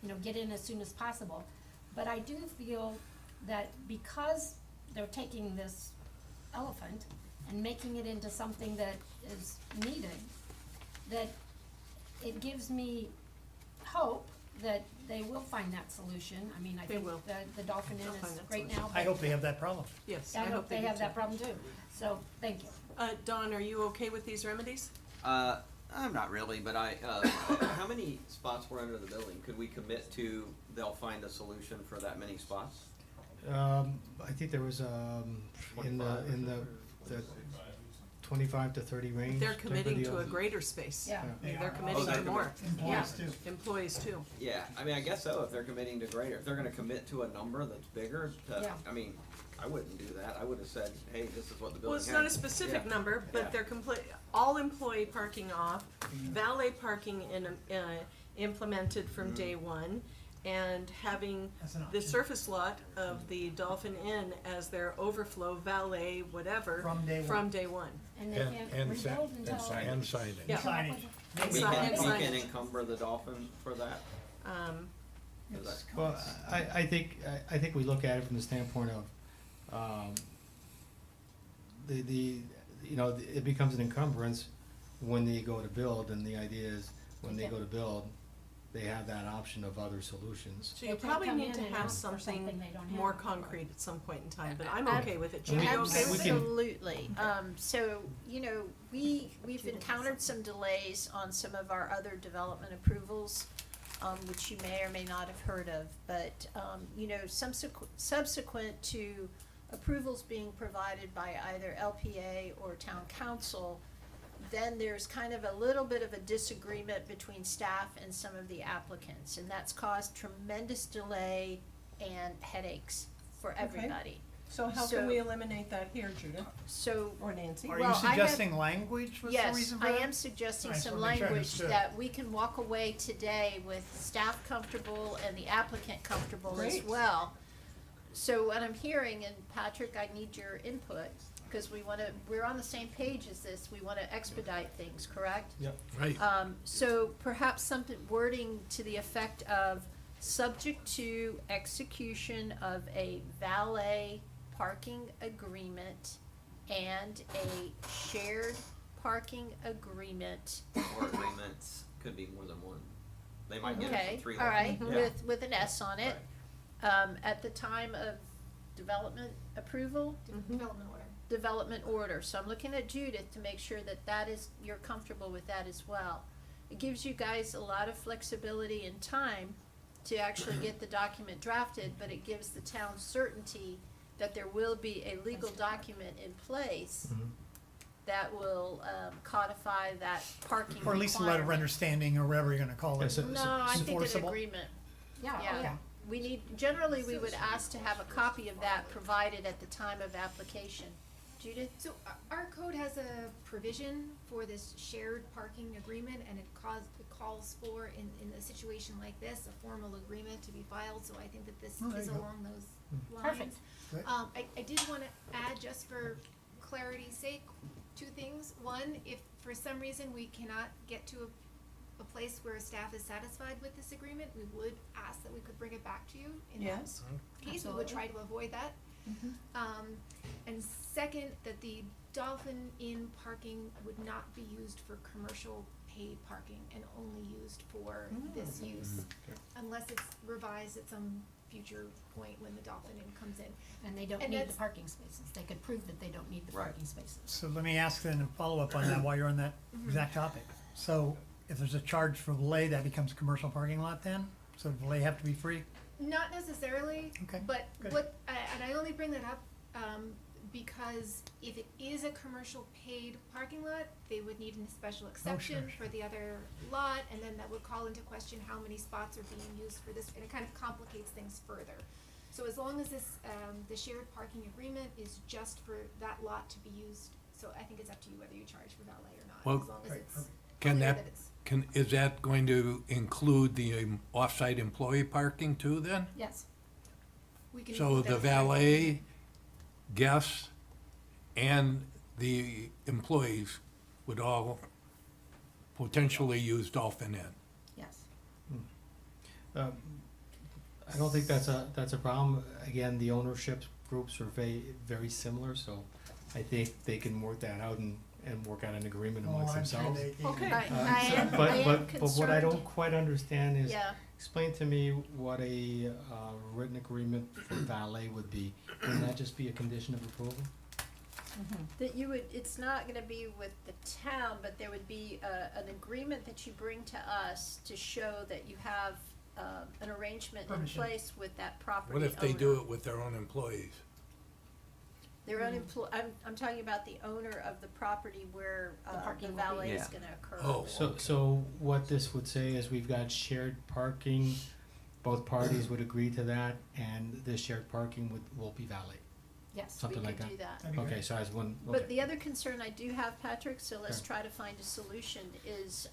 you know, get in as soon as possible. But I do feel that because they're taking this elephant and making it into something that is needed, that it gives me hope that they will find that solution. I mean, I They think will. the Dolphin Inn They'll is find that great solution. now. I but hope they have that problem. Yes, I hope they do have too. that problem too. So, thank you. Dawn, are you okay with these remedies? I'm not really, but how many spots were under the building? Could we commit to they'll find a solution for that many spots? I think there was, in the 25 to 30 range. They're type of committing deal. to a greater space. Yeah. I mean, They they're are. committing they're to more. Employees Yeah. too. Employees too. Yeah, I mean, I guess so, if they're committing to greater, if they're gonna commit to a number that's bigger, Yeah. I mean, I wouldn't do that, I would've said, hey, this is what the building Well, has. it's not a specific Yeah. number, but Yeah. they're all employee parking off, valet parking implemented from day one, and having That's an the option. surface lot of the Dolphin Inn as their overflow valet, whatever. From day one. And they can't And sa- rebuild until. and signage. Yeah. Signage. We Sign- can, and we can signage. encumber the Dolphin for that, is that? Well, I think we look at it from the standpoint of, you know, it becomes an encumbrance when they go to build, and the idea is, when they go to build, they have that option of other solutions. So you They can't probably come need in to and have ask for something something they don't have. more concrete at some point in time, but I'm Ab- okay with it. Jim, are you okay with it? Absolutely. So, you know, we've encountered some delays on some of our other development approvals, which you may or may not have heard of, but, you know, subsequent to approvals being provided by either LPA or town council, then there's kind of a little bit of a disagreement between staff and some of the applicants, and that's caused tremendous delay and headaches for everybody. So how So- can we eliminate that here, Judith? So, Or Nancy? Are Well, you I have- suggesting language was the yes, reason for I that? am suggesting I just some wanna make sure I language understood. that we can walk away today with staff comfortable and the applicant comfortable as Great. well. So what I'm hearing, and Patrick, I need your input, because we're on the same page as this, we wanna expedite things, correct? Yep. Right. So perhaps something wording to the effect of, subject to execution of a valet parking agreement and a shared parking agreement. Or agreements, could be more than one. They might get it Okay, from three. all right, lots. with an S on it. At the time of development approval, Development order. development order. So I'm looking at Judith to make sure that you're comfortable with that as well. It gives you guys a lot of flexibility and time to actually get the document drafted, but it gives the town certainty that there will be a legal document in place that will codify that parking Or at least a letter of requirement. understanding, or whatever you're gonna call it. No, I think an Enforceable? agreement. Yeah, oh, Yeah. yeah. Generally, we would ask to have a copy of that provided at the time of application. Judith? So our code has a provision for this shared parking agreement, and it calls for, in a situation like this, a formal agreement to be filed, so I think that this Oh, there is you go. along those lines. Perfect. Great. I did wanna add, just for clarity's sake, two things. One, if for some reason we cannot get to a place where staff is satisfied with this agreement, we would ask that we could bring it back to you. In that Yes. case, we would try to avoid that. And second, that the Dolphin Inn parking would not be used for commercial paid parking and only used for this use, unless it's revised at some future point when the Dolphin Inn comes in. And they don't And need the that's- parking spaces. They could prove that they don't need the Right. parking spaces. So let me ask then a follow-up on that while you're on that exact topic. So if there's a charge for valet, that becomes a commercial parking lot then? So does valet have to be free? Not necessarily, Okay, but good. and I only bring that up, because if it is a commercial paid parking lot, they would need a special exception sure. for the other lot, and then that would call into question how many spots are being used for this, and it kind of complicates things further. So as long as this, the shared parking agreement is just for that lot to be used, so I think it's up to you whether you charge for valet or not, Well, as long as it's Can clear that, it's. is that going to include the off-site employee parking too then? Yes. We can So include the that. valet, guests, and the employees would all potentially use Dolphin Inn? Yes. I don't think that's a problem. Again, the ownership groups are very similar, so I think they can work that out and work out an agreement Oh, amongst I'm sure themselves. they can. Okay. But what I don't quite understand is, Yeah. explain to me what a written agreement for valet would be. Wouldn't that just be a condition of approval? That you would, it's not gonna be with the town, but there would be an agreement that you bring to us to show that you have an arrangement in Permission. place with that property What if they owner. do it with their own employees? Their own I'm talking about the owner of the property where The the parking will be- valet is Yeah. gonna occur. Oh. So what this would say is we've got shared parking, both parties would agree to that, and the shared parking will be valet. Yes. Something like We that? could do that. That'd be Okay, great. so I was one, But okay. the other concern I do have, Patrick, so let's Sure. try to find a solution, is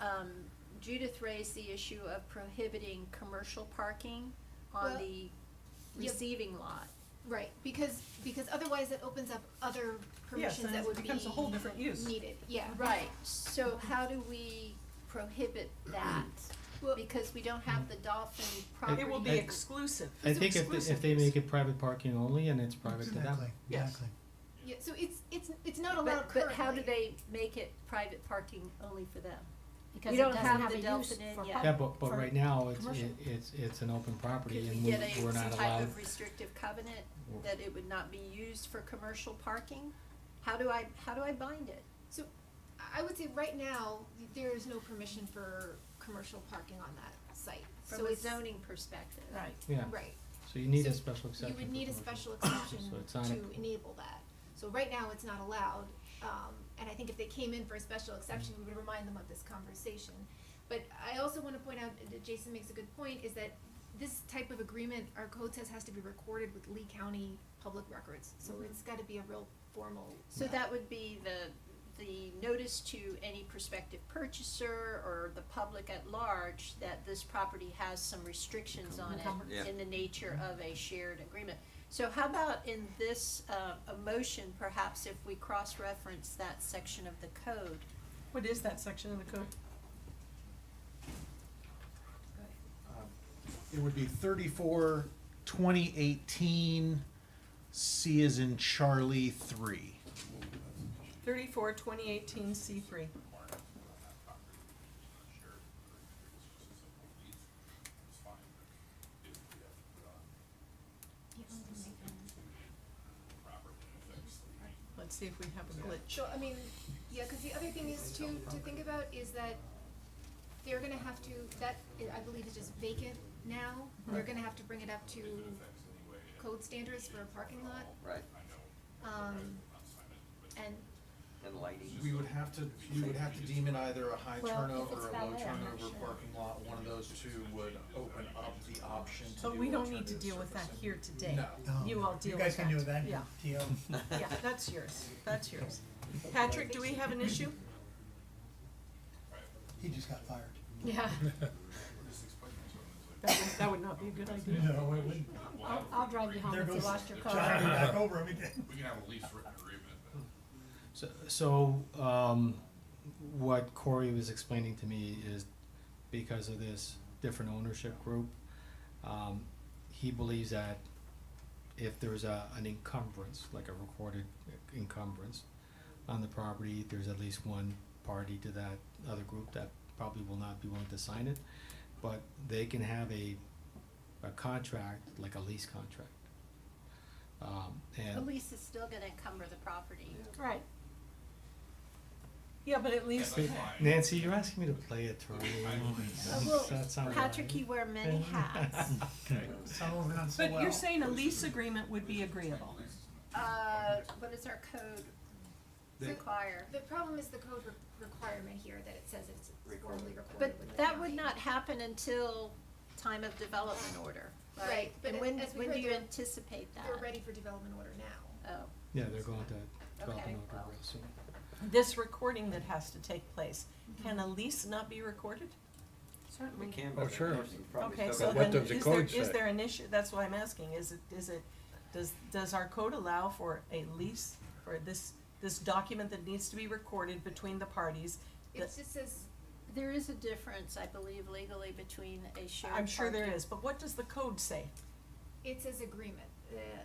Judith raised the issue of prohibiting commercial parking on Well, the yep. receiving lot. Right, because otherwise it opens up other permissions then that it would be becomes a whole different use. needed, yeah. Right, so how do we prohibit that? Well- Because we don't have the Dolphin property. It will be I- exclusive. I It's think exclusive if they use. make it private parking only and it's private to them. Exactly, Yes. exactly. Yeah, so it's not allowed But currently. how do they make it private parking only for them? Because We it don't doesn't have have the a use Delphin Inn for yet. park- Yeah, but for right now, commercial. it's an open property Could and we get we're some not type allowed. of restrictive covenant that it would not be used for commercial parking? How do I bind it? So I would say right now, there is no permission for commercial parking on that site. From So a it's- zoning perspective. Right. Yeah, Right. so you need a So special exception. You would for need a commercial. special exception So it's not to enable that. So right now, it's not allowed, and I think if they came in for a special exception, we would remind them of this conversation. But I also wanna point out, that Jason makes a good point, is that this type of agreement, our code says has to be recorded with Lee County Public Records, so it's gotta be a real formal. So that would be the notice to any prospective purchaser or the public at large that this property has some restrictions on Yeah. it in the nature of a shared agreement. So how about in this, a motion, perhaps if we cross-reference that section of the code? What is that section of the code? It would be 34/2018, C as in Charlie 3. 34/2018 C3. Let's see if we have a glitch. So, I mean, yeah, cause the other thing is to think about is that they're gonna have to, I believe is just vacant now, they're gonna have to bring it up to code standards for a parking lot, Right. and And lighting. We would have to, you would have to deem it either a high Well, if turnover it's or a valet, low I'm not turnover sure. parking lot. One of those two would open up the option to do But we don't need to alternative deal with that surfacing. here today. No. You all deal You with guys that. can deal with that in Yeah. TO. Yeah, that's yours, that's yours. Patrick, do we have an issue? He just got fired. Yeah. That would not be a good idea. No, it wouldn't. I'll drive you home There if you goes lost your car. Johnny back over him again. We can have a lease written agreement then. So, what Corey was explaining to me is because of this different ownership group, he believes that if there's an encumbrance, like a recorded encumbrance on the property, there's at least one party to that other group that probably will not be willing to sign it, but they can have a contract, like a lease contract. The And lease is still gonna encumber the property. Right. Yeah, but at least, Nancy, you're asking me to play attorney. Well, That sounds Patrick, right. you wear many hats. Some of it not so but well. you're saying a lease agreement would be agreeable. What does our code require? The problem is the code requirement here that it says it's formally recorded But with the that county. would not happen until time of development order, right? Right, but And when, as we when heard, do you they're- anticipate that? They're ready for development order now. Oh, Yeah, they're going to develop Okay, an order well. real soon. This recording that has to take place, can a lease not be recorded? We can, Oh, but sure. there's probably Okay, still so got- what then does the is there, code is say? there an issue, that's what I'm asking, does our code allow for a lease, or this document that needs to be recorded between the parties? It that- just says, there is a difference, I believe, legally between a shared I'm sure there parking- is, but what does the code say? it says agreement.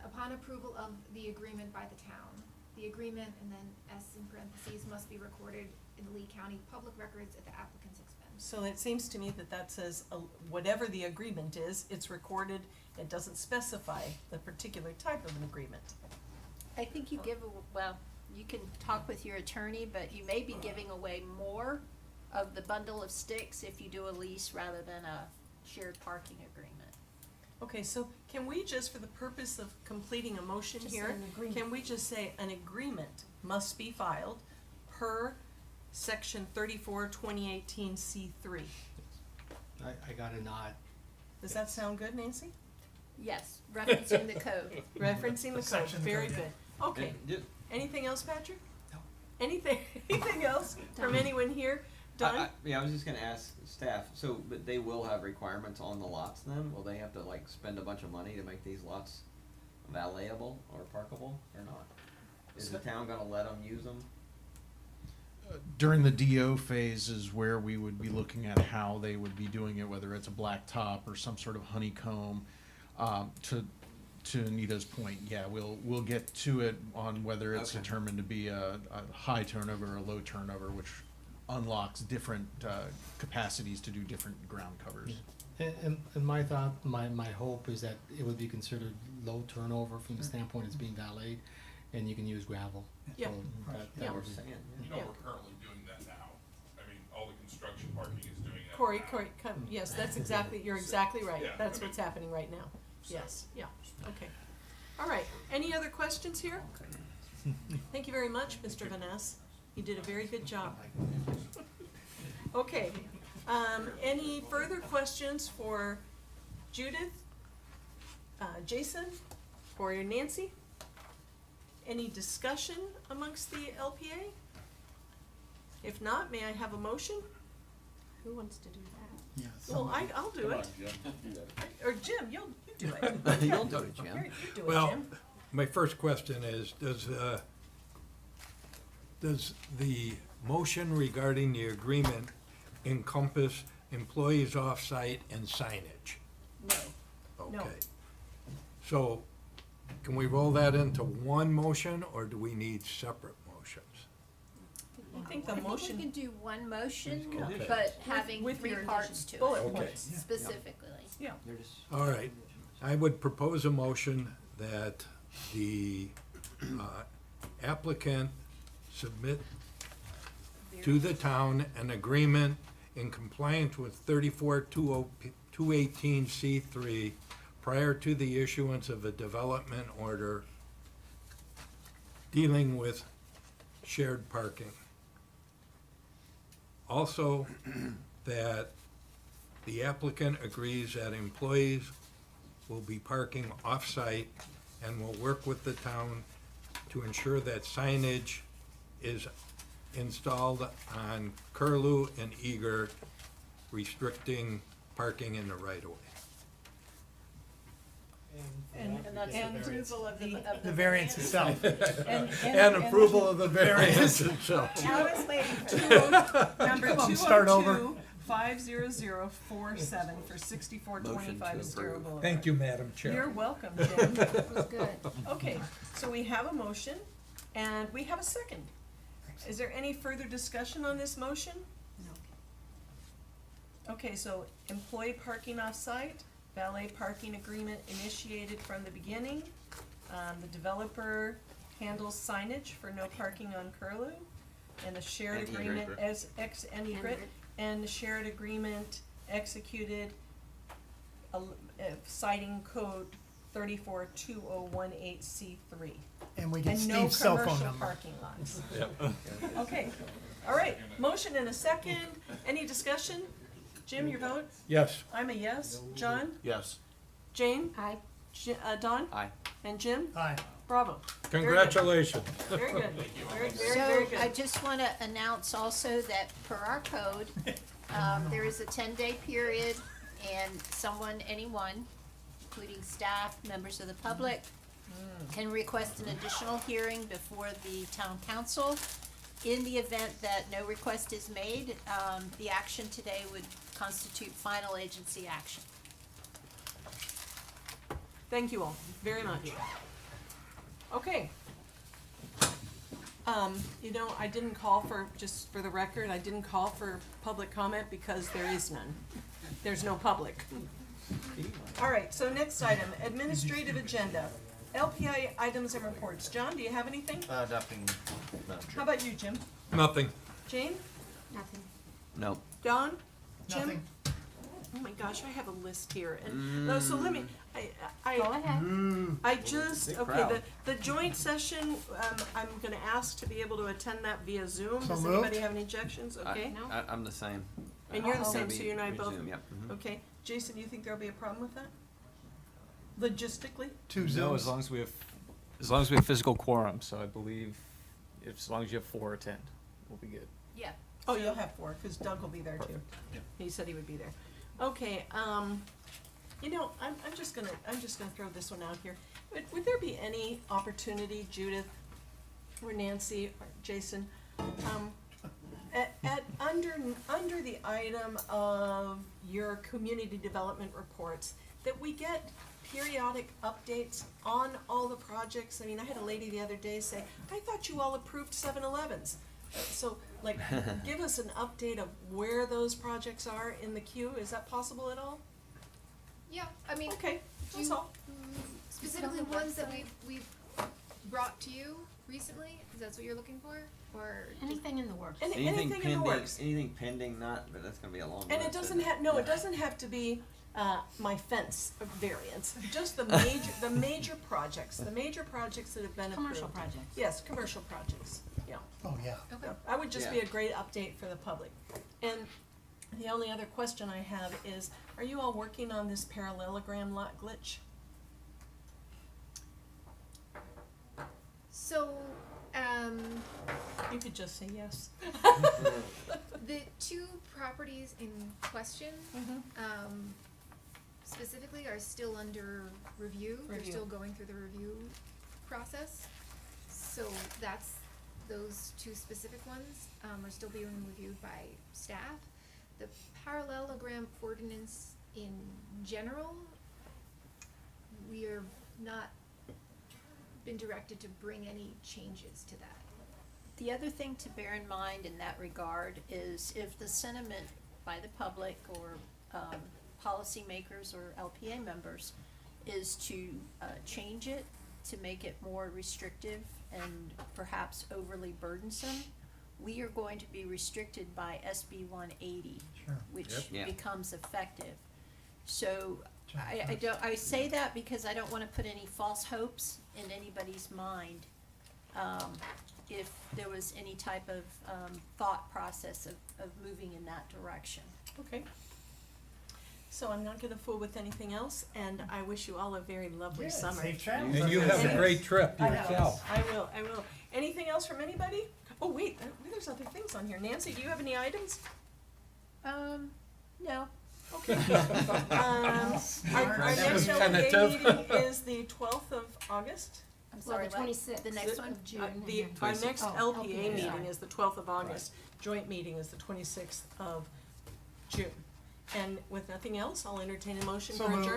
Upon approval of the agreement by the town, the agreement, and then S in parentheses, must be recorded in the Lee County Public Records at the applicant's expense. So it seems to me that says, whatever the agreement is, it's recorded, it doesn't specify the particular type of an agreement. I think you give, well, you can talk with your attorney, but you may be giving away more of the bundle of sticks if you do a lease rather than a shared parking agreement. Okay, so can we just, for the purpose of completing a motion Just here, say an agreement. can we just say an agreement must be filed per section 34/2018 C3? I got a nod. Does that sound good, Nancy? Yes, referencing the code. Referencing the code, Section very code, good. Okay, And ju- anything else, Patrick? No. Anything else from Done. anyone here? Done? Yeah, I was just gonna ask staff, so, but they will have requirements on the lots then? Will they have to like spend a bunch of money to make these lots valetable or parkable or not? Is the town gonna let them use them? During the DO phase is where we would be looking at how they would be doing it, whether it's a black top or some sort of honeycomb. To Anita's point, yeah, we'll get to it on whether it's Okay. determined to be a high turnover or a low turnover, which unlocks different capacities to do different ground covers. And my thought, my hope is that it would be considered low turnover from the standpoint it's being valeted, and you can use gravel. Yeah. So that Yeah. would be- Saying, You yeah. know, Yeah. we're currently doing that now. I mean, all the construction parking is doing that Corey, now. come, yes, that's exactly, you're exactly right. Yeah, That's I mean- what's happening right now. So- Yes, yeah, okay. All right, any other questions here? Thank you very much, Mr. Vaness. You did a very good job. Okay, any further questions for Judith, Jason, or Nancy? Any discussion amongst the LPA? If not, may I have a motion? Who wants to do that? Yes. Well, I'll do it. Or Jim, you do it. You'll do it, Jim. You do it, Well, Jim. my first question is, does the motion regarding the agreement encompass employees off-site and signage? No. No. Okay. So, can we roll that into one motion, or do we need separate motions? I think the I think motion. we can do one motion, Okay. but having with three your parts to bullet it Okay. points. specifically. Yeah. They're just. All right, I would propose a motion that the applicant submit to the town an agreement in compliance with 34/218 C3 prior to the issuance of a development order dealing with shared parking. Also, that the applicant agrees that employees will be parking off-site and will work with the town to ensure that signage is installed on Curlew and Eager restricting parking in the right-of-way. And that's And approval of the The variance itself. And approval of the variance itself. I was waiting for Number Come on, start over. 202-50047 for 6425 Estero Boulevard. Thank you, Madam Chair. You're welcome, Jim. That was good. Okay, so we have a motion and we have a second. Is there any further discussion on this motion? No. Okay, so employee parking off-site, valet parking agreement initiated from the beginning. The developer handles signage for no parking on Curlew. and the shared And agreement egret. as and egret, and the shared agreement executed citing code 342018C3. And we get And no Steve's cell phone commercial number. parking lots. Yep. Okay, all right, motion and a second, any discussion? Jim, your vote? Yes. I'm a yes. John? Yes. Jane? Aye. Don? Aye. And Jim? Aye. Bravo. Very good. Congratulations. Very good. Very, very, So very good. I just want to announce also that per our code, there is a 10-day period and anyone, including staff, members of the public, can request an additional hearing before the town council. In the event that no request is made, the action today would constitute final agency action. Thank you all very much. Okay. I didn't call for, just for the record, I didn't call for public comment because there is none. There's no public. All right, so next item, administrative agenda. LPI items and reports. John, do you have anything? Nothing, Madam Chair. How about you, Jim? Nothing. Jane? Nothing. No. Don? Jim? Nothing. Oh my gosh, I have a list here, and, so let me, Go ahead. I just, Big okay, crowd. the joint session, I'm gonna ask to be able to attend that via Zoom. So Does moved. anybody have any objections? Okay? No. I'm the same. And you're the It's gonna same, so be you and I both? resume, yep. Mhm. Okay. Jason, you think there'll be a problem with that? Logistically? Two No, as Zooms. long as we have physical quorum, so I believe as long as you have 4 attend, we'll be good. Yeah. Oh, you'll have 4, because Doug will be there too. He said he would be there. Okay, I'm just gonna throw this one out here. Would there be any opportunity, Judith, or Nancy, or Jason, under the item of your community development reports, that we get periodic updates on all the projects? I mean, I had a lady the other day say, I thought you all approved 7-Elevens. So, like, give us an update of where those projects are in the queue. Is that possible at all? Yeah, I mean, Okay, that's all. specifically ones that we've brought to you recently, is that what you're looking for? Or just- Anything in the works. Anything in the works. Anything pending, not, but that's gonna be a long list. And it doesn't isn't have, no, it doesn't have to be, my fence variance, just the major projects that have been approved. Commercial projects. Yes, commercial projects, yeah. Oh, yeah. Okay. That would just be Yeah. a great update for the public. And the only other question I have is, are you all working on this parallelogram lot glitch? So, You could just say yes. the two properties in question, Mm-hmm. specifically are still under review. They're Review. still going through the review process. So that's, those two specific ones, are still being reviewed by staff. The parallelogram ordinance in general, we are not been directed to bring any changes to that. The other thing to bear in mind in that regard is if the sentiment by the public or policymakers or LPA members is to change it, to make it more restrictive and perhaps overly burdensome, we are going to be restricted by SB 180, Sure. which Yep. Yeah. becomes effective. So I say that because I don't wanna put any false hopes in anybody's mind, if there was any type of, thought process of moving in that direction. Okay. So I'm not gonna fool with anything else, and I wish you all a very lovely Yeah, summer. safe travels. And you have a great trip I know. yourself. I will. Anything else from anybody? Oh, wait, there's other things on here. Nancy, do you have any items? No. Okay. Our That next was LPA tentative. meeting is the 12th of August. I'm Well, sorry, the what? 26th The next one? of June. Our next Oh, LPA LPA, meeting sorry. is the 12th of August. Joint meeting is the 26th of June. And with nothing else, I'll entertain a motion So for moved. adjournment.